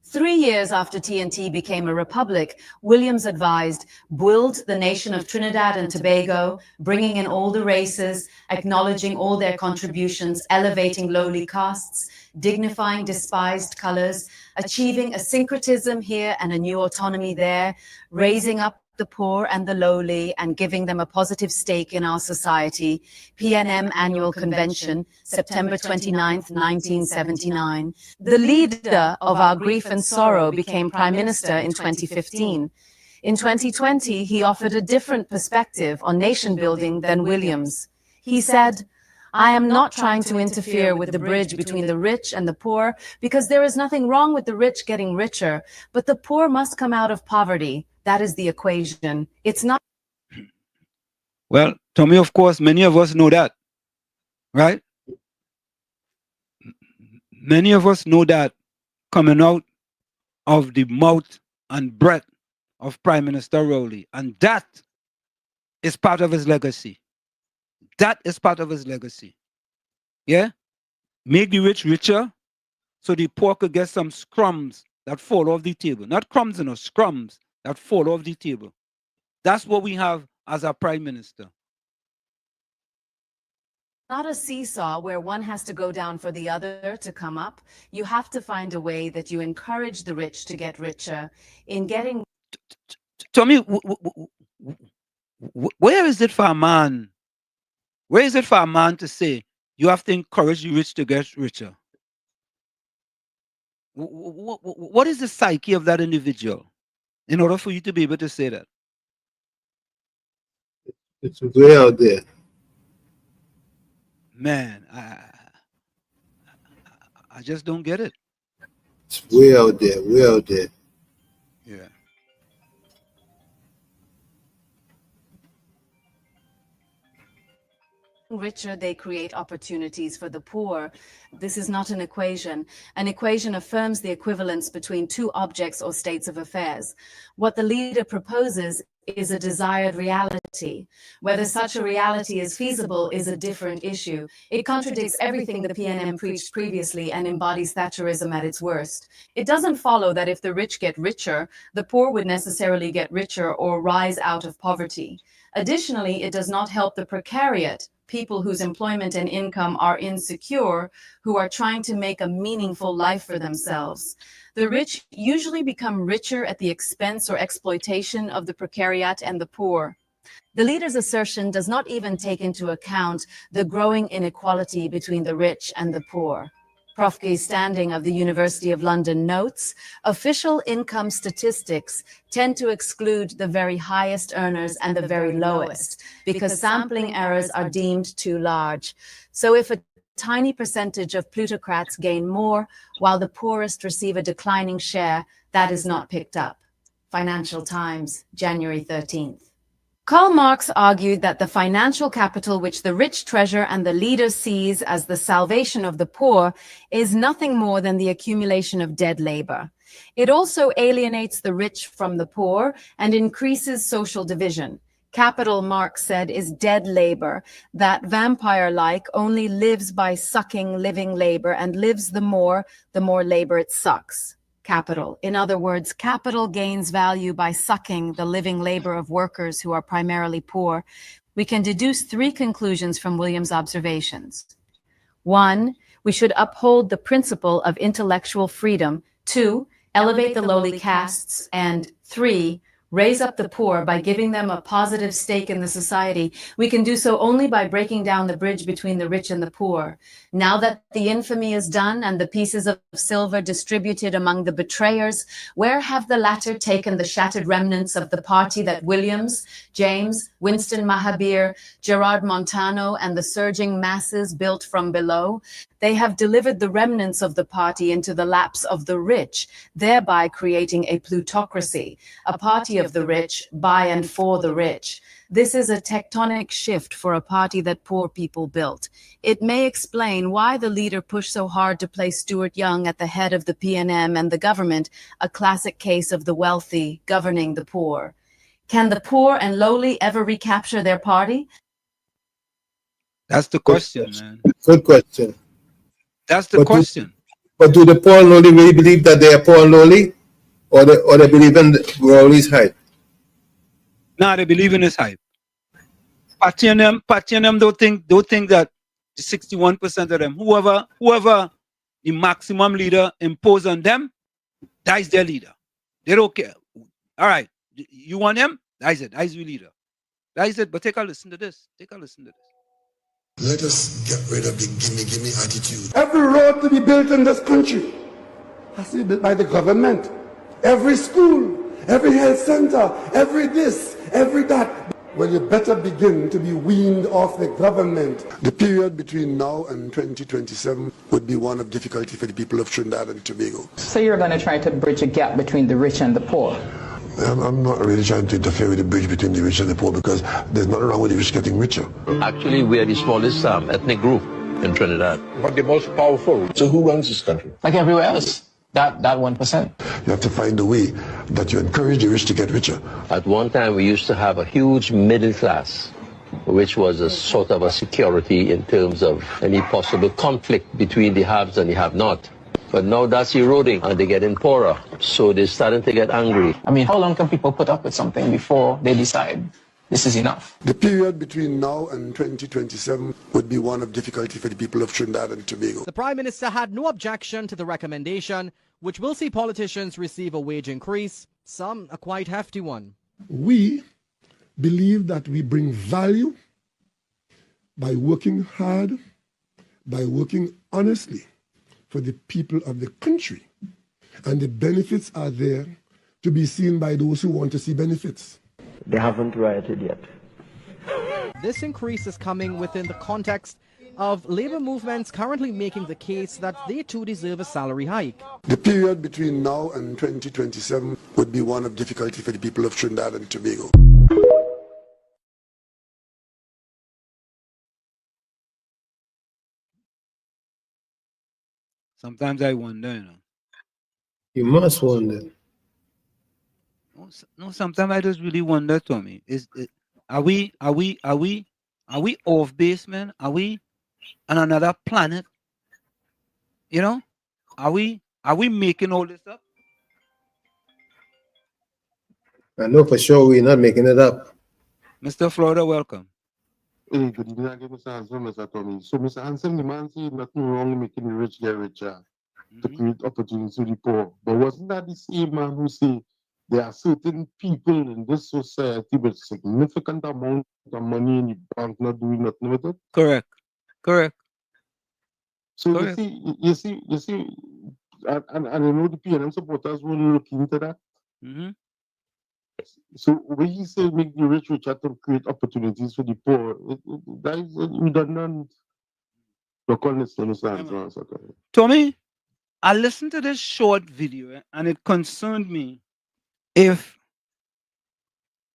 3 years after TNT became a republic, Williams advised, "Build the nation of Trinidad and Tobago, bringing in all the races, acknowledging all their contributions, elevating lowly castes, dignifying despised colors, achieving a syncretism here and a new autonomy there, raising up the poor and the lowly and giving them a positive stake in our society." PNM Annual Convention, September 29, 1979. The leader of our grief and sorrow became Prime Minister in 2015. In 2020, he offered a different perspective on nation building than Williams. He said, "I am not trying to interfere with the bridge between the rich and the poor, because there is nothing wrong with the rich getting richer, but the poor must come out of poverty. That is the equation. It's not..." Well, Tommy, of course, many of us know that, right? Many of us know that coming out of the mouth and breath of Prime Minister Rowley. And that is part of his legacy. That is part of his legacy. Yeah? Make the rich richer so the poor could get some crumbs that fall off the table. Not crumbs, scrums that fall off the table. That's what we have as our Prime Minister. Not a seesaw where one has to go down for the other to come up. You have to find a way that you encourage the rich to get richer. In getting... Tommy, where is it for a man? Where is it for a man to say you have to encourage the rich to get richer? What is the psyche of that individual in order for you to be able to say that? It's way out there. Man, I just don't get it. It's way out there, way out there. Yeah. Richer, they create opportunities for the poor. This is not an equation. An equation affirms the equivalence between two objects or states of affairs. What the leader proposes is a desired reality. Whether such a reality is feasible is a different issue. It contradicts everything the PNM preached previously and embodies Thatcherism at its worst. It doesn't follow that if the rich get richer, the poor would necessarily get richer or rise out of poverty. Additionally, it does not help the precariat, people whose employment and income are insecure, who are trying to make a meaningful life for themselves. The rich usually become richer at the expense or exploitation of the precariat and the poor. The leader's assertion does not even take into account the growing inequality between the rich and the poor. Prof. Guy Standing of the University of London notes, official income statistics tend to exclude the very highest earners and the very lowest because sampling errors are deemed too large. So if a tiny percentage of plutocrats gain more while the poorest receive a declining share, that is not picked up. Financial Times, January 13th. Karl Marx argued that the financial capital which the rich treasure and the leader sees as the salvation of the poor is nothing more than the accumulation of dead labor. It also alienates the rich from the poor and increases social division. Capital, Marx said, is dead labor that, vampire-like, only lives by sucking living labor and lives the more labor it sucks. Capital. In other words, capital gains value by sucking the living labor of workers who are primarily poor. We can deduce three conclusions from Williams' observations. 1, we should uphold the principle of intellectual freedom. 2, elevate the lowly castes. And 3, raise up the poor by giving them a positive stake in the society. We can do so only by breaking down the bridge between the rich and the poor. Now that the infamy is done and the pieces of silver distributed among the betrayers, where have the latter taken the shattered remnants of the party that Williams, James, Winston Mahabir, Gerard Montano, and the surging masses built from below? They have delivered the remnants of the party into the laps of the rich, thereby creating a plutocracy, a party of the rich, by and for the rich. This is a tectonic shift for a party that poor people built. It may explain why the leader pushed so hard to place Stuart Young at the head of the PNM and the government, a classic case of the wealthy governing the poor. Can the poor and lowly ever recapture their party? That's the question, man. Good question. That's the question. But do the poor and lowly really believe that they are poor and lowly? Or they believe in Rowley's hype? No, they believe in his hype. Patty and them don't think that the 61% of them, whoever the maximum leader impose on them, that is their leader. They don't care. All right, you want him? That is it. That is your leader. That is it. But take a listen to this. Let us get rid of the gimme attitude. Every road to be built in this country has to be built by the government. Every school, every health center, every this, every that. Well, you better begin to be weaned off the government. The period between now and 2027 would be one of difficulty for the people of Trinidad and Tobago. So you're going to try to bridge a gap between the rich and the poor? I'm not really trying to interfere with the bridge between the rich and the poor because there's nothing wrong with the rich getting richer. Actually, we are the smallest ethnic group in Trinidad. But the most powerful. So who runs this country? Like everywhere else. That 1%. You have to find a way that you encourage the rich to get richer. At one time, we used to have a huge middle class, which was a sort of a security in terms of any possible conflict between the haves and the have-not. But now that's eroding and they're getting poorer. So they're starting to get angry. I mean, how long can people put up with something before they decide this is enough? The period between now and 2027 would be one of difficulty for the people of Trinidad and Tobago. The Prime Minister had no objection to the recommendation, which will see politicians receive a wage increase, some a quite hefty one. We believe that we bring value by working hard, by working honestly for the people of the country. And the benefits are there to be seen by those who want to see benefits. They haven't rioted yet. This increase is coming within the context of labor movements currently making the case that they too deserve a salary hike. The period between now and 2027 would be one of difficulty for the people of Trinidad and Tobago. Sometimes I wonder, you know. You must wonder. No, sometimes I just really wonder, Tommy. Are we off base, man? Are we on another planet? You know? Are we making all this up? I know for sure we're not making it up. Mr. Florida, welcome. Hey, good evening again, Mr. Hanson, Mr. Tommy. So, Mr. Hanson, the man said nothing wrong in making the rich get richer to create opportunities for the poor. But wasn't that the same man who said there are certain people in this society with significant amount of money in the bank not doing nothing with it? Correct. So Correct. you see, and I know the PNM supporters will look into that. Mm-hmm. So when he said make the rich richer to create opportunities for the poor, that is redundant. Tommy, I listened to this short video and it concerned me if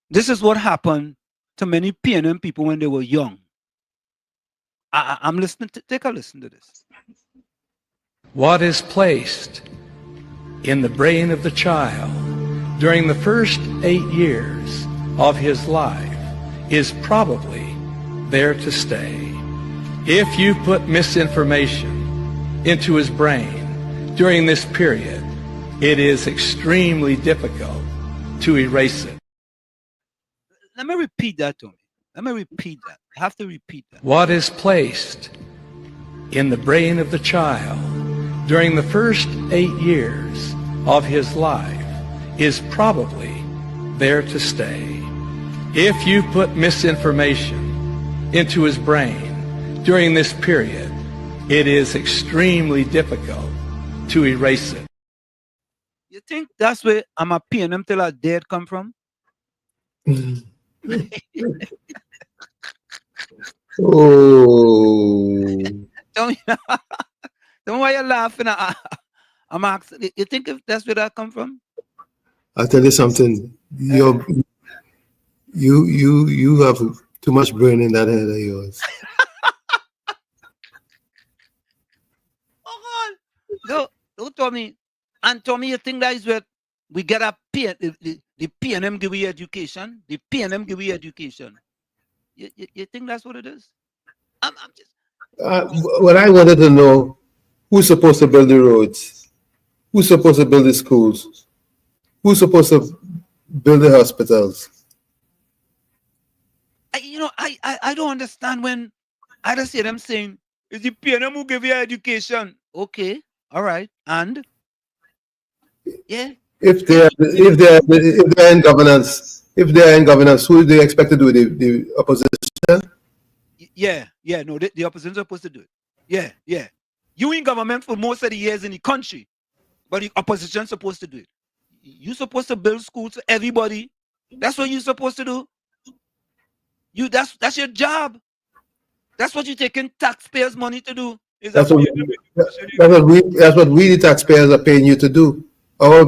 this is what happened to many PNM people when they were young. I'm listening to, take a listen to this. What is placed in the brain of the child during the first 8 years of his life is probably there to stay. If you put misinformation into his brain during this period, it is extremely difficult to erase it. Let me repeat that, Tommy. Let me repeat that. I have to repeat that. What is placed in the brain of the child during the first 8 years of his life is probably there to stay. If you put misinformation into his brain during this period, it is extremely difficult to erase it. You think that's where I'm a PNM till I dead come from? Oh. Don't why you're laughing. I'm asking. You think if that's where that come from? I'll tell you something. You have too much brain in that head of yours. Oh God! Don't tell me. And Tommy, you think that is where we get a the PNM give you education? The PNM give you education. You think that's what it is? I'm just. What I wanted to know, who's supposed to build the roads? Who's supposed to build the schools? Who's supposed to build the hospitals? I don't understand when I just hear them saying, "It's the PNM who give you education." Okay, all right, and yeah. If they're in governance, who do they expect to do it? The opposition? Yeah. No, the opposition is supposed to do it. Yeah. You in government for most of the years in the country, but the opposition is supposed to do it. You're supposed to build schools for everybody. That's what you're supposed to do. That's your job. That's what you're taking taxpayers' money to do. That's what we the taxpayers are paying you to do. Our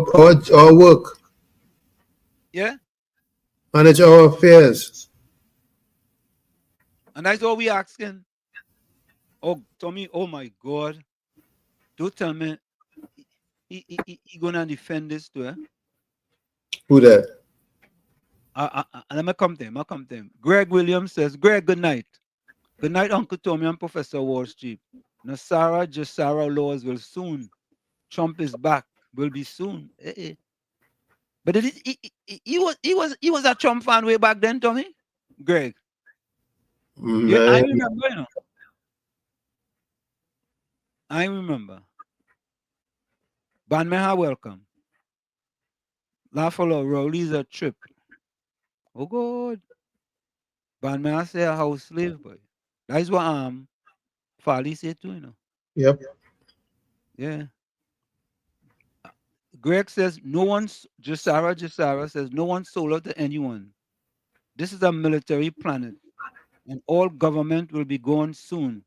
work. Yeah. Manage our affairs. And that's all we asking. Oh, Tommy, oh my God. Don't tell me he gonna defend this too, eh? Who that? Let me come to him. Greg Williams says, Greg, good night. Good night, Uncle Tommy and Professor Wall Street. Nasara Jasara laws will soon. Trump is back. Will be soon. But he was a Trump fan way back then, Tommy. Greg. Yeah, I remember, you know. I remember. Banmeha, welcome. Lafalo, Rowley's a trip. Oh God. Banmeha say a house slave, boy. That's what Farley said too, you know. Yep. Yeah. Greg says no one's Jasara says no one sold out to anyone. This is a military planet, and all government will be gone soon.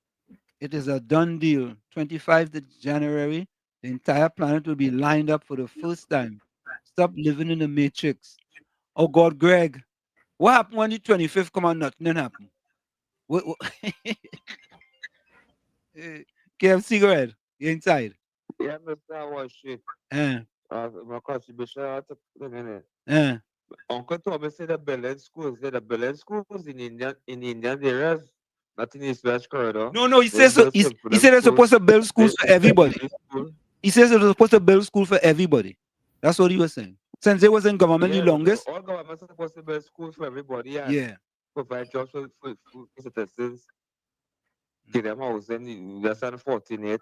It is a done deal. 25th of January, the entire planet will be lined up for the first time. Stop living in the matrix. Oh God, Greg, what happened when the 25th come out? Nothing happened. What? KFC, go ahead. You're inside. Yeah, Mr. Washington. My contribution to the Uncle Thomas said the Berlin schools. The Berlin schools in Indian areas, not in East West Corridor. No, he says so, he said they're supposed to build schools for everybody. He says they're supposed to build school for everybody. That's what he was saying. Since they was in government the longest. All governments are supposed to build schools for everybody. Yeah. Provide jobs for citizens. Give them housing. That's on 14th.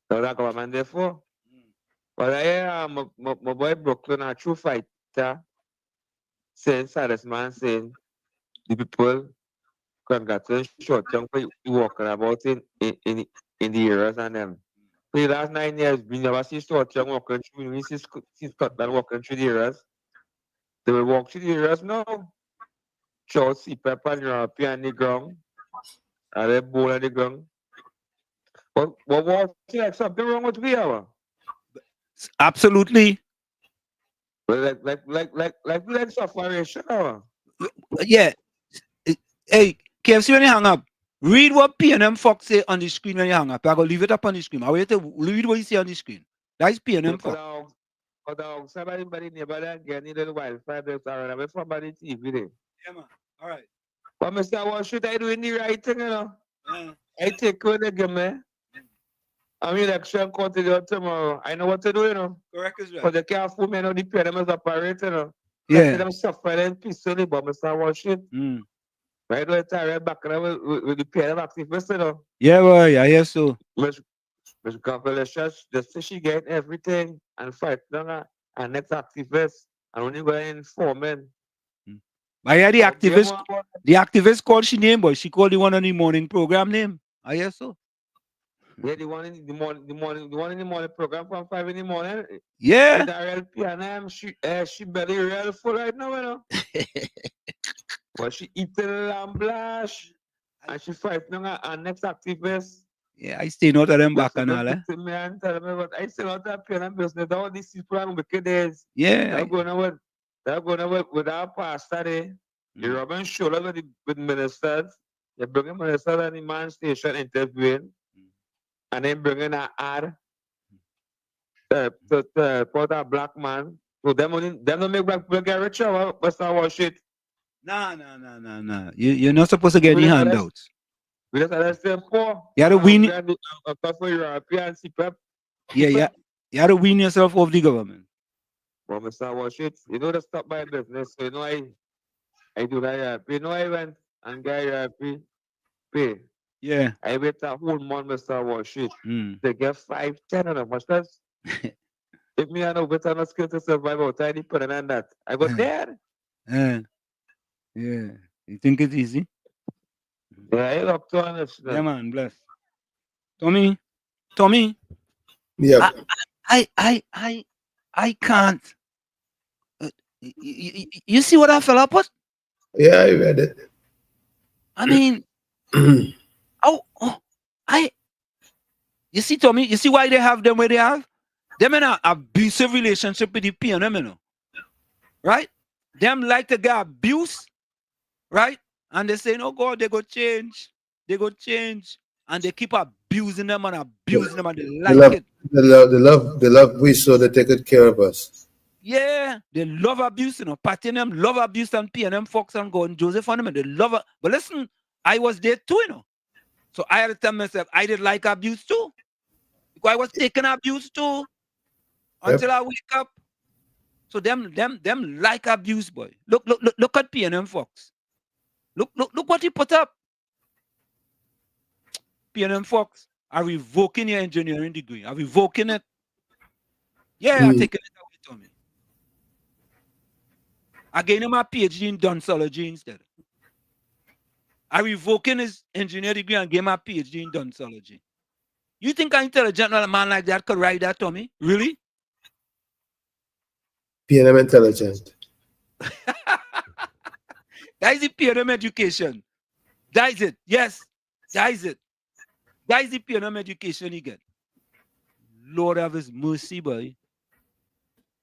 That's what government there for. But I my boy Brooklyn, a true fighter, saying saddest man saying the people congratulations short term for walking about in the areas and them. For the last 9 years, we never see short term walking through. We see Scotland walking through the areas. They will walk through the areas now. Chow sea pepper and European on the ground. And they bowl on the ground. But like something wrong with we are? Absolutely. But like sufferation. Yeah. Hey, KFC, when you hang up, read what PNM Fox say on the screen when you hang up. I go leave it up on the screen. I want you to read what you see on the screen. That's PNM Fox. But somebody nearby getting little wildfire around away from the TV there. Yeah, man. All right. But Mr. What should I do in the right thing, you know? I take what they give me. I'm election continue tomorrow. I know what to do, you know. Correct as well. But they can't fool me, you know, the PNM is operating, you know. Yeah. Let them suffering peacefully, but Mr. Washington. Right now, it's back with the PNM activists, you know. Yeah, boy, I hear so. Miss Congratulations, just say she get everything and fight longer and next activist and only going forming. I hear the activist called she name, boy. She called the one on the morning program name. I hear so. Yeah, the one in the morning program from 5 in the morning. Yeah. With the real PNM, she very real full right now, you know. But she eating lamb blush and she fighting her next activist. Yeah, I stay out of them back and all, eh? I still out of PNM business. All these people are wicked days. Yeah. They're going on with our pastor there. You're rubbing shoulders with ministers. You're bringing ministers and the man station interviewing. And then bringing an ad to put a black man. So them don't make black people get richer, but I shit. Nah. You're not supposed to get any handouts. We just understand poor. You had to win. Yeah. You had to win yourself off the government. Well, Mr. Washit, you know the stop by business. So you know I do that. You know I went and got pay. Yeah. I wait a whole month, Mr. Washit. They get 5, 10 of them. What's that? If me and a veteran skill to survive out, I need put on that. I got there. Yeah. You think it's easy? Yeah, I love to understand. Yeah, man, bless. Tommy. Yeah. I can't. You see what I fell up with? Yeah, I read it. I mean, you see, Tommy, you see why they have them where they have? Them in an abusive relationship with the PNM, you know. right? Them like to get abuse, right? And they say, no, God, they go change. They go change. And they keep abusing them and abusing them and they like it. They love we so they take good care of us. Yeah, they love abuse, you know. Patty and them love abuse and P and them Fox and Gordon Joseph and them, they love it. But listen, I was there too, you know. So I had to tell myself I did like abuse too. Because I was taking abuse too until I wake up. So them like abuse, boy. Look at P and them Fox. Look what he put up. P and them Fox are revoking your engineering degree. Are revoking it. Yeah, I'm taking it away from me. I gave him a PhD in doxology instead. I revoking his engineering degree and gave him a PhD in doxology. You think an intelligent man like that could write that to me? Really? PNM intelligent. That is the PNM education. That is it. Yes. That is it. That is the PNM education he get. Lord have his mercy, boy.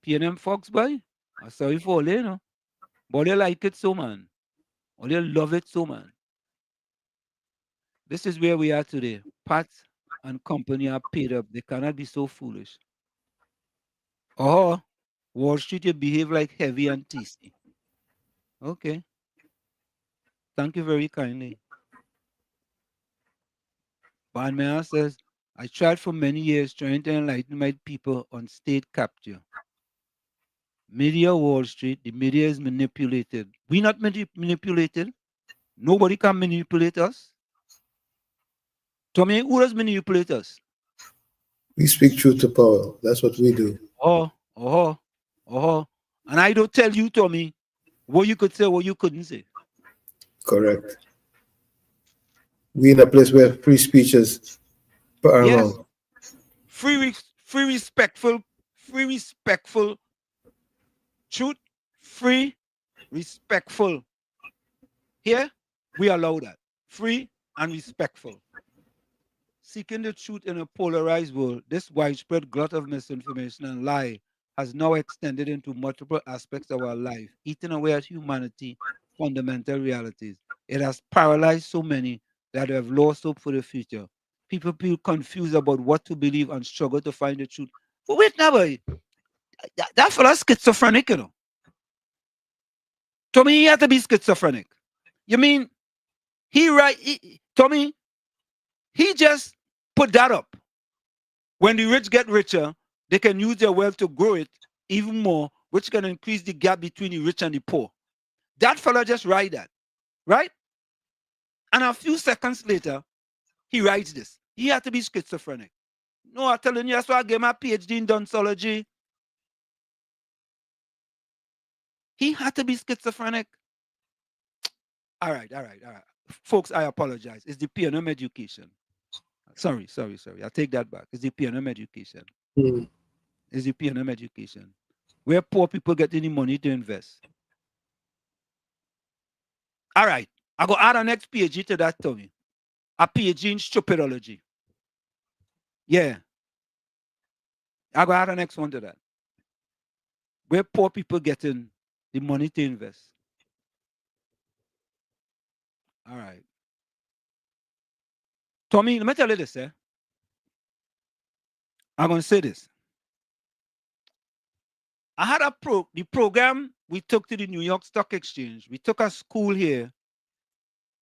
PNM Fox, boy. I'm sorry for all, you know. But they like it so, man. Or they love it so, man. This is where we are today. Pat and company are paid up. They cannot be so foolish. Oh, Wall Street, you behave like heavy and tasty. Okay. Thank you very kindly. Bandman says, I tried for many years trying to enlighten my people on state capture. Media Wall Street, the media is manipulated. We not manipulated. Nobody can manipulate us. Tommy, who does manipulate us? We speak truth to power. That's what we do. And I don't tell you, Tommy, what you could say, what you couldn't say. Correct. We in a place where free speech is paramount. Yes. Free respectful truth, free, respectful. Here, we allow that. Free and respectful. Seeking the truth in a polarized world, this widespread glut of misinformation and lie has now extended into multiple aspects of our life, eating away at humanity, fundamental realities. It has paralyzed so many that have lost hope for the future. People feel confused about what to believe and struggle to find the truth. But wait now, boy. That fella's schizophrenic, you know. Tommy, he had to be schizophrenic. You mean Tommy, he just put that up. When the rich get richer, they can use their wealth to grow it even more, which can increase the gap between the rich and the poor. That fella just write that, right? And a few seconds later, he writes this. He had to be schizophrenic. No, I'm telling you, that's why I gave my PhD in doxology. He had to be schizophrenic. All right. Folks, I apologize. It's the PNM education. Sorry. I take that back. It's the PNM education. It's the PNM education. Where poor people get any money to invest. All right. I go add a next PhD to that, Tommy. A PhD in stupidology. Yeah. I go add a next one to that. Where poor people getting the money to invest. All right. Tommy, let me tell you this, eh? I'm going to say this. I had the program we took to the New York Stock Exchange. We took a school here.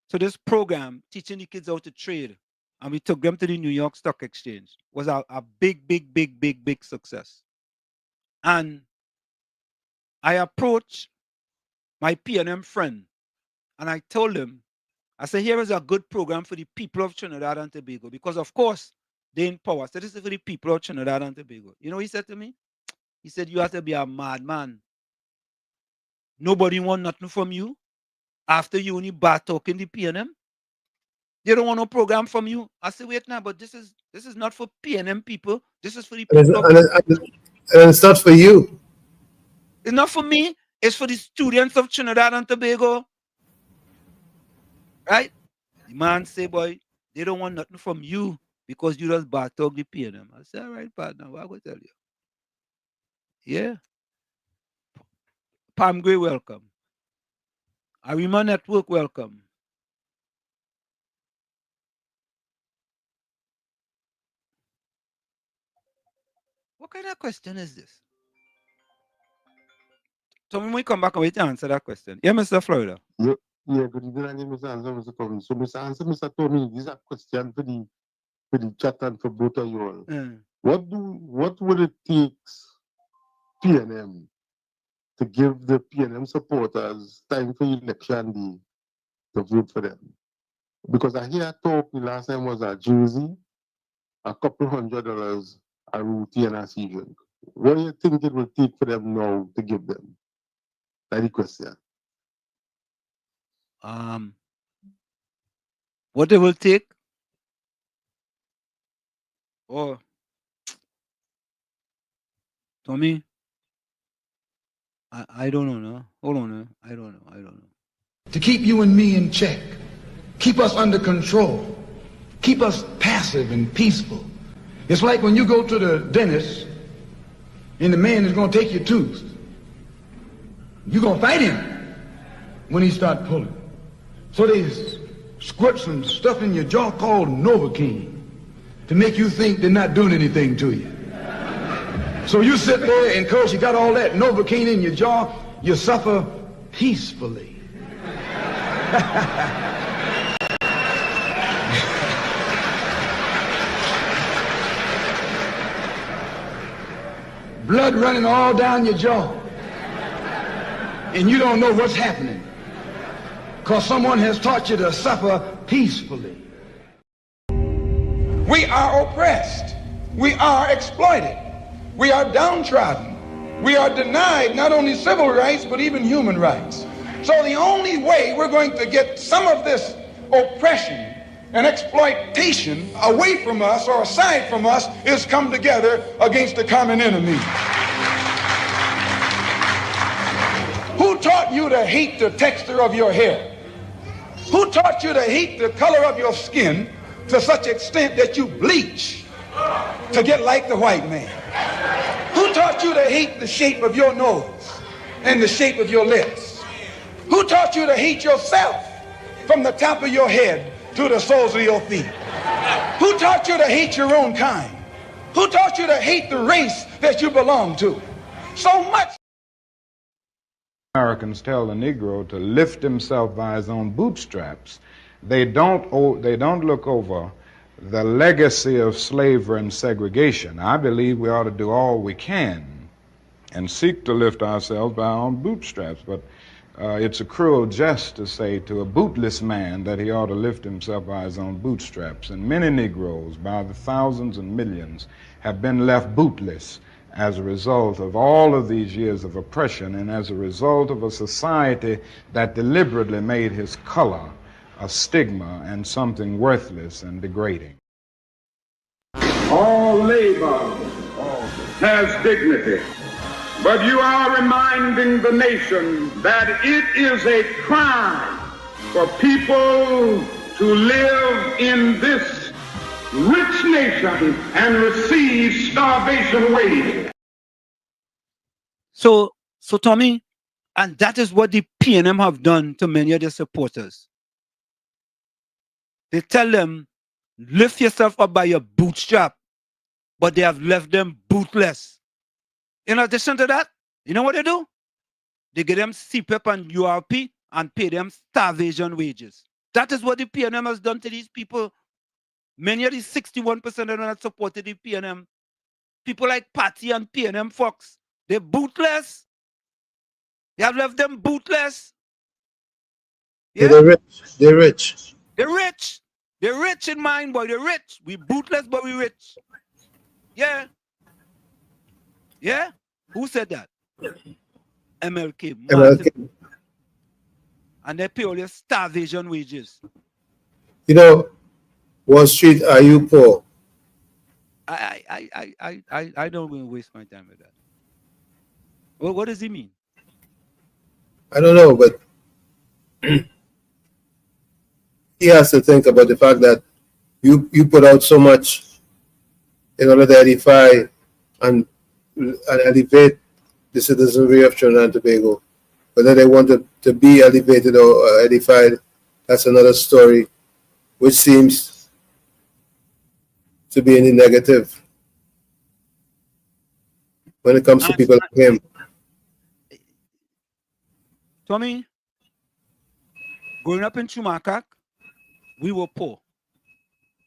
So this program, teaching the kids how to trade, and we took them to the New York Stock Exchange, was a big success. And I approached my PNM friend, and I told him, I said, here is a good program for the people of Trinidad and Tobago, because of course, they're in power. So this is for the people of Trinidad and Tobago. You know what he said to me? He said, you have to be a madman. Nobody want nothing from you after you only bad talking the PNM. They don't want no program from you. I said, wait now, but this is not for PNM people. This is for the people. And it's not for you. It's not for me. It's for the students of Trinidad and Tobago. Right? The man say, boy, they don't want nothing from you because you just bad talk the PNM. I said, all right, partner, what I go tell you? Yeah. Pam Gray, welcome. Arima Network, welcome. What kind of question is this? So when we come back, I will answer that question. Yeah, Mr. Florida. Yeah, good evening, Mr. Answer, Mr. Tommy. So, Mr. Answer, Mr. Tommy, this is a question for the chat and for both of you all. What would it take PNM to give the PNM supporters time for election day to vote for them? Because I hear talk the last time was a jersey, a couple $100 a roti and a season. What do you think it will take for them now to give them? That's the question. What it will take? Oh, Tommy, I don't know. No? Hold on. No? I don't know. To keep you and me in check, keep us under control, keep us passive and peaceful. It's like when you go to the dentist and the man is going to take your tooth. You're going to fight him when he starts pulling. So they squirt some stuff in your jaw called Novocaine to make you think they're not doing anything to you. So you sit there and because you got all that Novocaine in your jaw, you suffer peacefully. Blood running all down your jaw. And you don't know what's happening. Because someone has taught you to suffer peacefully. We are oppressed. We are exploited. We are downtrodden. We are denied not only civil rights, but even human rights. So the only way we're going to get some of this oppression and exploitation away from us or aside from us is come together against the common enemy. Who taught you to hate the texture of your hair? Who taught you to hate the color of your skin to such extent that you bleach to get like the white man? Who taught you to hate the shape of your nose and the shape of your lips? Who taught you to hate yourself from the top of your head to the soles of your feet? Who taught you to hate your own kind? Who taught you to hate the race that you belong to? So much. Americans tell the Negro to lift himself by his own bootstraps. They don't look over the legacy of slavery and segregation. I believe we ought to do all we can and seek to lift ourselves by our own bootstraps. But it's a cruel jest to say to a bootless man that he ought to lift himself by his own bootstraps. And many Negroes, by the thousands and millions, have been left bootless as a result of all of these years of oppression and as a result of a society that deliberately made his color a stigma and something worthless and degrading. All labor has dignity, but you are reminding the nation that it is a crime for people to live in this rich nation and receive starvation wages. So Tommy, and that is what the PNM have done to many of their supporters. They tell them, lift yourself up by your bootstrap, but they have left them bootless. In addition to that, you know what they do? They give them CPEP and URP and pay them starvation wages. That is what the PNM has done to these people. Many of these 61% of them that supported the PNM, people like Patty and PNM Fox, they're bootless. They have left them bootless. Yeah? They're rich. They're rich. They're rich. They're rich in mind, boy. They're rich. We bootless, but we rich. Yeah. Yeah? Who said that? MLK. MLK. And they pay all your starvation wages. You know, Wall Street, are you poor? I don't want to waste my time with that. Well, what does he mean? I don't know, but he has to think about the fact that you put out so much in order to edify and elevate the citizenry of Trinidad and Tobago. Whether they want to be elevated or edified, that's another story, which seems to be in the negative when it comes to people like him. Tommy, growing up in Chumakak, we were poor.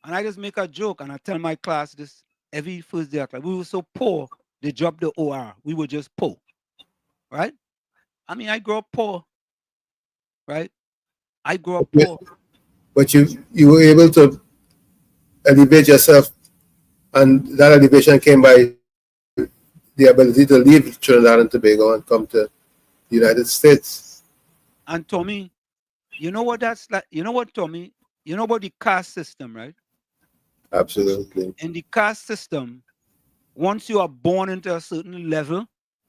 And I just make a joke and I tell my class this every first day of class. We were so poor, they dropped the OR. We were just poor. Right? I mean, I grew up poor. Right? I grew up poor. But you were able to elevate yourself, and that elevation came by the ability to leave Trinidad and Tobago and come to the United States. And Tommy, you know what that's like? You know what, Tommy? You know about the caste system, right? Absolutely. In the caste system, once you are born into a certain level,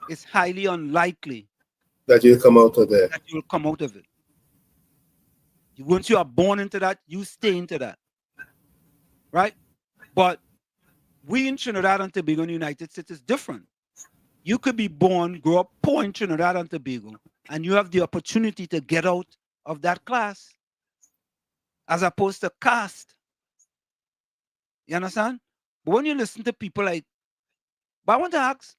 it's highly unlikely that you'll come out of there. That you'll come out of it. Once you are born into that, you stay into that. Right? But we in Trinidad and Tobago in the United States is different. You could be born, grow up poor in Trinidad and Tobago, and you have the opportunity to get out of that class as opposed to caste. You understand? But when you listen to people like, but I want to ask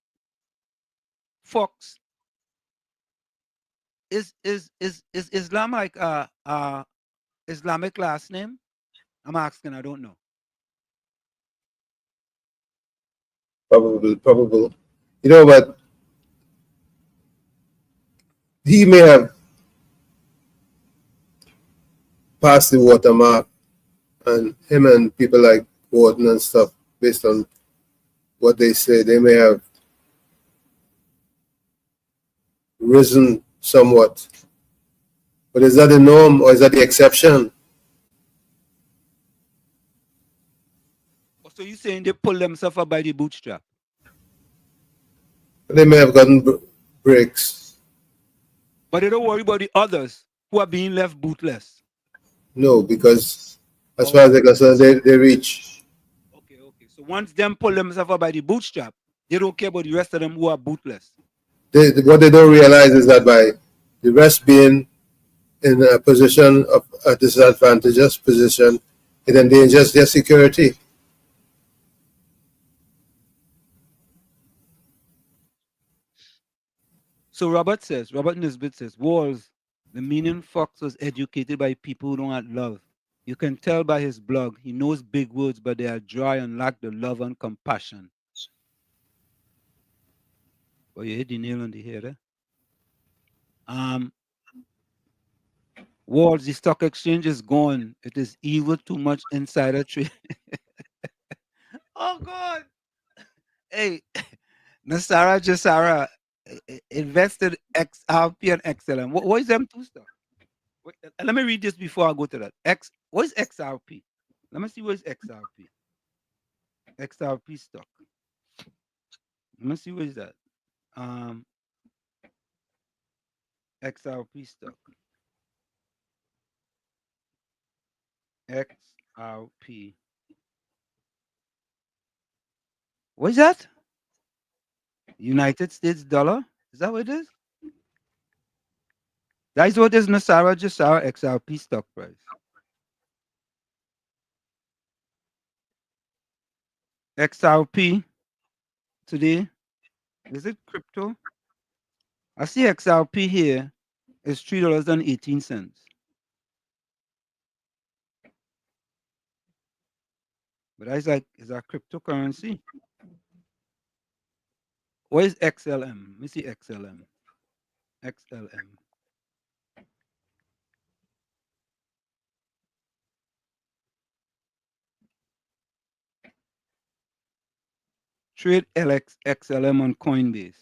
Fox, is Islam like Islamic last name? I'm asking, I don't know. Probable. You know, but he may have passed the watermark, and him and people like Gordon and stuff, based on what they say, they may have risen somewhat. But is that the norm or is that the exception? So you're saying they pull themselves up by the bootstrap? They may have gotten breaks. But they don't worry about the others who are being left bootless. No, because as far as they're concerned, they reach. Okay. So once them pull themselves up by the bootstrap, they don't care about the rest of them who are bootless. What they don't realize is that by the rest being in a position of a disadvantageous position, it endangers their security. So Robert Nisbet says, Walls, the meaning Fox was educated by people who don't have love. You can tell by his blog. He knows big words, but they are dry and lack the love and compassion. Well, you hit the nail on the head, eh? Walls, the stock exchange is gone. It is evil, too much insider trade. Oh, God. Hey, Nasara Jasara invested XRP and XLM. What is them two stuff? Wait, let me read this before I go to that. What is XRP? Let me see what is XRP. XRP stock. Let me see what is that. XRP stock. XRP. What is that? United States dollar? Is that what it is? That is what is Nasara Jasara XRP stock price. XRP today. Is it crypto? I see XRP here is $3.18. But that's like, is that cryptocurrency? What is XLM? Let me see XLM. XLM. Trade XLM on Coinbase.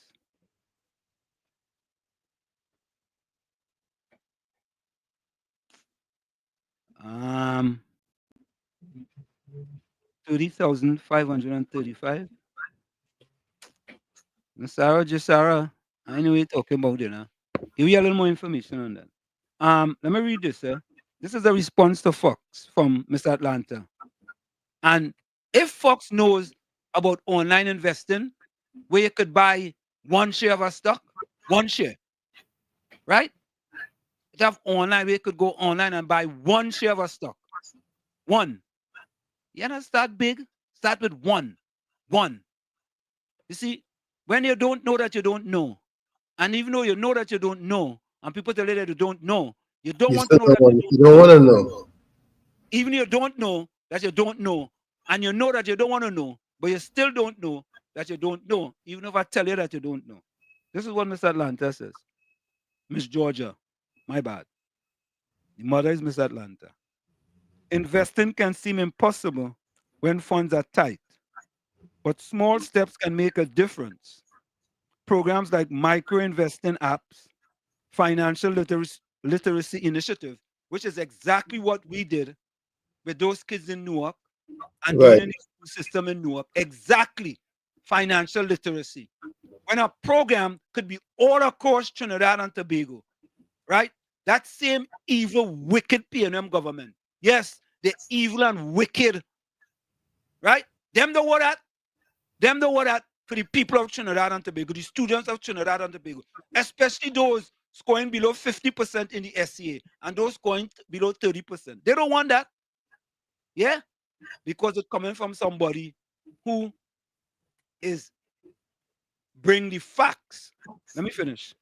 Um, 30,535. Sarah, just Sarah. I know you're talking about it now. Give you a little more information on that. Let me read this, sir. This is a response to Fox from Mr. Atlanta. And if Fox knows about online investing, where you could buy one share of a stock, one share. right? It have online where you could go online and buy one share of a stock. One. You know, start big. Start with one. One. You see, when you don't know that you don't know, and even though you know that you don't know, and people tell you that you don't know, you don't You want to still know that you don't want to know. even you don't know that you don't know, and you know that you don't want to know, but you still don't know that you don't know, even if I tell you that you don't know. This is what Miss Atlanta says. Miss Georgia, my bad. The mother is Miss Atlanta. Investing can seem impossible when funds are tight, but small steps can make a difference. Programs like micro-investing apps, financial literacy initiative, which is exactly what we did with those kids in Newark and doing Right. in the school system in Newark. Exactly. Financial literacy. When a program could be all across Trinidad and Tobago, right? That same evil, wicked PNM government. Yes, the evil and wicked, right? Them the what that? Them the what that for the people of Trinidad and Tobago, the students of Trinidad and Tobago, especially those scoring below 50% in the SCA and those scoring below 30%. They don't want that. Yeah? Because it's coming from somebody who is bring the facts. Let me finish.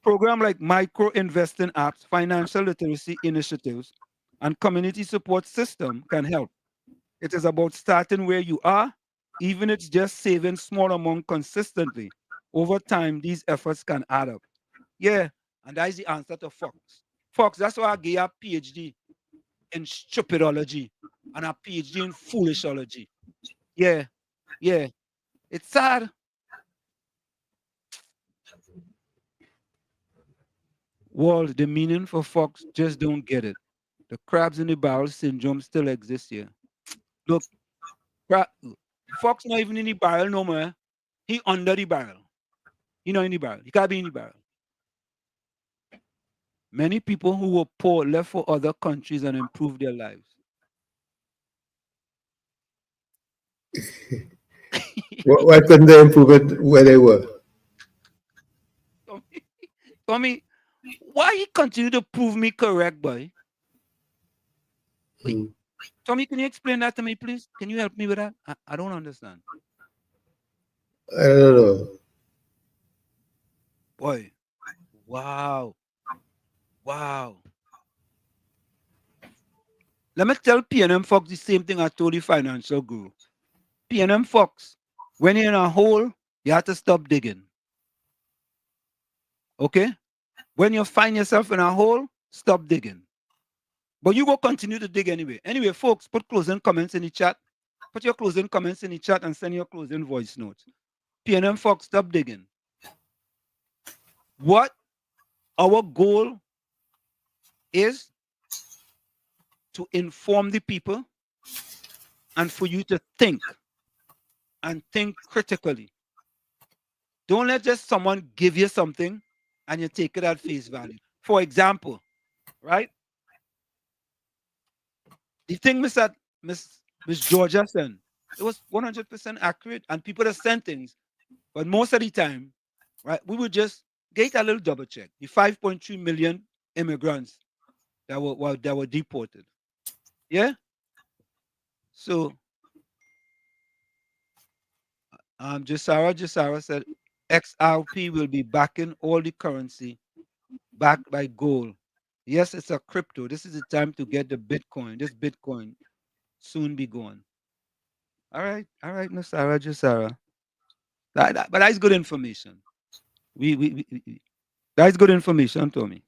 Program like micro investing apps, financial literacy initiatives, and community support system can help. It is about starting where you are, even if it's just saving small amount consistently. Over time, these efforts can add up. Yeah, and that is the answer to Fox. Fox, that's why I gave a PhD in stupidology and a PhD in foolishology. Yeah, yeah. It's sad. Well, the meaning for Fox just don't get it. The crabs in the barrel syndrome still exists here. Look, Fox not even in the barrel no more. He under the barrel. He not in the barrel. He can't be in the barrel. Many people who were poor left for other countries and improved their lives. Why couldn't they improve it where they were? Tommy, why he continue to prove me correct, boy? Wait, Tommy, can you explain that to me, please? Can you help me with that? I don't understand. I don't know. Boy, wow. Wow. Let me tell PNM Fox the same thing I told the financial guru. PNM Fox, when you're in a hole, you have to stop digging. Okay? When you find yourself in a hole, stop digging. But you go continue to dig anyway. Anyway, folks, put closing comments in the chat. Put your closing comments in the chat and send your closing voice notes. PNM Fox, stop digging. What our goal is to inform the people and for you to think and think critically. Don't let just someone give you something and you take it at face value. For example, right? The thing Miss Georgia said, it was 100% accurate, and people are sent things, but most of the time, right, we would just get a little double check. The 5.3 million immigrants that were deported. Yeah. So, Jasara said XRP will be backing all the currency backed by gold. Yes, it's a crypto. This is the time to get the Bitcoin. This Bitcoin soon be gone. All right, Miss Sarah, Jasara. But that's good information. That's good information, Tommy.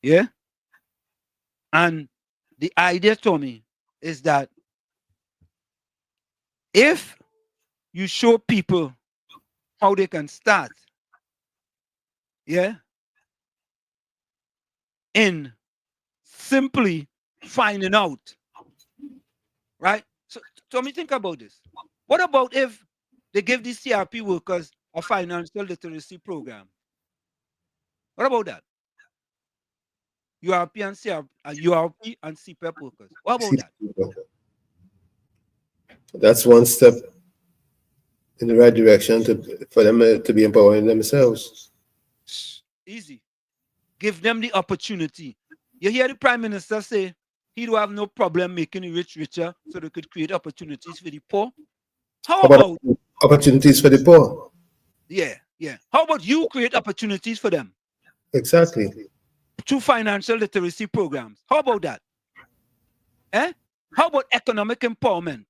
Yeah? And the idea, Tommy, is that if you show people how they can start, yeah, in simply finding out, right? So, Tommy, think about this. What about if they give these CRP workers a financial literacy program? What about that? URP and URP and CPEP workers. What about that? That's one step in the right direction for them to be empowering themselves. Easy. Give them the opportunity. You hear the Prime Minister say he don't have no problem making the rich richer so they could create opportunities for the poor. How about opportunities for the poor? Yeah. How about you create opportunities for them? Exactly. Through financial literacy programs. How about that? How about economic empowerment?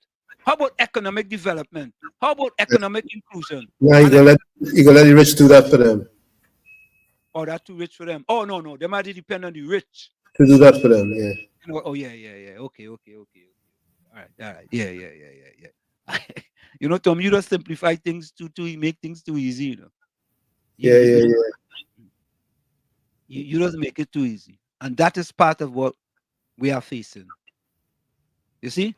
How about economic development? How about economic inclusion? Yeah, you gonna let the rich do that for them. Oh, that's too rich for them. Oh, no. They might depend on the rich. To do that for them, yeah. Oh, yeah. Okay. All right. Yeah. Tom, you just simplify things too make things too easy, you know. Yeah. You just make it too easy. And that is part of what we are facing. You see?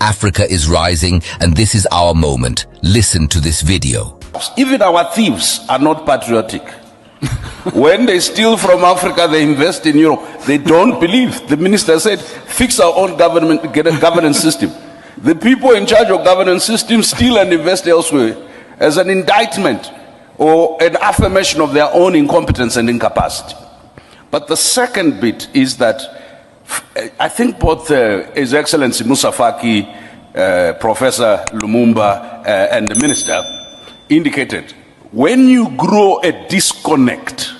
Africa is rising, and this is our moment. Listen to this video. Even our thieves are not patriotic. When they steal from Africa, they invest in Europe. They don't believe. The minister said, fix our own government, get a governance system. The people in charge of governance systems steal and invest elsewhere as an indictment or an affirmation of their own incompetence and incapacity. But the second bit is that I think both His Excellency Musa Faki, Professor Lumumba, and the minister indicated, when you grow a disconnect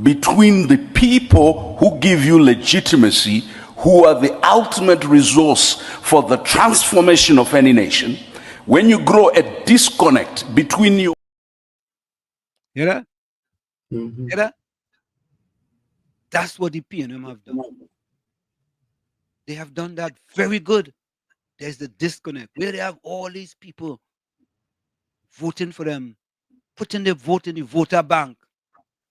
between the people who give you legitimacy, who are the ultimate resource for the transformation of any nation, when you grow a disconnect between you. Hear that? Hear that? That's what the PNM have done. They have done that very good. There's the disconnect where they have all these people voting for them, putting their vote in the voter bank.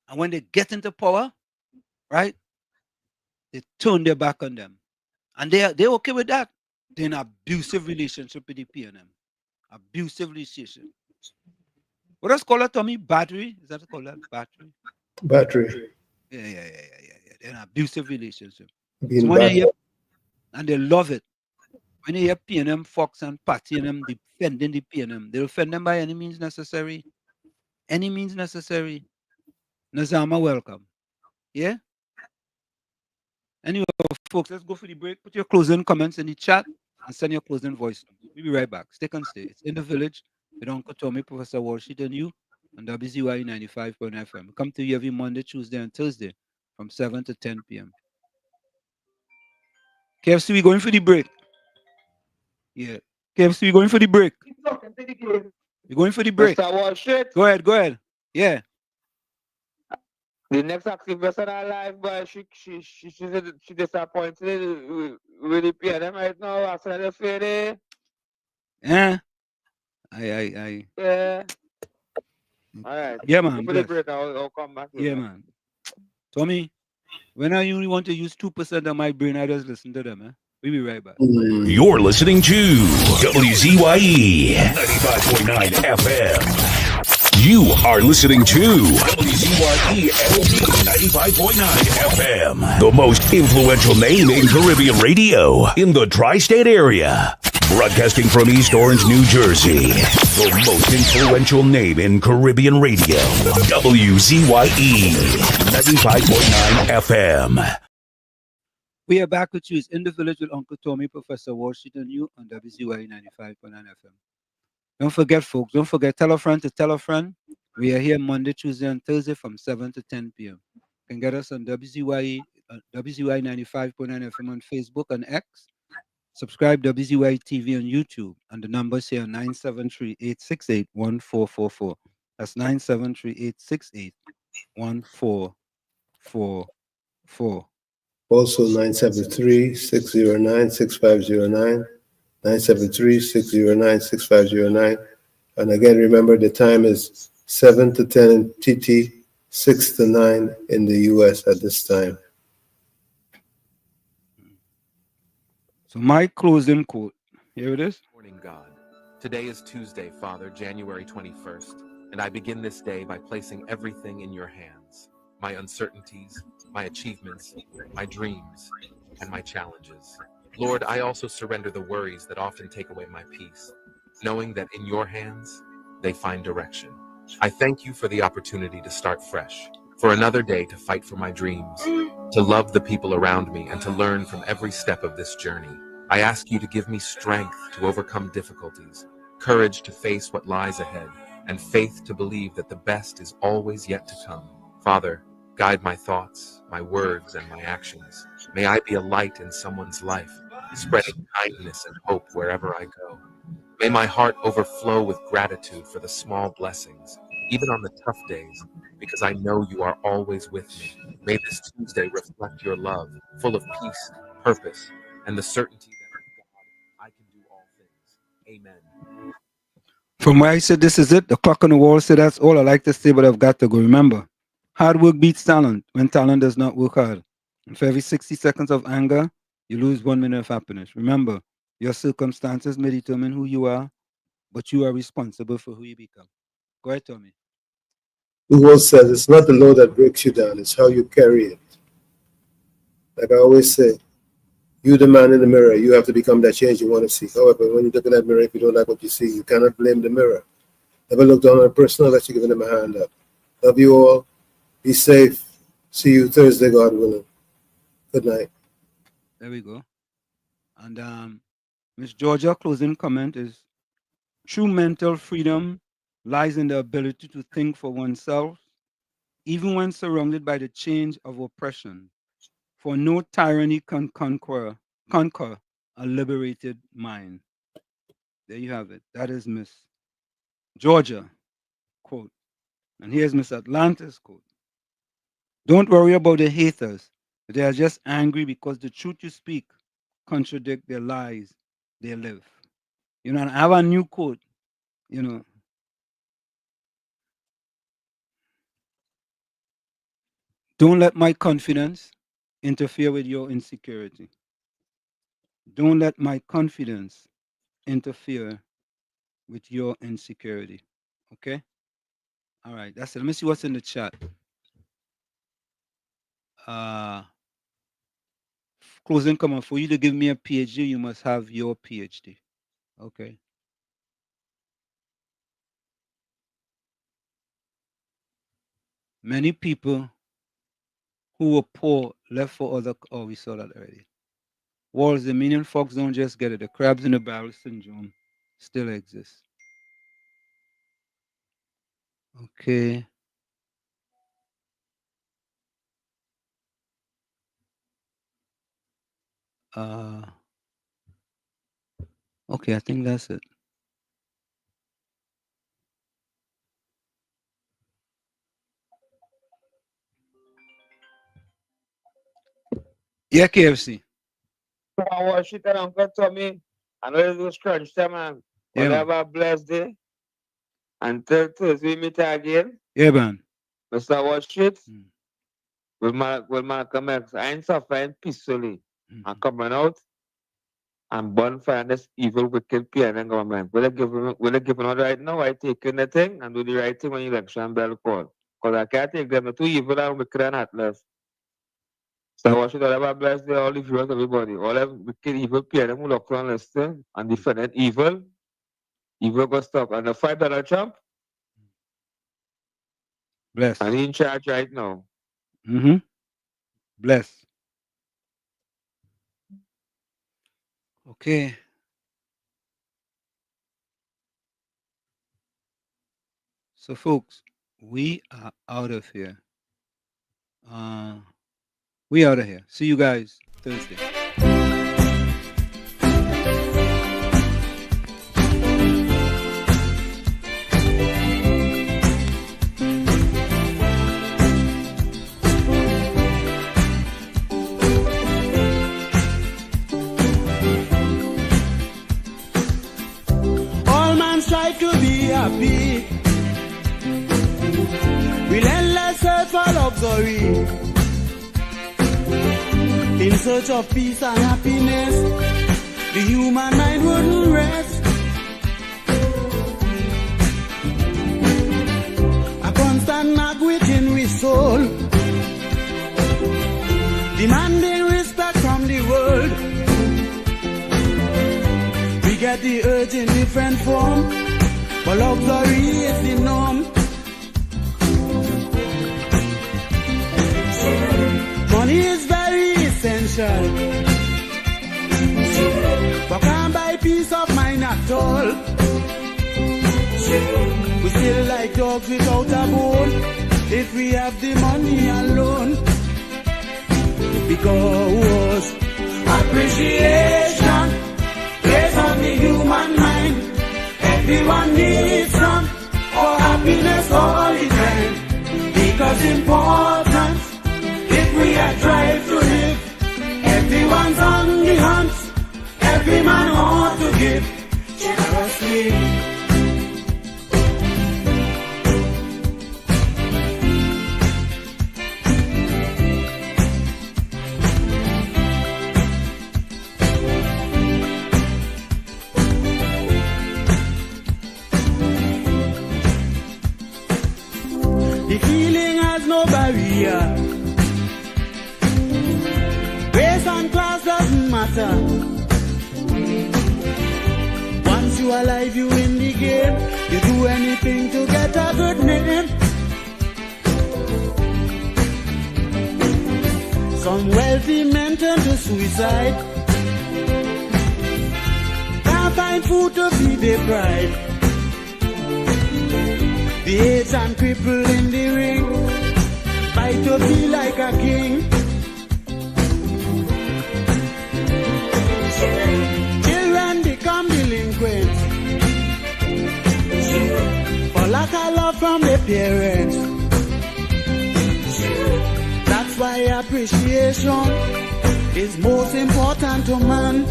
And when they get into power, right, they turn their back on them. And they're okay with that. They're in an abusive relationship with the PNM. Abusive relationship. What else call that, Tommy? Battery? Is that called that? Battery? Battery. Yeah. They're in an abusive relationship. And they love it. When you hear PNM, Fox, and Patty and them defending the PNM, they'll defend them by any means necessary. Any means necessary. Nazama, welcome. Yeah? Anyway, folks, let's go for the break. Put your closing comments in the chat and send your closing voice. We'll be right back. Stick and stay. It's In the Village with Uncle Tommy, Professor Walshit, and you on WZYE 95.9 FM. We come to you every Monday, Tuesday, and Thursday from 7 to 10 p.m. KFC, we going for the break. Yeah. KFC, we going for the break. We're going for the break. Mr. Walshit. Go ahead. Yeah. The next active person alive, but she disappointed with the PNM right now after the fair. Yeah. Yeah. All right. Yeah, man. For the break, I'll come back. Yeah, man. Tommy, when I only want to use 2% of my brain, I just listen to them, We'll be right back. You're listening to WZYE 95.9 FM. You are listening to WZYE 95.9 FM, the most influential name in Caribbean radio in the tri-state area. Broadcasting from East Orange, New Jersey, the most influential name in Caribbean radio. WZYE 95.9 FM. We are back with you. It's In the Village with Uncle Tommy, Professor Walshit, and you on WZYE 95.9 FM. Don't forget, folks. Don't forget, tell a friend to tell a friend. We are here Monday, Tuesday, and Thursday from 7 to 10 p.m. You can get us on WZYE 95.9 FM on Facebook and X. Subscribe WZYE TV on YouTube. And the numbers here are 973-868-1444. That's 973-868-1444. Also 973-609-6509. 973-609-6509. And again, remember the time is 7 to 10 in TT, 6 to 9 in the US at this time. So my closing quote, here it is. Morning, God. Today is Tuesday, Father, January 21st, and I begin this day by placing everything in your hands. My uncertainties, my achievements, my dreams, and my challenges. Lord, I also surrender the worries that often take away my peace, knowing that in your hands, they find direction. I thank you for the opportunity to start fresh, for another day to fight for my dreams, to love the people around me, and to learn from every step of this journey. I ask you to give me strength to overcome difficulties, courage to face what lies ahead, and faith to believe that the best is always yet to come. Father, guide my thoughts, my words, and my actions. May I be a light in someone's life, spreading kindness and hope wherever I go. May my heart overflow with gratitude for the small blessings, even on the tough days, because I know you are always with me. May this Tuesday reflect your love, full of peace, purpose, and the certainty that with God, I can do all things. Amen. From where I said this is it, the clock on the wall said that's all I like to say, but I've got to go. Remember, hard work beats talent when talent does not work hard. And for every 60 seconds of anger, you lose 1 minute of happiness. Remember, your circumstances may determine who you are, but you are responsible for who you become. Go ahead, Tommy. The word says it's not the load that breaks you down, it's how you carry it. Like I always say, you the man in the mirror, you have to become that change you want to see. However, when you look in that mirror, if you don't like what you see, you cannot blame the mirror. Never look down on a person unless you're giving them a hand up. Love you all. Be safe. See you Thursday, God willing. Good night. There we go. And Miss Georgia, closing comment is, true mental freedom lies in the ability to think for oneself, even when surrounded by the change of oppression. For no tyranny can conquer a liberated mind. There you have it. That is Miss Georgia, quote. And here's Miss Atlanta's quote. Don't worry about the haters. They are just angry because the truth you speak contradict their lies they live. You know, and I have a new quote, you know. Don't let my confidence interfere with your insecurity. Don't let my confidence interfere with your insecurity. Okay? All right, that's it. Let me see what's in the chat. Closing comment. For you to give me a PhD, you must have your PhD. Okay. Many people who were poor left for other. Oh, we saw that already. Walls, the meaning folks don't just get it. The crabs in the barrel syndrome still exists. Okay. Okay, I think that's it. Yeah, KFC. I watch it and Uncle Tommy. I know it was crunch time, man. Yeah, But man. have a blessed day. Until Thursday, meet again. Yeah, man. Mr. Watch it. With my comments. I ain't suffering peacefully. I'm coming out and bonfire this evil, wicked PNN government. Will I give another right now? I take in the thing and do the right thing when election bell call. Because I can't take them. They're too evil and wicked and heartless. So I watch it all about bless the all the viewers, everybody. All them wicked evil PNN will look on listen and defend evil. Evil go stop. And the $5 Trump. Bless. And he in charge right now. Mm-hmm. Bless. Okay. So, folks, we are out of here. We out of here. See you guys Thursday. All man strive to be happy. Relentless search for luxury. In search of peace and happiness, the human mind wouldn't rest. A constant knock within we soul, demanding respect from the world. We get the urge in different form, but luxury is the norm. superficial. But can't buy peace of mind at all. We still like dogs without a bone if we have the money alone. Because appreciation plays on the human mind. Everyone needs some for happiness all the time. Because importance, if we are drive to live, everyone's on the hunt. Every man ought to give generously. The feeling has no barrier. Race and class doesn't matter. Once you are alive, you in the game. You do anything to get a good name. Some wealthy men turn to suicide. Can't find food to feed their pride. The AIDS and cripple in the ring, fight to be like a king. Children become delinquent for lack of love from their parents. That's why appreciation is most important to man.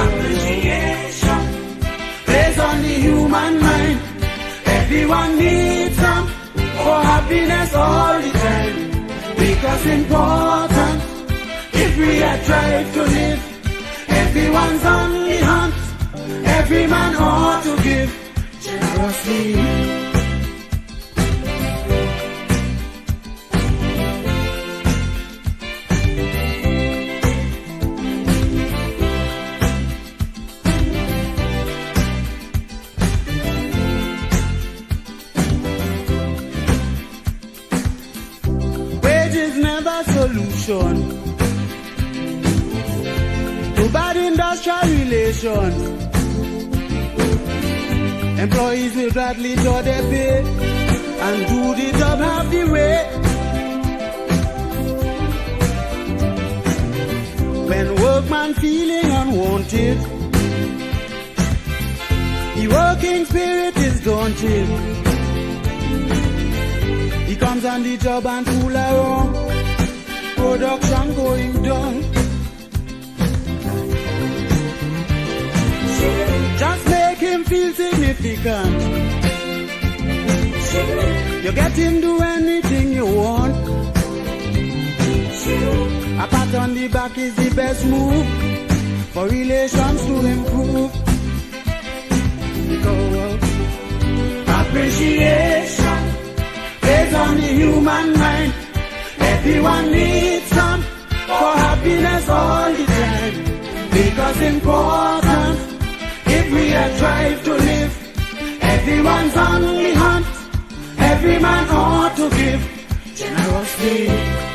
Appreciation plays on the human mind. Everyone needs some for happiness all the time. Because important, if we are trying to live, everyone's on the hunt. Every man ought to give generously. Solution to bad industrial relations. Employees will gladly draw their pay and do the job half the way. When workman feeling unwanted, the working spirit is daunted. He comes on the job and fool around. Production going down. Just make him feel significant. You get him do anything you want. A pat on the back is the best move for relations to improve. Because appreciation plays on the human mind. Everyone needs some for happiness all the time. Because important, if we are trying to live, everyone's on the hunt. Every man ought to give generously.